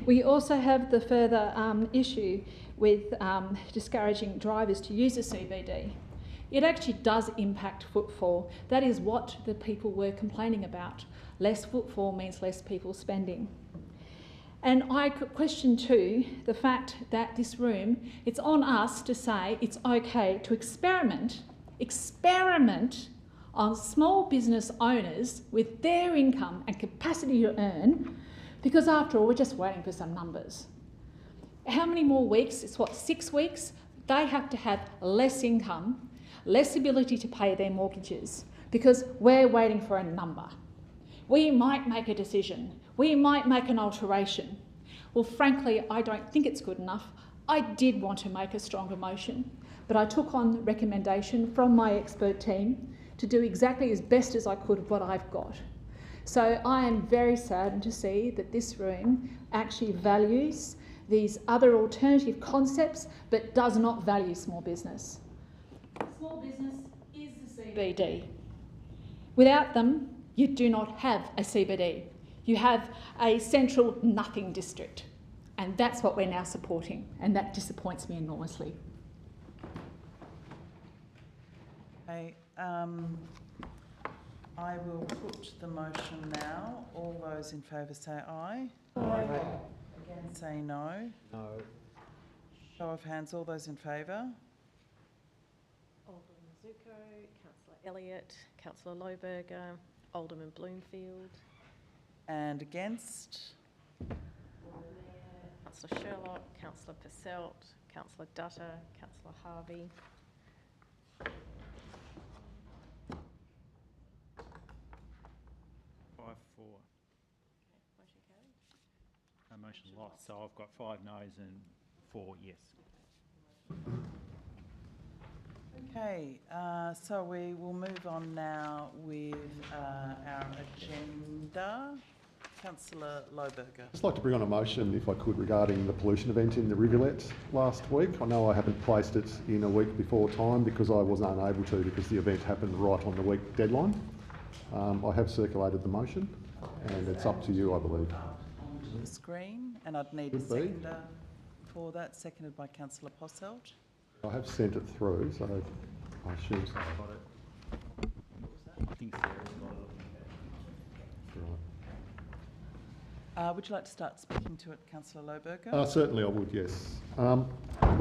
We also have the further issue with discouraging drivers to use the CBD. It actually does impact footfall. That is what the people were complaining about. Less footfall means less people spending. And I question too the fact that this room, it's on us to say it's okay to experiment on small business owners with their income and capacity to earn, because after all, we're just waiting for some numbers. How many more weeks? It's what, 6 weeks? They have to have less income, less ability to pay their mortgages, because we're waiting for a number. We might make a decision. We might make an alteration. Well, frankly, I don't think it's good enough. I did want to make a stronger motion, but I took on the recommendation from my expert team to do exactly as best as I could with what I've got. So I am very saddened to see that this room actually values these other alternative concepts, but does not value small business. Small business is the CBD. Without them, you do not have a CBD. You have a central nothing district. And that's what we're now supporting, and that disappoints me enormously. Okay, I will put the motion now. All those in favour say aye. Aye. Again say no. No. Show of hands, all those in favour. Alderman Zuko, Councillor Elliott, Councillor Lohberger, Alderman Bloomfield. And against? Councillor Sherlock, Councillor Purcell, Councillor Dutta, Councillor Harvey. Motion lost, so I've got 5 noes and 4 yes. Okay, so we will move on now with our agenda. Councillor Lohberger. I'd just like to bring on a motion, if I could, regarding the pollution event in the rivulet last week. I know I haven't placed it in a week before time because I was unable to, because the event happened right on the week deadline. I have circulated the motion, and it's up to you, I believe. The screen, and I'd need a seconder for that, seconded by Councillor Posselt. I have sent it through, so I assume so. Got it. I think Sarah's got it. Right. Would you like to start speaking to it, Councillor Lohberger? Certainly I would, yes. Well,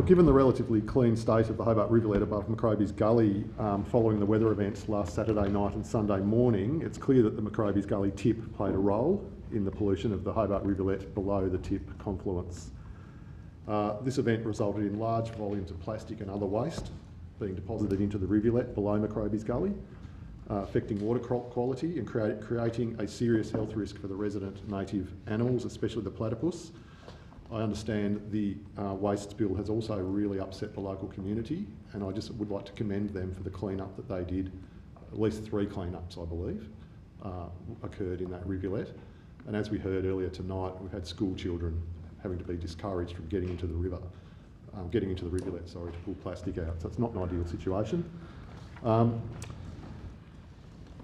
given the relatively clean state of the Hobart rivulet above Macrobies Gully following the weather events last Saturday night and Sunday morning, it's clear that the Macrobies Gully tip played a role in the pollution of the Hobart rivulet below the tip confluence. This event resulted in large volumes of plastic and other waste being deposited into the rivulet below Macrobies Gully, affecting water quality and creating a serious health risk for the resident native animals, especially the platypus. I understand the waste spill has also really upset the local community, and I just would like to commend them for the clean-up that they did. At least 3 clean-ups, I believe, occurred in that rivulet. And as we heard earlier tonight, we've had school children having to be discouraged from getting into the rivulet, to pull plastic out. So it's not an ideal situation.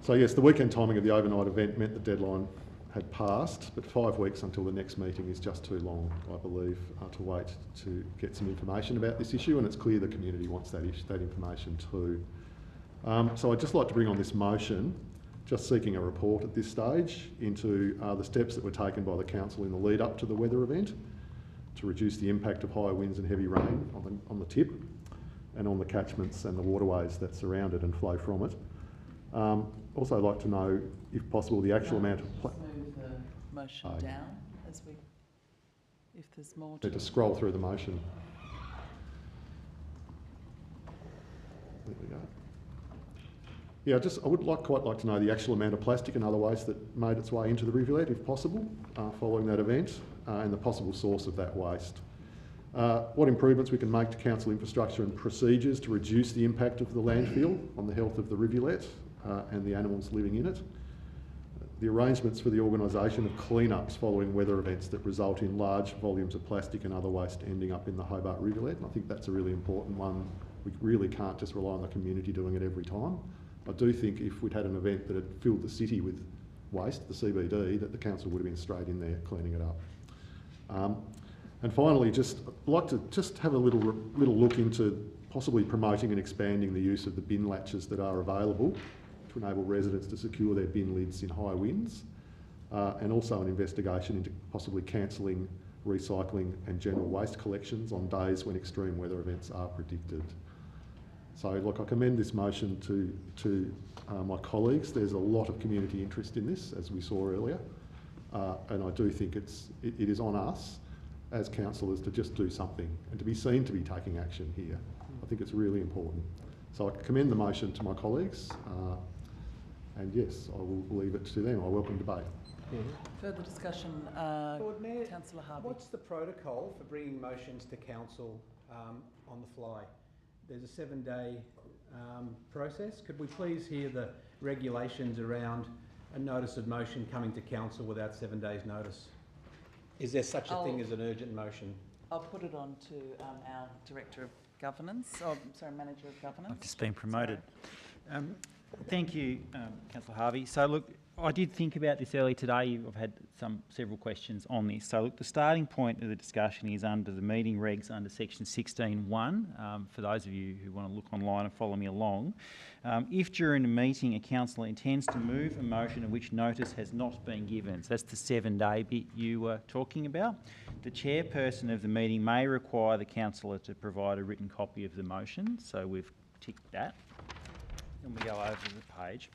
So yes, the weekend timing of the overnight event meant the deadline had passed, but 5 weeks until the next meeting is just too long, I believe, to wait to get some information about this issue, and it's clear the community wants that information too. So I'd just like to bring on this motion, just seeking a report at this stage into the steps that were taken by the council in the lead up to the weather event to reduce the impact of high winds and heavy rain on the tip and on the catchments and the waterways that surround it and flow from it. Also, I'd like to know, if possible, the actual amount of... Move the motion down as we... If there's more to... Need to scroll through the motion. There we go. Yeah, I would quite like to know the actual amount of plastic and other waste that made its way into the rivulet, if possible, following that event, and the possible source of that waste. What improvements we can make to council infrastructure and procedures to reduce the impact of the landfill on the health of the rivulet and the animals living in it. The arrangements for the organisation of clean-ups following weather events that result in large volumes of plastic and other waste ending up in the Hobart rivulet. And I think that's a really important one. We really can't just rely on the community doing it every time. I do think if we'd had an event that had filled the city with waste, the CBD, that the council would have been straight in there cleaning it up. And finally, I'd like to just have a little look into possibly promoting and expanding the use of the bin latches that are available to enable residents to secure their bin lids in high winds, and also an investigation into possibly cancelling recycling and general waste collections on days when extreme weather events are predicted. So, look, I commend this motion to my colleagues. There's a lot of community interest in this, as we saw earlier, and I do think it is on us as councillors to just do something and to be seen to be taking action here. I think it's really important. So I commend the motion to my colleagues, and yes, I will leave it to them. I welcome debate. Further discussion, Lord Mayor, Councillor Harvey. what's the protocol for bringing motions to council on the fly? There's a 7-day process. Could we please hear the regulations around a notice of motion coming to council without 7 days' notice? Is there such a thing as an urgent motion? I'll put it on to our Director of Governance, Manager of Governance. I've just been promoted. Thank you, Councillor Harvey. So look, I did think about this earlier today. I've had several questions on this. So look, the starting point of the discussion is under the meeting regs under section 16(1). For those of you who want to look online and follow me along, if during a meeting a councillor intends to move a motion of which notice has not been given, so that's the 7-day bit you were talking about, the chairperson of the meeting may require the councillor to provide a written copy of the motion. So we've ticked that. And we go over the page.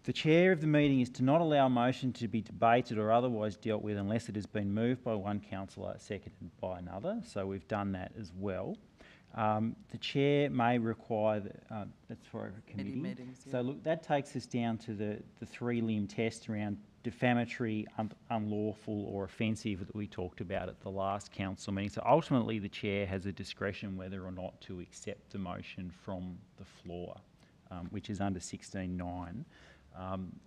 The chair of the meeting is to not allow a motion to be debated or otherwise dealt with unless it has been moved by one councillor, seconded by another. So we've done that as well. The chair may require, that's for a committee. Meetings, yeah. So look, that takes us down to the 3-limb test around defamatory, unlawful or offensive that we talked about at the last council meeting. So ultimately the chair has a discretion whether or not to accept the motion from the floor, which is under 16(9).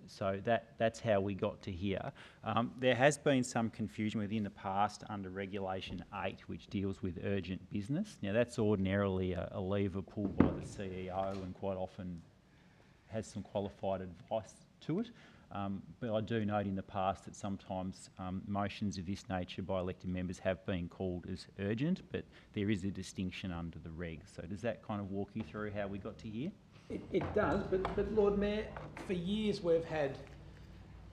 So that's how we got to here. There has been some confusion within the past under Regulation 8, which deals with urgent business. Now that's ordinarily a lever pulled by the CEO and quite often has some qualified advice to it. But I do note in the past that sometimes motions of this nature by elected members have been called as urgent, but there is a distinction under the regs. So does that kind of walk you through how we got to here? It does, but Lord Mayor, for years we've had,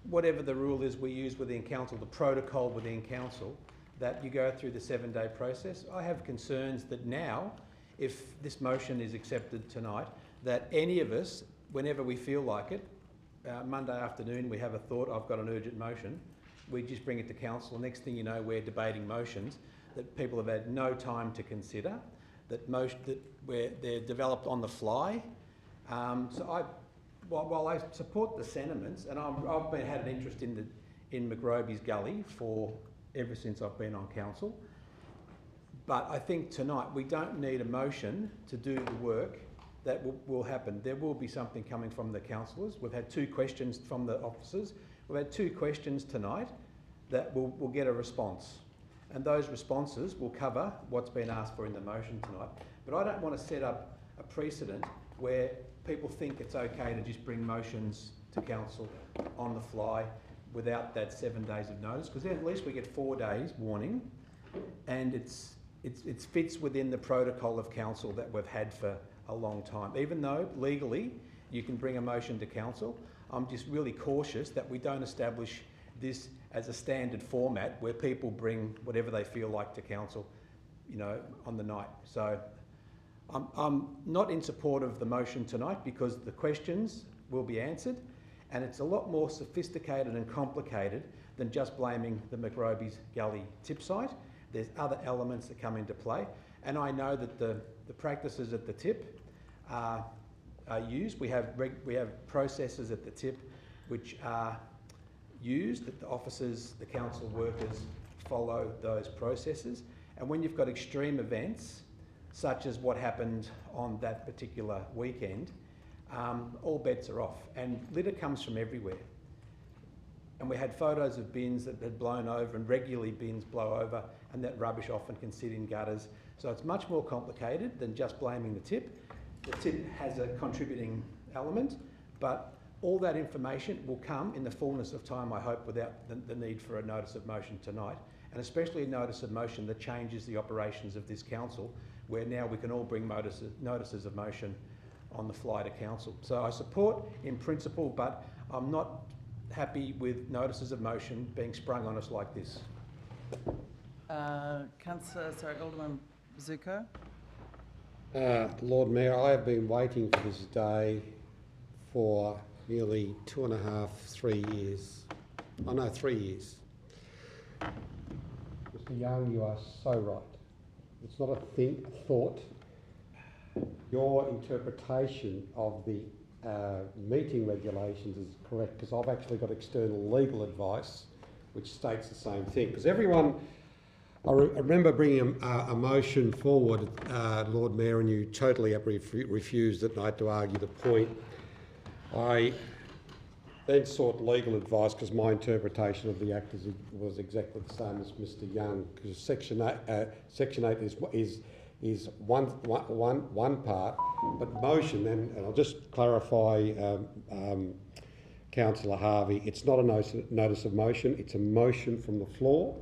whatever the rule is we use within council, the protocol within council, that you go through the 7-day process. I have concerns that now, if this motion is accepted tonight, that any of us, whenever we feel like it, Monday afternoon we have a thought, I've got an urgent motion, we just bring it to council. Next thing you know, we're debating motions that people have had no time to consider, where they're developed on the fly. So while I support the sentiments, and I've had an interest in McRobey's Gully for ever since I've been on council. But I think tonight we don't need a motion to do the work that will happen. There will be something coming from the councillors. We've had 2 questions from the officers. We've had 2 questions tonight that will get a response. And those responses will cover what's been asked for in the motion tonight. But I don't want to set up a precedent where people think it's okay to just bring motions to council on the fly without that 7 days of notice, because then at least we get 4 days warning, and it fits within the protocol of council that we've had for a long time. Even though legally you can bring a motion to council, I'm just really cautious that we don't establish this as a standard format where people bring whatever they feel like to council, you know, on the night. So I'm not in support of the motion tonight because the questions will be answered, and it's a lot more sophisticated and complicated than just blaming the McRoby's Gully tip site. There's other elements that come into play, and I know that the practices at the tip are used. We have processes at the tip which are used, that the officers, the council workers follow those processes. And when you've got extreme events, such as what happened on that particular weekend, all bets are off. And litter comes from everywhere. And we had photos of bins that had blown over, and regularly bins blow over, and that rubbish often can sit in gutters. So it's much more complicated than just blaming the tip. The tip has a contributing element, but all that information will come in the fullness of time, I hope, without the need for a notice of motion tonight, and especially a notice of motion that changes the operations of this council, where now we can all bring notices of motion on the fly to council. So I support in principle, but I'm not happy with notices of motion being sprung on us like this. Alderman Zuko. Lord Mayor, I have been waiting for this day for nearly 2.5, 3 years. Oh no, 3 years. Mr. Young, you are so right. It's not a thought. Your interpretation of the meeting regulations is correct, because I've actually got external legal advice which states the same thing. Because everyone, I remember bringing a motion forward, Lord Mayor, and you totally refused it, and I had to argue the point. I then sought legal advice because my interpretation of the Act was exactly the same as Mr. Young, because Section 8 is one part, but motion, and I'll just clarify, Councillor Harvey, it's not a notice of motion, it's a motion from the floor,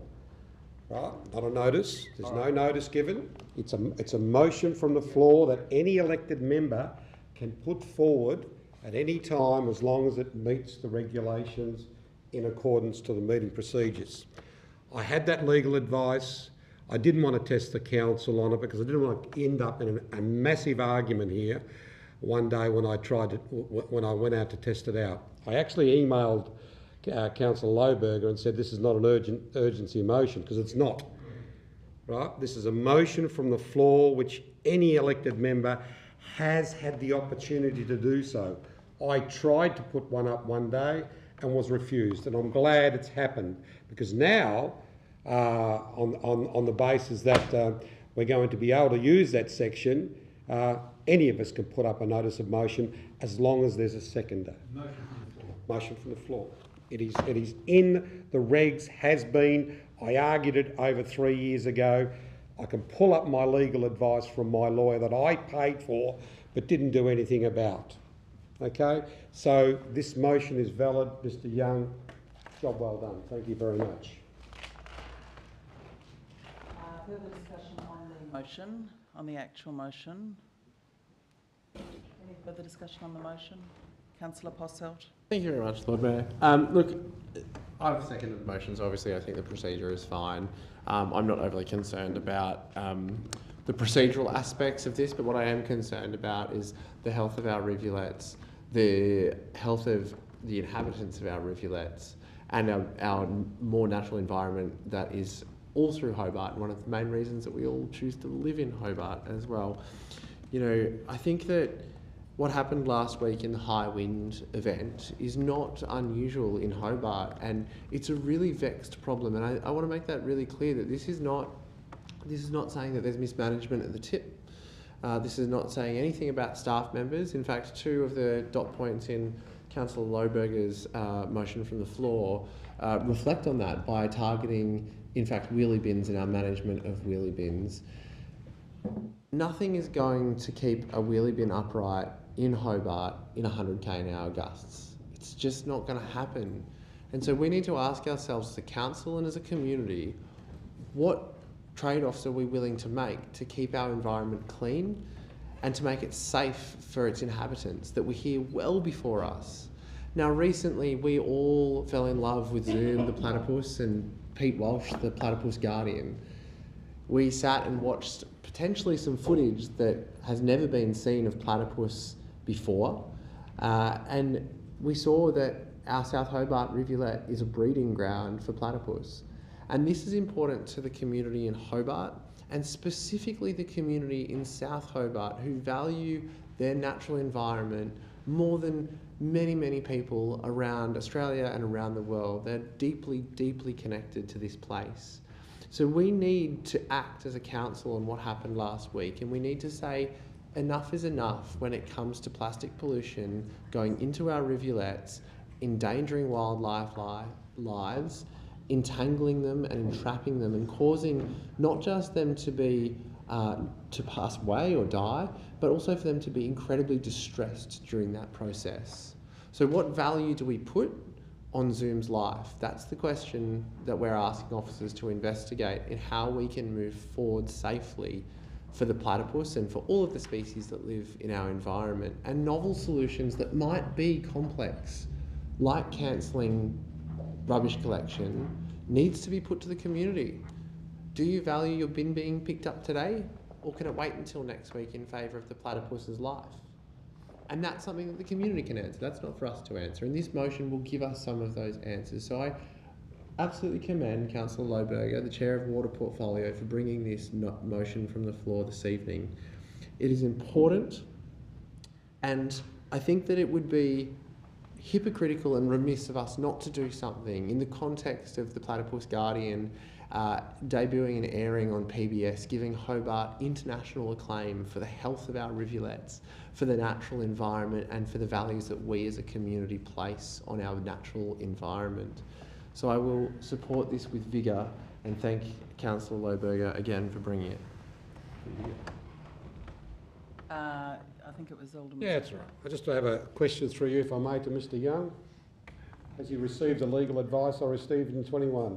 right? Not a notice. There's no notice given. It's a motion from the floor that any elected member can put forward at any time as long as it meets the regulations in accordance to the meeting procedures. I had that legal advice. I didn't want to test the council on it because I didn't want to end up in a massive argument here one day when I went out to test it out. I actually emailed Councillor Lohberger and said this is not an urgency motion, because it's not. Right? This is a motion from the floor which any elected member has had the opportunity to do so. I tried to put one up one day and was refused, and I'm glad it's happened, because now, on the basis that we're going to be able to use that section, any of us can put up a notice of motion as long as there's a seconder. Motion from the floor. It is in the regs, has been. I argued it over 3 years ago. I can pull up my legal advice from my lawyer that I paid for but didn't do anything about. Okay? So this motion is valid. Mr. Young, job well done. Thank you very much. Further discussion on the motion, on the actual motion. Any further discussion on the motion? Councillor Posselt. Thank you very much, Lord Mayor. Look, I've seconded the motions. Obviously, I think the procedure is fine. I'm not overly concerned about the procedural aspects of this, but what I am concerned about is the health of our rivulets, the health of the inhabitants of our rivulets, and our more natural environment that is all through Hobart, and one of the main reasons that we all choose to live in Hobart as well. You know, I think that what happened last week in the high wind event is not unusual in Hobart, and it's a really vexed problem. And I want to make that really clear that this is not saying that there's mismanagement at the tip. This is not saying anything about staff members. In fact, two of the dot points in Councillor Lohberger's motion from the floor reflect on that by targeting, in fact, wheelie bins and our management of wheelie bins. Nothing is going to keep a wheelie bin upright in Hobart in 100k/h gusts. It's just not going to happen. And so we need to ask ourselves as a council and as a community, what trade-offs are we willing to make to keep our environment clean and to make it safe for its inhabitants that were here well before us? Now, recently we all fell in love with Zoom the platypus and Pete Walsh the platypus guardian. We sat and watched potentially some footage that has never been seen of platypus before, and we saw that our South Hobart rivulet is a breeding ground for platypus. And this is important to the community in Hobart, and specifically the community in South Hobart who value their natural environment more than many, many people around Australia and around the world. They're deeply, deeply connected to this place. So we need to act as a council on what happened last week, and we need to say enough is enough when it comes to plastic pollution going into our rivulets, endangering wildlife lives, entangling them and entrapping them and causing not just them to be to pass away or die, but also for them to be incredibly distressed during that process. So what value do we put on Zoom's life? That's the question that we're asking officers to investigate in how we can move forward safely for the platypus and for all of the species that live in our environment, and novel solutions that might be complex, like cancelling rubbish collection, needs to be put to the community. Do you value your bin being picked up today, or can it wait until next week in favour of the platypus's life? And that's something that the community can answer. That's not for us to answer. And this motion will give us some of those answers. So I absolutely commend Councillor Lohberger, the Chair of Water Portfolio, for bringing this motion from the floor this evening. It is important, and I think that it would be hypocritical and remiss of us not to do something in the context of the Platypus Guardian debuting and airing on PBS, giving Hobart international acclaim for the health of our rivulets, for the natural environment, and for the values that we as a community place on our natural environment. So I will support this with vigour and thank Councillor Lohberger again for bringing it. I think it was Alderman. Yeah, that's right. I just have a question through you, if I may, to Mr. Young. Has he received the legal advice I received in 21?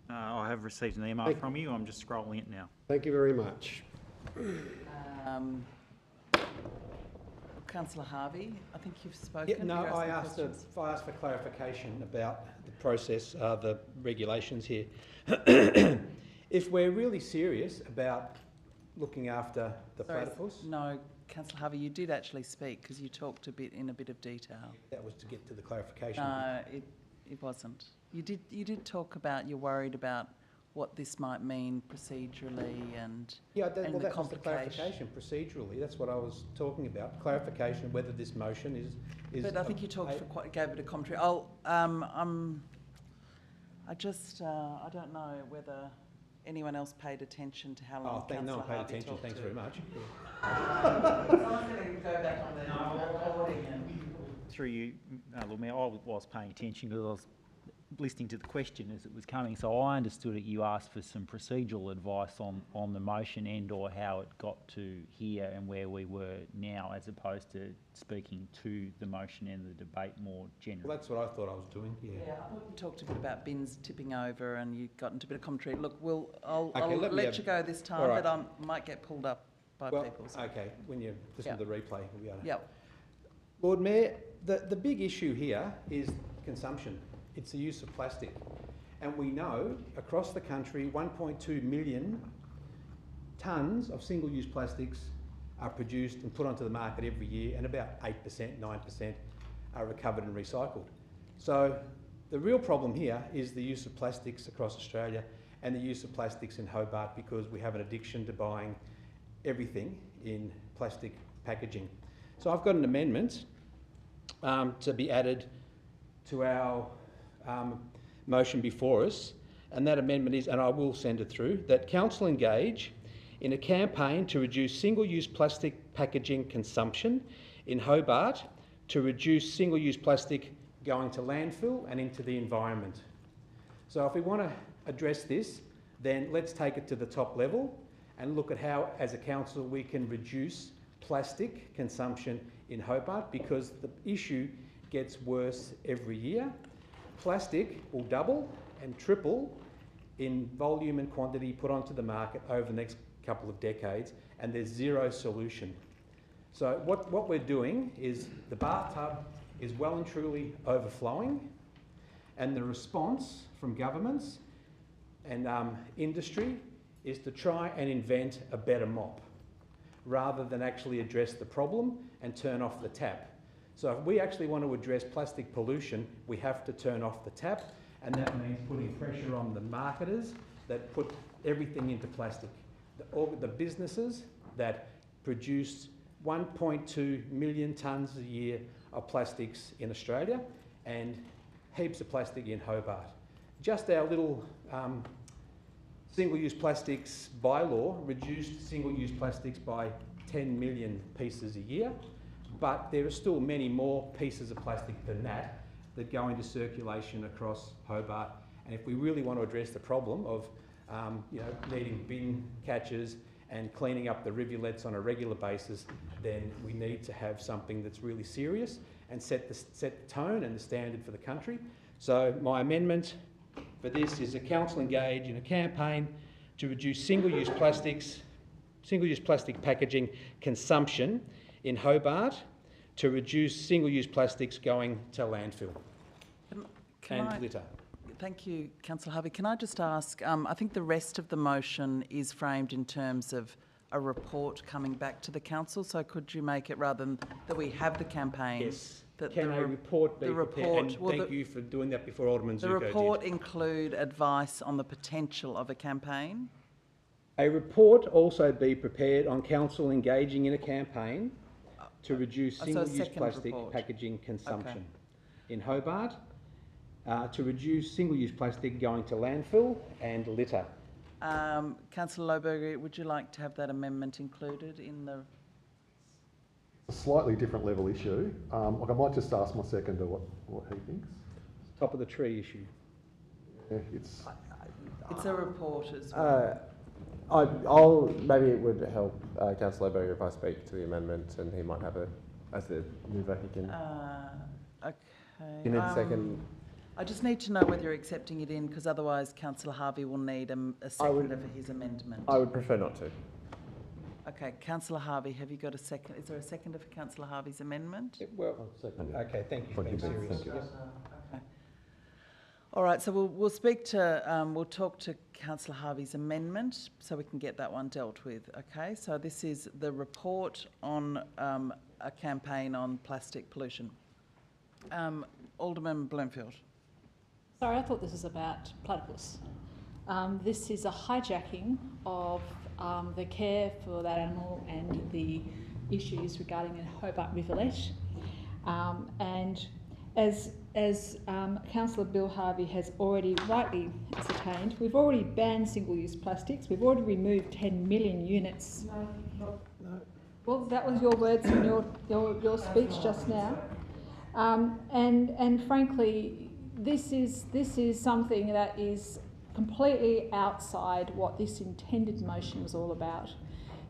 I have received an email from you. I'm just scrolling it now. Thank you very much. Councillor Harvey, I think you've spoken. Yeah, no, I asked for clarification about the process, the regulations here. If we're really serious about looking after the platypus... No, Councillor Harvey, you did actually speak because you talked in a bit of detail. That was to get to the clarification. No, it wasn't. You did talk about you're worried about what this might mean procedurally and that was the complication. clarification procedurally. That's what I was talking about. Clarification of whether this motion is. But I think you talked gave it a commentary. I don't know whether anyone else paid attention to how long Councillor no, I paid Harvey attention. Thanks very much. Through you, Lord Mayor, I was paying attention because I was listening to the question as it was coming, so I understood that you asked for some procedural advice on the motion and or how it got to here and where we were now, as opposed to speaking to the motion and the debate more generally. Well, that's what I thought I was doing, Yeah, I thought you talked a bit about bins tipping over and you got into a bit of commentary. Look, I'll let you go this time, but I might get pulled up by people. So. Okay, when you listen to the replay, we'll be able to... Yeah. Lord Mayor, the big issue here is consumption. It's the use of plastic. And we know across the country 1.2 million tonnes of single-use plastics are produced and put onto the market every year, and about 8%, 9% are recovered and recycled. So the real problem here is the use of plastics across Australia and the use of plastics in Hobart, because we have an addiction to buying everything in plastic packaging. So I've got an amendment to be added to our motion before us, and that amendment is, and I will send it through, that council engage in a campaign to reduce single-use plastic packaging consumption in Hobart, to reduce single-use plastic going to landfill and into the environment. So if we want to address this, then let's take it to the top level and look at how, as a council, we can reduce plastic consumption in Hobart, because the issue gets worse every year. Plastic will double and triple in volume and quantity put onto the market over the next couple of decades, and there's zero solution. So what we're doing is the bathtub is well and truly overflowing, and the response from governments and industry is to try and invent a better mop rather than actually address the problem and turn off the tap. So if we actually want to address plastic pollution, we have to turn off the tap, and that means putting pressure on the marketers that put everything into plastic. The businesses that produce 1.2 million tonnes a year of plastics in Australia, and heaps of plastic in Hobart. Just our little single-use plastics bylaw reduced single-use plastics by 10 million pieces a year, but there are still many more pieces of plastic than that go into circulation across Hobart. And if we really want to address the problem of needing bin catchers and cleaning up the rivulets on a regular basis, then we need to have something that's really serious and set the tone and the standard for the country. So my amendment for this is a council engage in a campaign to reduce single-use plastic packaging consumption in Hobart, to reduce single-use plastics going to landfill and litter. Thank you, Councillor Harvey. Can I just ask, I think the rest of the motion is framed in terms of a report coming back to the council, so could you make it, rather than that we have the campaign? Yes. That Can a report be prepared? And well, thank you for doing that before Alderman Zuko did. The report include advice on the potential of a campaign? A report also be prepared on council engaging in a campaign to reduce single-use plastic packaging consumption in Hobart, to reduce single-use plastic going to landfill and litter. Councillor Lohberger, would you like to have that amendment included in the... A slightly different level issue. Like I might just ask my seconder what he thinks. Top of the tree issue. Yeah, it's a report as well. Maybe it would help Councillor Lohberger if I speak to the amendment, and he might have as the mover, he can... okay. You need a second... I just need to know whether you're accepting it in, because otherwise Councillor Harvey will need a seconder for his amendment. I would prefer not to. Okay, Councillor Harvey, have you got a second? Is there a seconder for Councillor Harvey's amendment? Okay, thank you for being serious. Okay. All right, so we'll speak to, we'll talk to Councillor Harvey's amendment so we can get that one dealt with. Okay, so this is the report on a campaign on plastic pollution. Alderman Bloomfield. Sorry, I thought this was about platypus. This is a hijacking of the care for that animal and the issues regarding the Hobart Rivulet. And as Councillor Bill Harvey has already rightly ascertained, we've already banned single-use plastics. We've already removed 10 million units. No. Well, that was your words in your speech just now. And frankly, this is something that is completely outside what this intended motion was all about.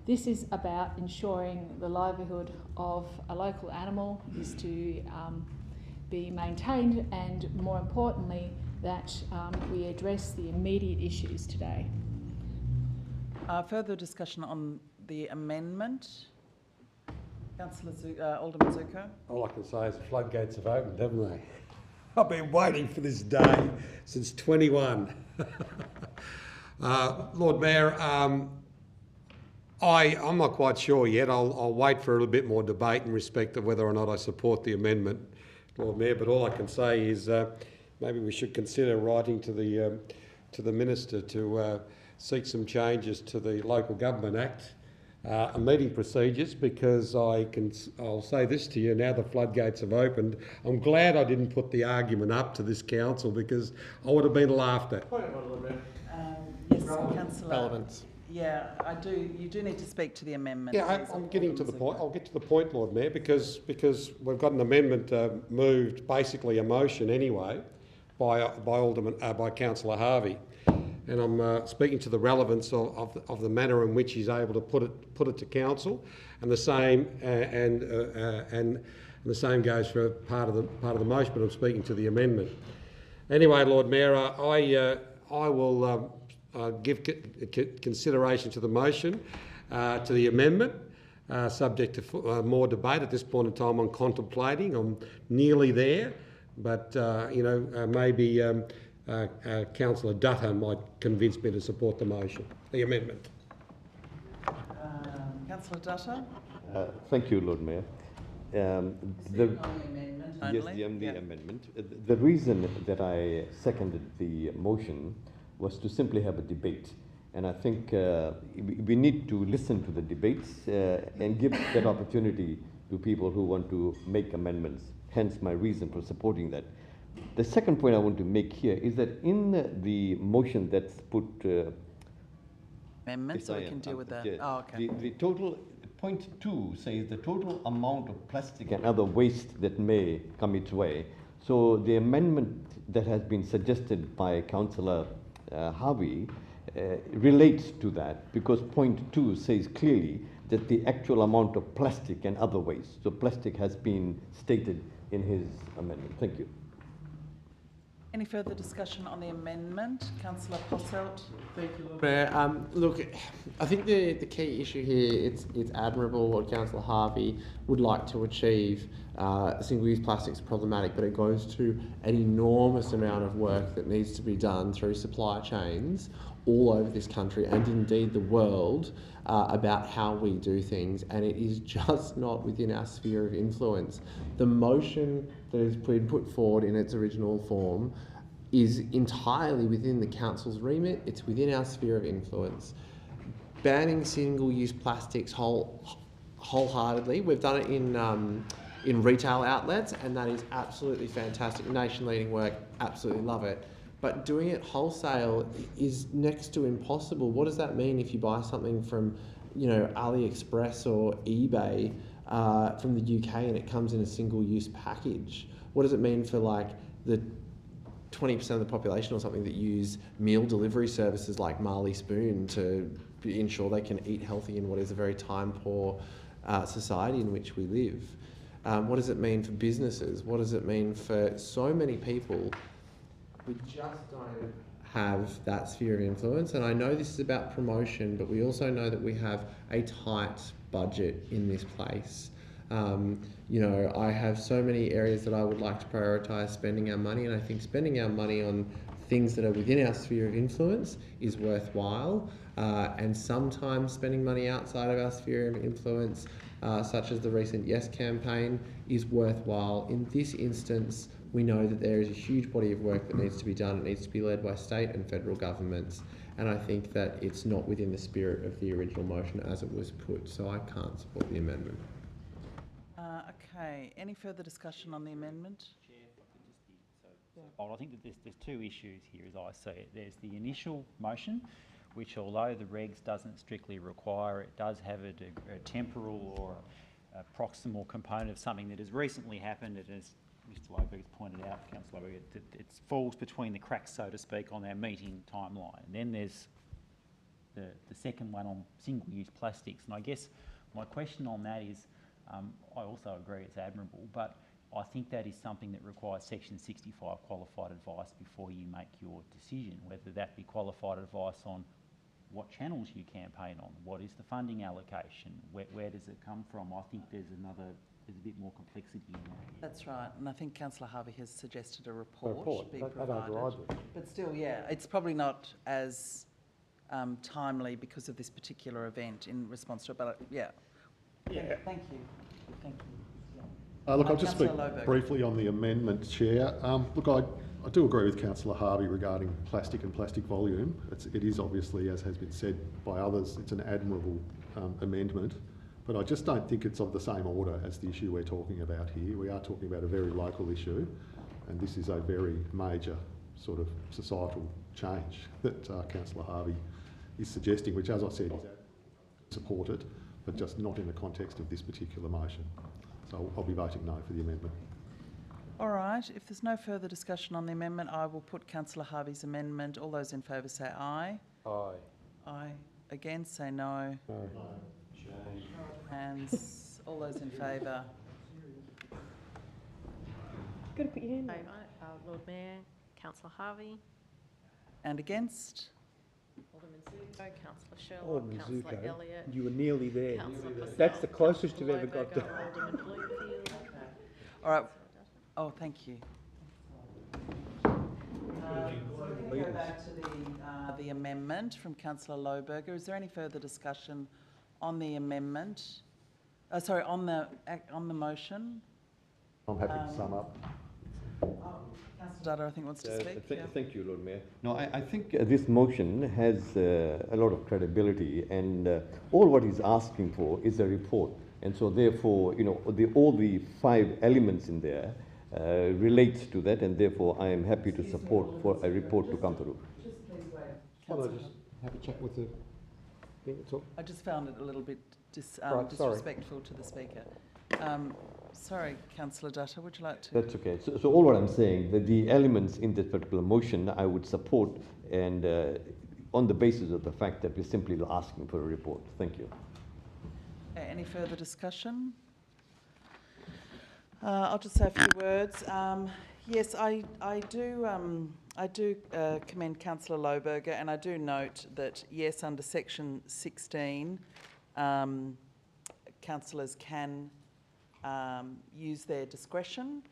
This is about ensuring the livelihood of a local animal is to be maintained, and more importantly, that we address the immediate issues today. Further discussion on the amendment? Councillor Alderman Zuko. All I can say is the floodgates have opened, haven't they? I've been waiting for this day since 21. Lord Mayor, I'm not quite sure yet. I'll wait for a little bit more debate in respect of whether or not I support the amendment, Lord Mayor. But all I can say is maybe we should consider writing to the Minister to seek some changes to the Local Government Act meeting procedures, because I'll say this to you, now the floodgates have opened. I'm glad I didn't put the argument up to this council, because I would have been laughed at. Yes, Councillor. Relevance. Yeah, I do. You do need to speak to the amendment. Yeah, I'm getting to the point. I'll get to the point, Lord Mayor, because we've got an amendment moved, basically a motion anyway, by Councillor Harvey, and I'm speaking to the relevance of the manner in which he's able to put it to council, and the same and the same goes for part of the motion, but I'm speaking to the amendment. Anyway, Lord Mayor, I will give consideration to the motion, to the amendment, subject to more debate. At this point in time, I'm contemplating. I'm nearly there, but maybe Councillor Dutton might convince me to support the motion, the amendment. Councillor Dutton. Thank you, Lord Mayor. On the amendment only. Yes, the amendment. The reason that I seconded the motion was to simply have a debate. And I think we need to listen to the debates and give that opportunity to people who want to make amendments, hence my reason for supporting that. The second point I want to make here is that in the motion that's put... amendment, so we can deal with that. Oh, okay. The total, point 2 says the total amount of plastic and other waste that may come its way. So the amendment that has been suggested by Councillor Harvey relates to that, because point 2 says clearly that the actual amount of plastic and other waste. So plastic has been stated in his amendment. Thank you. Any further discussion on the amendment? Councillor Posselt. Thank you, Lord Mayor. Look, I think the key issue here, it's admirable what Councillor Harvey would like to achieve. Single-use plastics are problematic, but it goes to an enormous amount of work that needs to be done through supply chains all over this country and indeed the world about how we do things, and it is just not within our sphere of influence. The motion that has been put forward in its original form is entirely within the council's remit. It's within our sphere of influence. Banning single-use plastics wholeheartedly, we've done it in retail outlets, and that is absolutely fantastic. Nation-leading work, absolutely love it. But doing it wholesale is next to impossible. What does that mean if you buy something from, AliExpress or eBay from the UK and it comes in a single-use package? What does it mean for the 20% of the population or something that use meal delivery services like Marley Spoon to ensure they can eat healthy in what is a very time-poor society in which we live? What does it mean for businesses? What does it mean for so many people? We just don't have that sphere of influence, and I know this is about promotion, but we also know that we have a tight budget in this place. I have so many areas that I would like to prioritise spending our money, and I think spending our money on things that are within our sphere of influence is worthwhile, and sometimes spending money outside of our sphere of influence, such as the recent Yes campaign, is worthwhile. In this instance, we know that there is a huge body of work that needs to be done. It needs to be led by state and federal governments, and I think that it's not within the spirit of the original motion as it was put, so I can't support the amendment. Okay, any further discussion on the amendment? Chair, if I could just be so bold. I think that there's two issues here as I see it. There's the initial motion, which although the regs doesn't strictly require, it does have a temporal or a proximal component of something that has recently happened. It has, Mr Loberg pointed out, Councillor Loberg, it falls between the cracks, so to speak, on our meeting timeline. And then there's the second one on single-use plastics. And I guess my question on that is, I also agree it's admirable, but I think that is something that requires Section 65 qualified advice before you make your decision, whether that be qualified advice on what channels you campaign on, what is the funding allocation, where does it come from. I think there's a bit more complexity in that. That's right, and I think Councillor Harvey has suggested a report be provided. But still, yeah, it's probably not as timely because of this particular event in response to it, but yeah. Yeah. Thank you. Thank you. Look, I'll just speak Councillor Loberg. briefly on the amendment, Chair. Look, I do agree with Councillor Harvey regarding plastic and plastic volume. It is obviously, as has been said by others, it's an admirable amendment, but I just don't think it's of the same order as the issue we're talking about here. We are talking about a very local issue, and this is a very major sort of societal change that Councillor Harvey is suggesting, which, as I said, is supported, but just not in the context of this particular motion. So I'll be voting no for the amendment. All right, if there's no further discussion on the amendment, I will put Councillor Harvey's amendment. All those in favour say aye. Aye. Aye. Against say no. No. Hands. All those in favour. Got to put your hand up. Lord Mayor, Councillor Harvey. And against? Alderman Zuko, Councillor Sherlock, Alderman Councillor Zuko, Elliott. you were nearly there. Councillor Purcell, That's the closest Councillor you've ever got to. Loberger, Alderman Bloomfield. All right. Oh, thank you. We go back to the amendment from Councillor Loberger. Is there any further discussion on the amendment? Sorry, on the motion. I'm happy to sum up. Councillor Dudder, I think, wants to speak. Thank you, Lord Mayor. No, I think this motion has a lot of credibility, and all what he's asking for is a report. And so therefore, you know, all the 5 elements in there relates to that, and therefore I am happy to support for a report to come through. Just please wait. Why don't I just have a chat with the thing? I just found it a little bit Right, disrespectful to the speaker. Sorry, Councillor Dutta, would you like to? That's okay. So all what I'm saying, that the elements in this particular motion I would support, and on the basis of the fact that we're simply asking for a report. Thank you. Any further discussion? I'll just say a few words. Yes, I do commend Councillor Loberger, and I do note that, yes, under section 16, councillors can use their discretion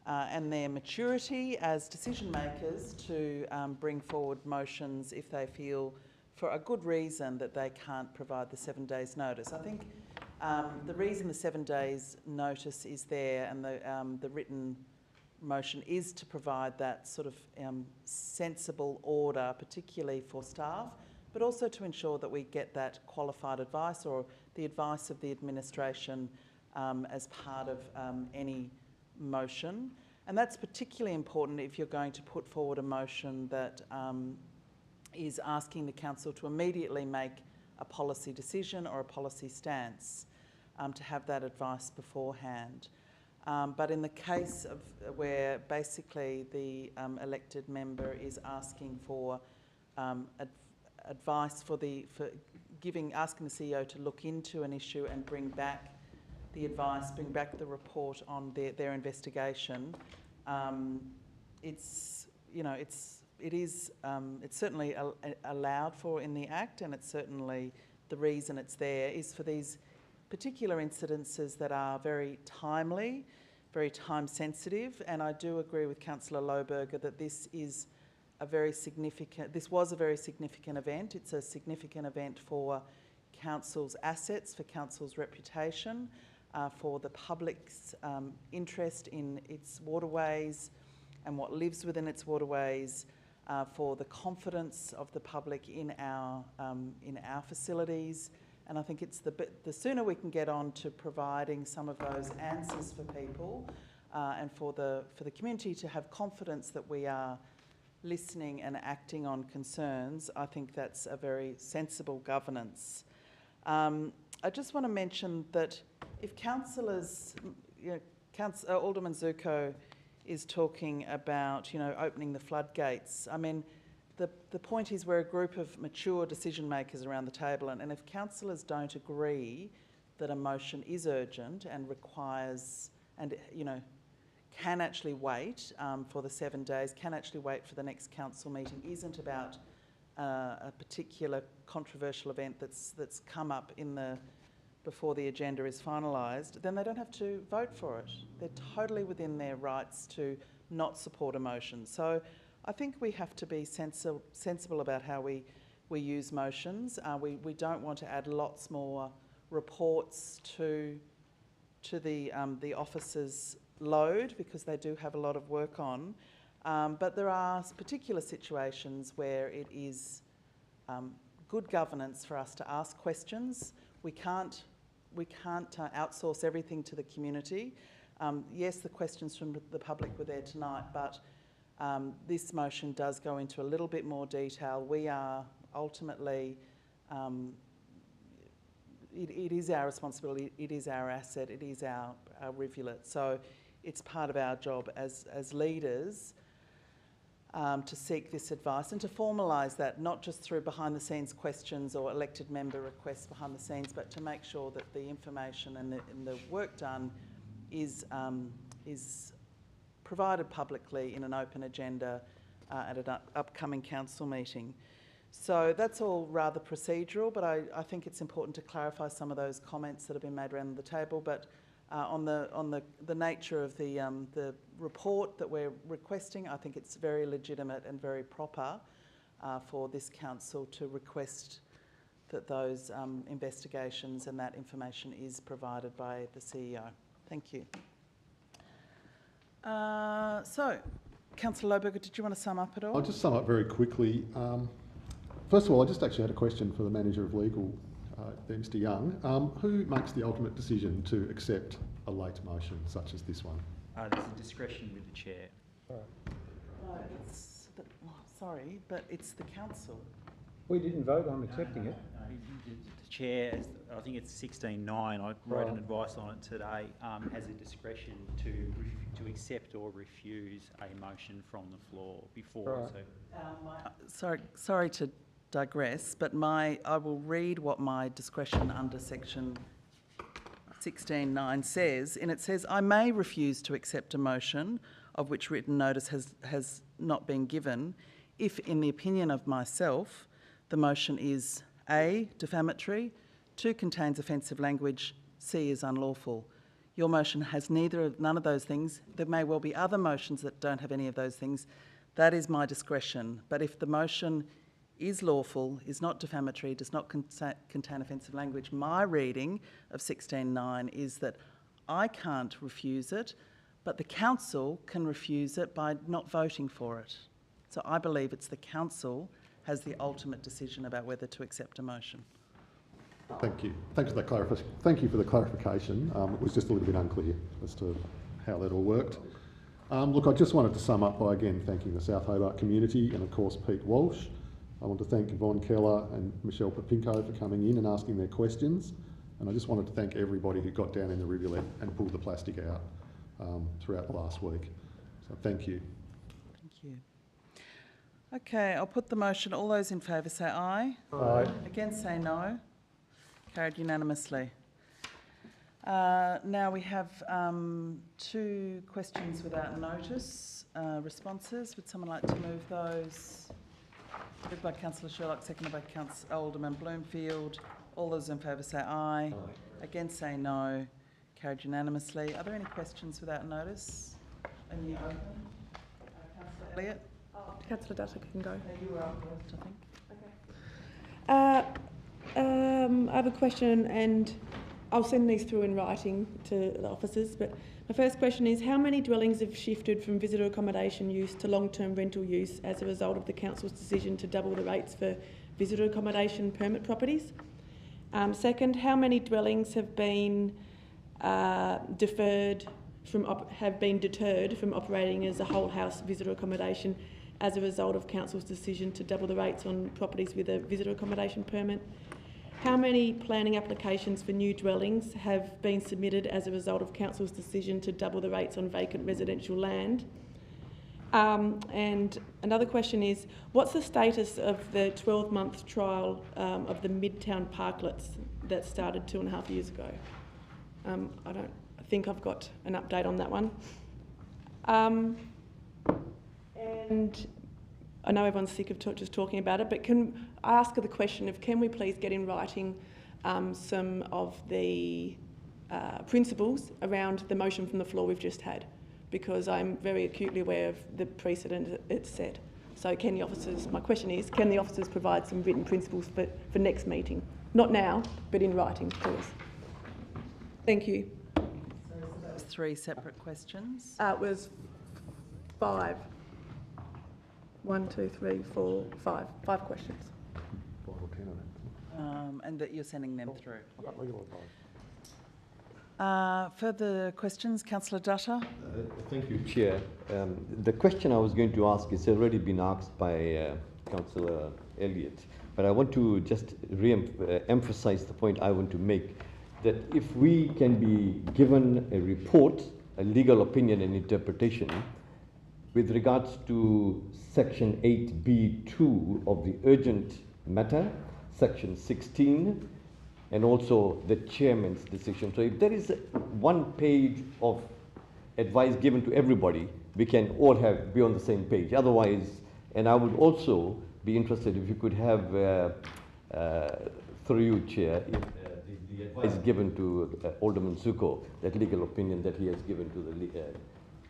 and their maturity as decision makers to bring forward motions if they feel for a good reason that they can't provide the 7 days notice. I think the reason the 7 days notice is there and the written motion is to provide that sort of sensible order, particularly for staff, but also to ensure that we get that qualified advice or the advice of the administration as part of any motion. And that's particularly important if you're going to put forward a motion that is asking the council to immediately make a policy decision or a policy stance, to have that advice beforehand. But in the case of where basically the elected member is asking for advice asking the CEO to look into an issue and bring back the advice, bring back the report on their investigation, it's certainly allowed for in the Act, and it's certainly the reason it's there is for these particular incidences that are very timely, very time sensitive, and I do agree with Councillor Loberger that this was a very significant event. It's a significant event for council's assets, for council's reputation, for the public's interest in its waterways and what lives within its waterways, for the confidence of the public in our facilities. And I think it's the sooner we can get on to providing some of those answers for people and for the community to have confidence that we are listening and acting on concerns, I think that's a very sensible governance. I just want to mention that if councillors, Alderman Zuko is talking about, opening the floodgates. I mean, the point is we're a group of mature decision makers around the table, and if councillors don't agree that a motion is urgent and requires, and can actually wait for the 7 days, can actually wait for the next council meeting, isn't about a particular controversial event that's come up before the agenda is finalised, then they don't have to vote for it. They're totally within their rights to not support a motion. So I think we have to be sensible about how we use motions. We don't want to add lots more reports to the officers' load, because they do have a lot of work on. But there are particular situations where it is good governance for us to ask questions. We can't outsource everything to the community. Yes, the questions from the public were there tonight, but this motion does go into a little bit more detail. We are ultimately, it is our responsibility, it is our asset, it is our rivulet. So it's part of our job as leaders to seek this advice and to formalise that, not just through behind-the-scenes questions or elected member requests behind the scenes, but to make sure that the information and the work done is provided publicly in an open agenda at an upcoming council meeting. So that's all rather procedural, but I think it's important to clarify some of those comments that have been made around the table. But on the nature of the report that we're requesting, I think it's very legitimate and very proper for this council to request that those investigations and that information is provided by the CEO. Thank you. So, Councillor Lohberger, did you want to sum up at all? I'll just sum up very quickly. First of all, I just actually had a question for the Manager of Legal, Mr Young. Who makes the ultimate decision to accept a late motion such as this one? There's a discretion with the chair. Sorry, but it's the council. We didn't vote on accepting it. The chair, I think it's 16.9, I wrote an advice on it today, has a discretion to accept or refuse a motion from the floor before. So. Sorry to digress, but I will read what my discretion under section 16.9 says, and it says, I may refuse to accept a motion of which written notice has not been given if, in the opinion of myself, the motion is A, defamatory, 2, contains offensive language, C, is unlawful. Your motion has none of those things. There may well be other motions that don't have any of those things. That is my discretion. But if the motion is lawful, is not defamatory, does not contain offensive language, my reading of 16.9 is that I can't refuse it, but the council can refuse it by not voting for it. So I believe it's the council has the ultimate decision about whether to accept a motion. Thank you. Thanks for that Thank you for the clarification. It was just a little bit unclear as to how that all worked. Look, I just wanted to sum up by again thanking the South Hobart community and of course Pete Walsh. I want to thank Yvonne Keller and Michelle Papinko for coming in and asking their questions. And I just wanted to thank everybody who got down in the rivulet and pulled the plastic out throughout the last week. So thank you. Thank you. Okay, I'll put the motion. All those in favour say aye. Aye. Against say no. Carried unanimously. Now we have 2 questions without notice responses. Would someone like to move those? Moved by Councillor Sherlock, seconded by Alderman Bloomfield. All those in favour say aye. Aye. Against say no. Carried unanimously. Are there any questions without notice? And you open? Councillor Elliott? Councillor Dutta can go. You were up first, I think. Okay. I have a question, and I'll send these through in writing to the officers, but my first question is, how many dwellings have shifted from visitor accommodation use to long-term rental use as a result of the council's decision to double the rates for visitor accommodation permit properties? Second, how many dwellings have been deterred from operating as a whole house visitor accommodation as a result of council's decision to double the rates on properties with a visitor accommodation permit? How many planning applications for new dwellings have been submitted as a result of council's decision to double the rates on vacant residential land? And another question is, what's the status of the 12-month trial of the Midtown parklets that started 2.5 years ago? I think I've got an update on that one. And I know everyone's sick of just talking about it, but can I ask the question of, can we please get in writing some of the principles around the motion from the floor we've just had? Because I'm very acutely aware of the precedent it's set. So can the officers, my question is, can the officers provide some written principles for next meeting? Not now, but in writing, please. Thank you. So that was 3 separate questions? It was 5. 1, 2, 3, 4, 5. 5 questions. 5 or 10 of them. And that you're sending them through. I've got legal advice. Further questions? Councillor Dutta? Thank you, Chair. The question I was going to ask is already been asked by Councillor Elliott, but I want to just emphasize the point I want to make, that if we can be given a report, a legal opinion and interpretation with regards to Section 8B2 of the urgent matter, Section 16, and also the chairman's decision. So if there is one page of advice given to everybody, we can all be on the same page. Otherwise, and I would also be interested if you could have, through you, Chair, if, the advice given to Alderman Zuko, that legal opinion that he has given to the,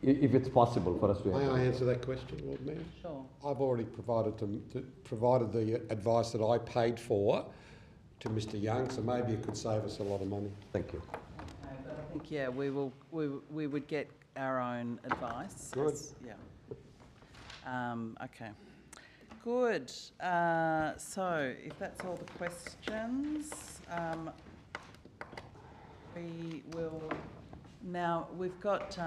if it's possible for us to have. May I answer that question, Lord Mayor? Sure. I've already provided the advice that I paid for to Mr. Young, so maybe it could save us a lot of money. Thank you. Okay, but I think, yeah, we would get our own advice. Good. Yeah. Okay. Good. So if that's all the questions, we will now, we've got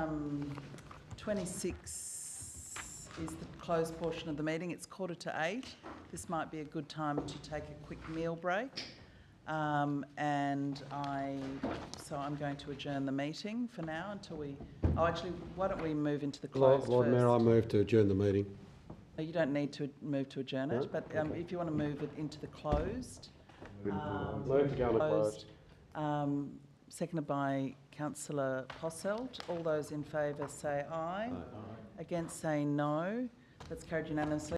26 is the closed portion of the meeting. It's 7:45. This might be a good time to take a quick meal break. So I'm going to adjourn the meeting for now until we, actually, why don't we move into the closed Lord first? Mayor, I move to adjourn the meeting. You don't need to move to adjourn it, but if you want to move it into the closed. Move to go into closed. Seconded by Councillor Posselt. All those in favour say aye. Against say no. That's carried unanimously.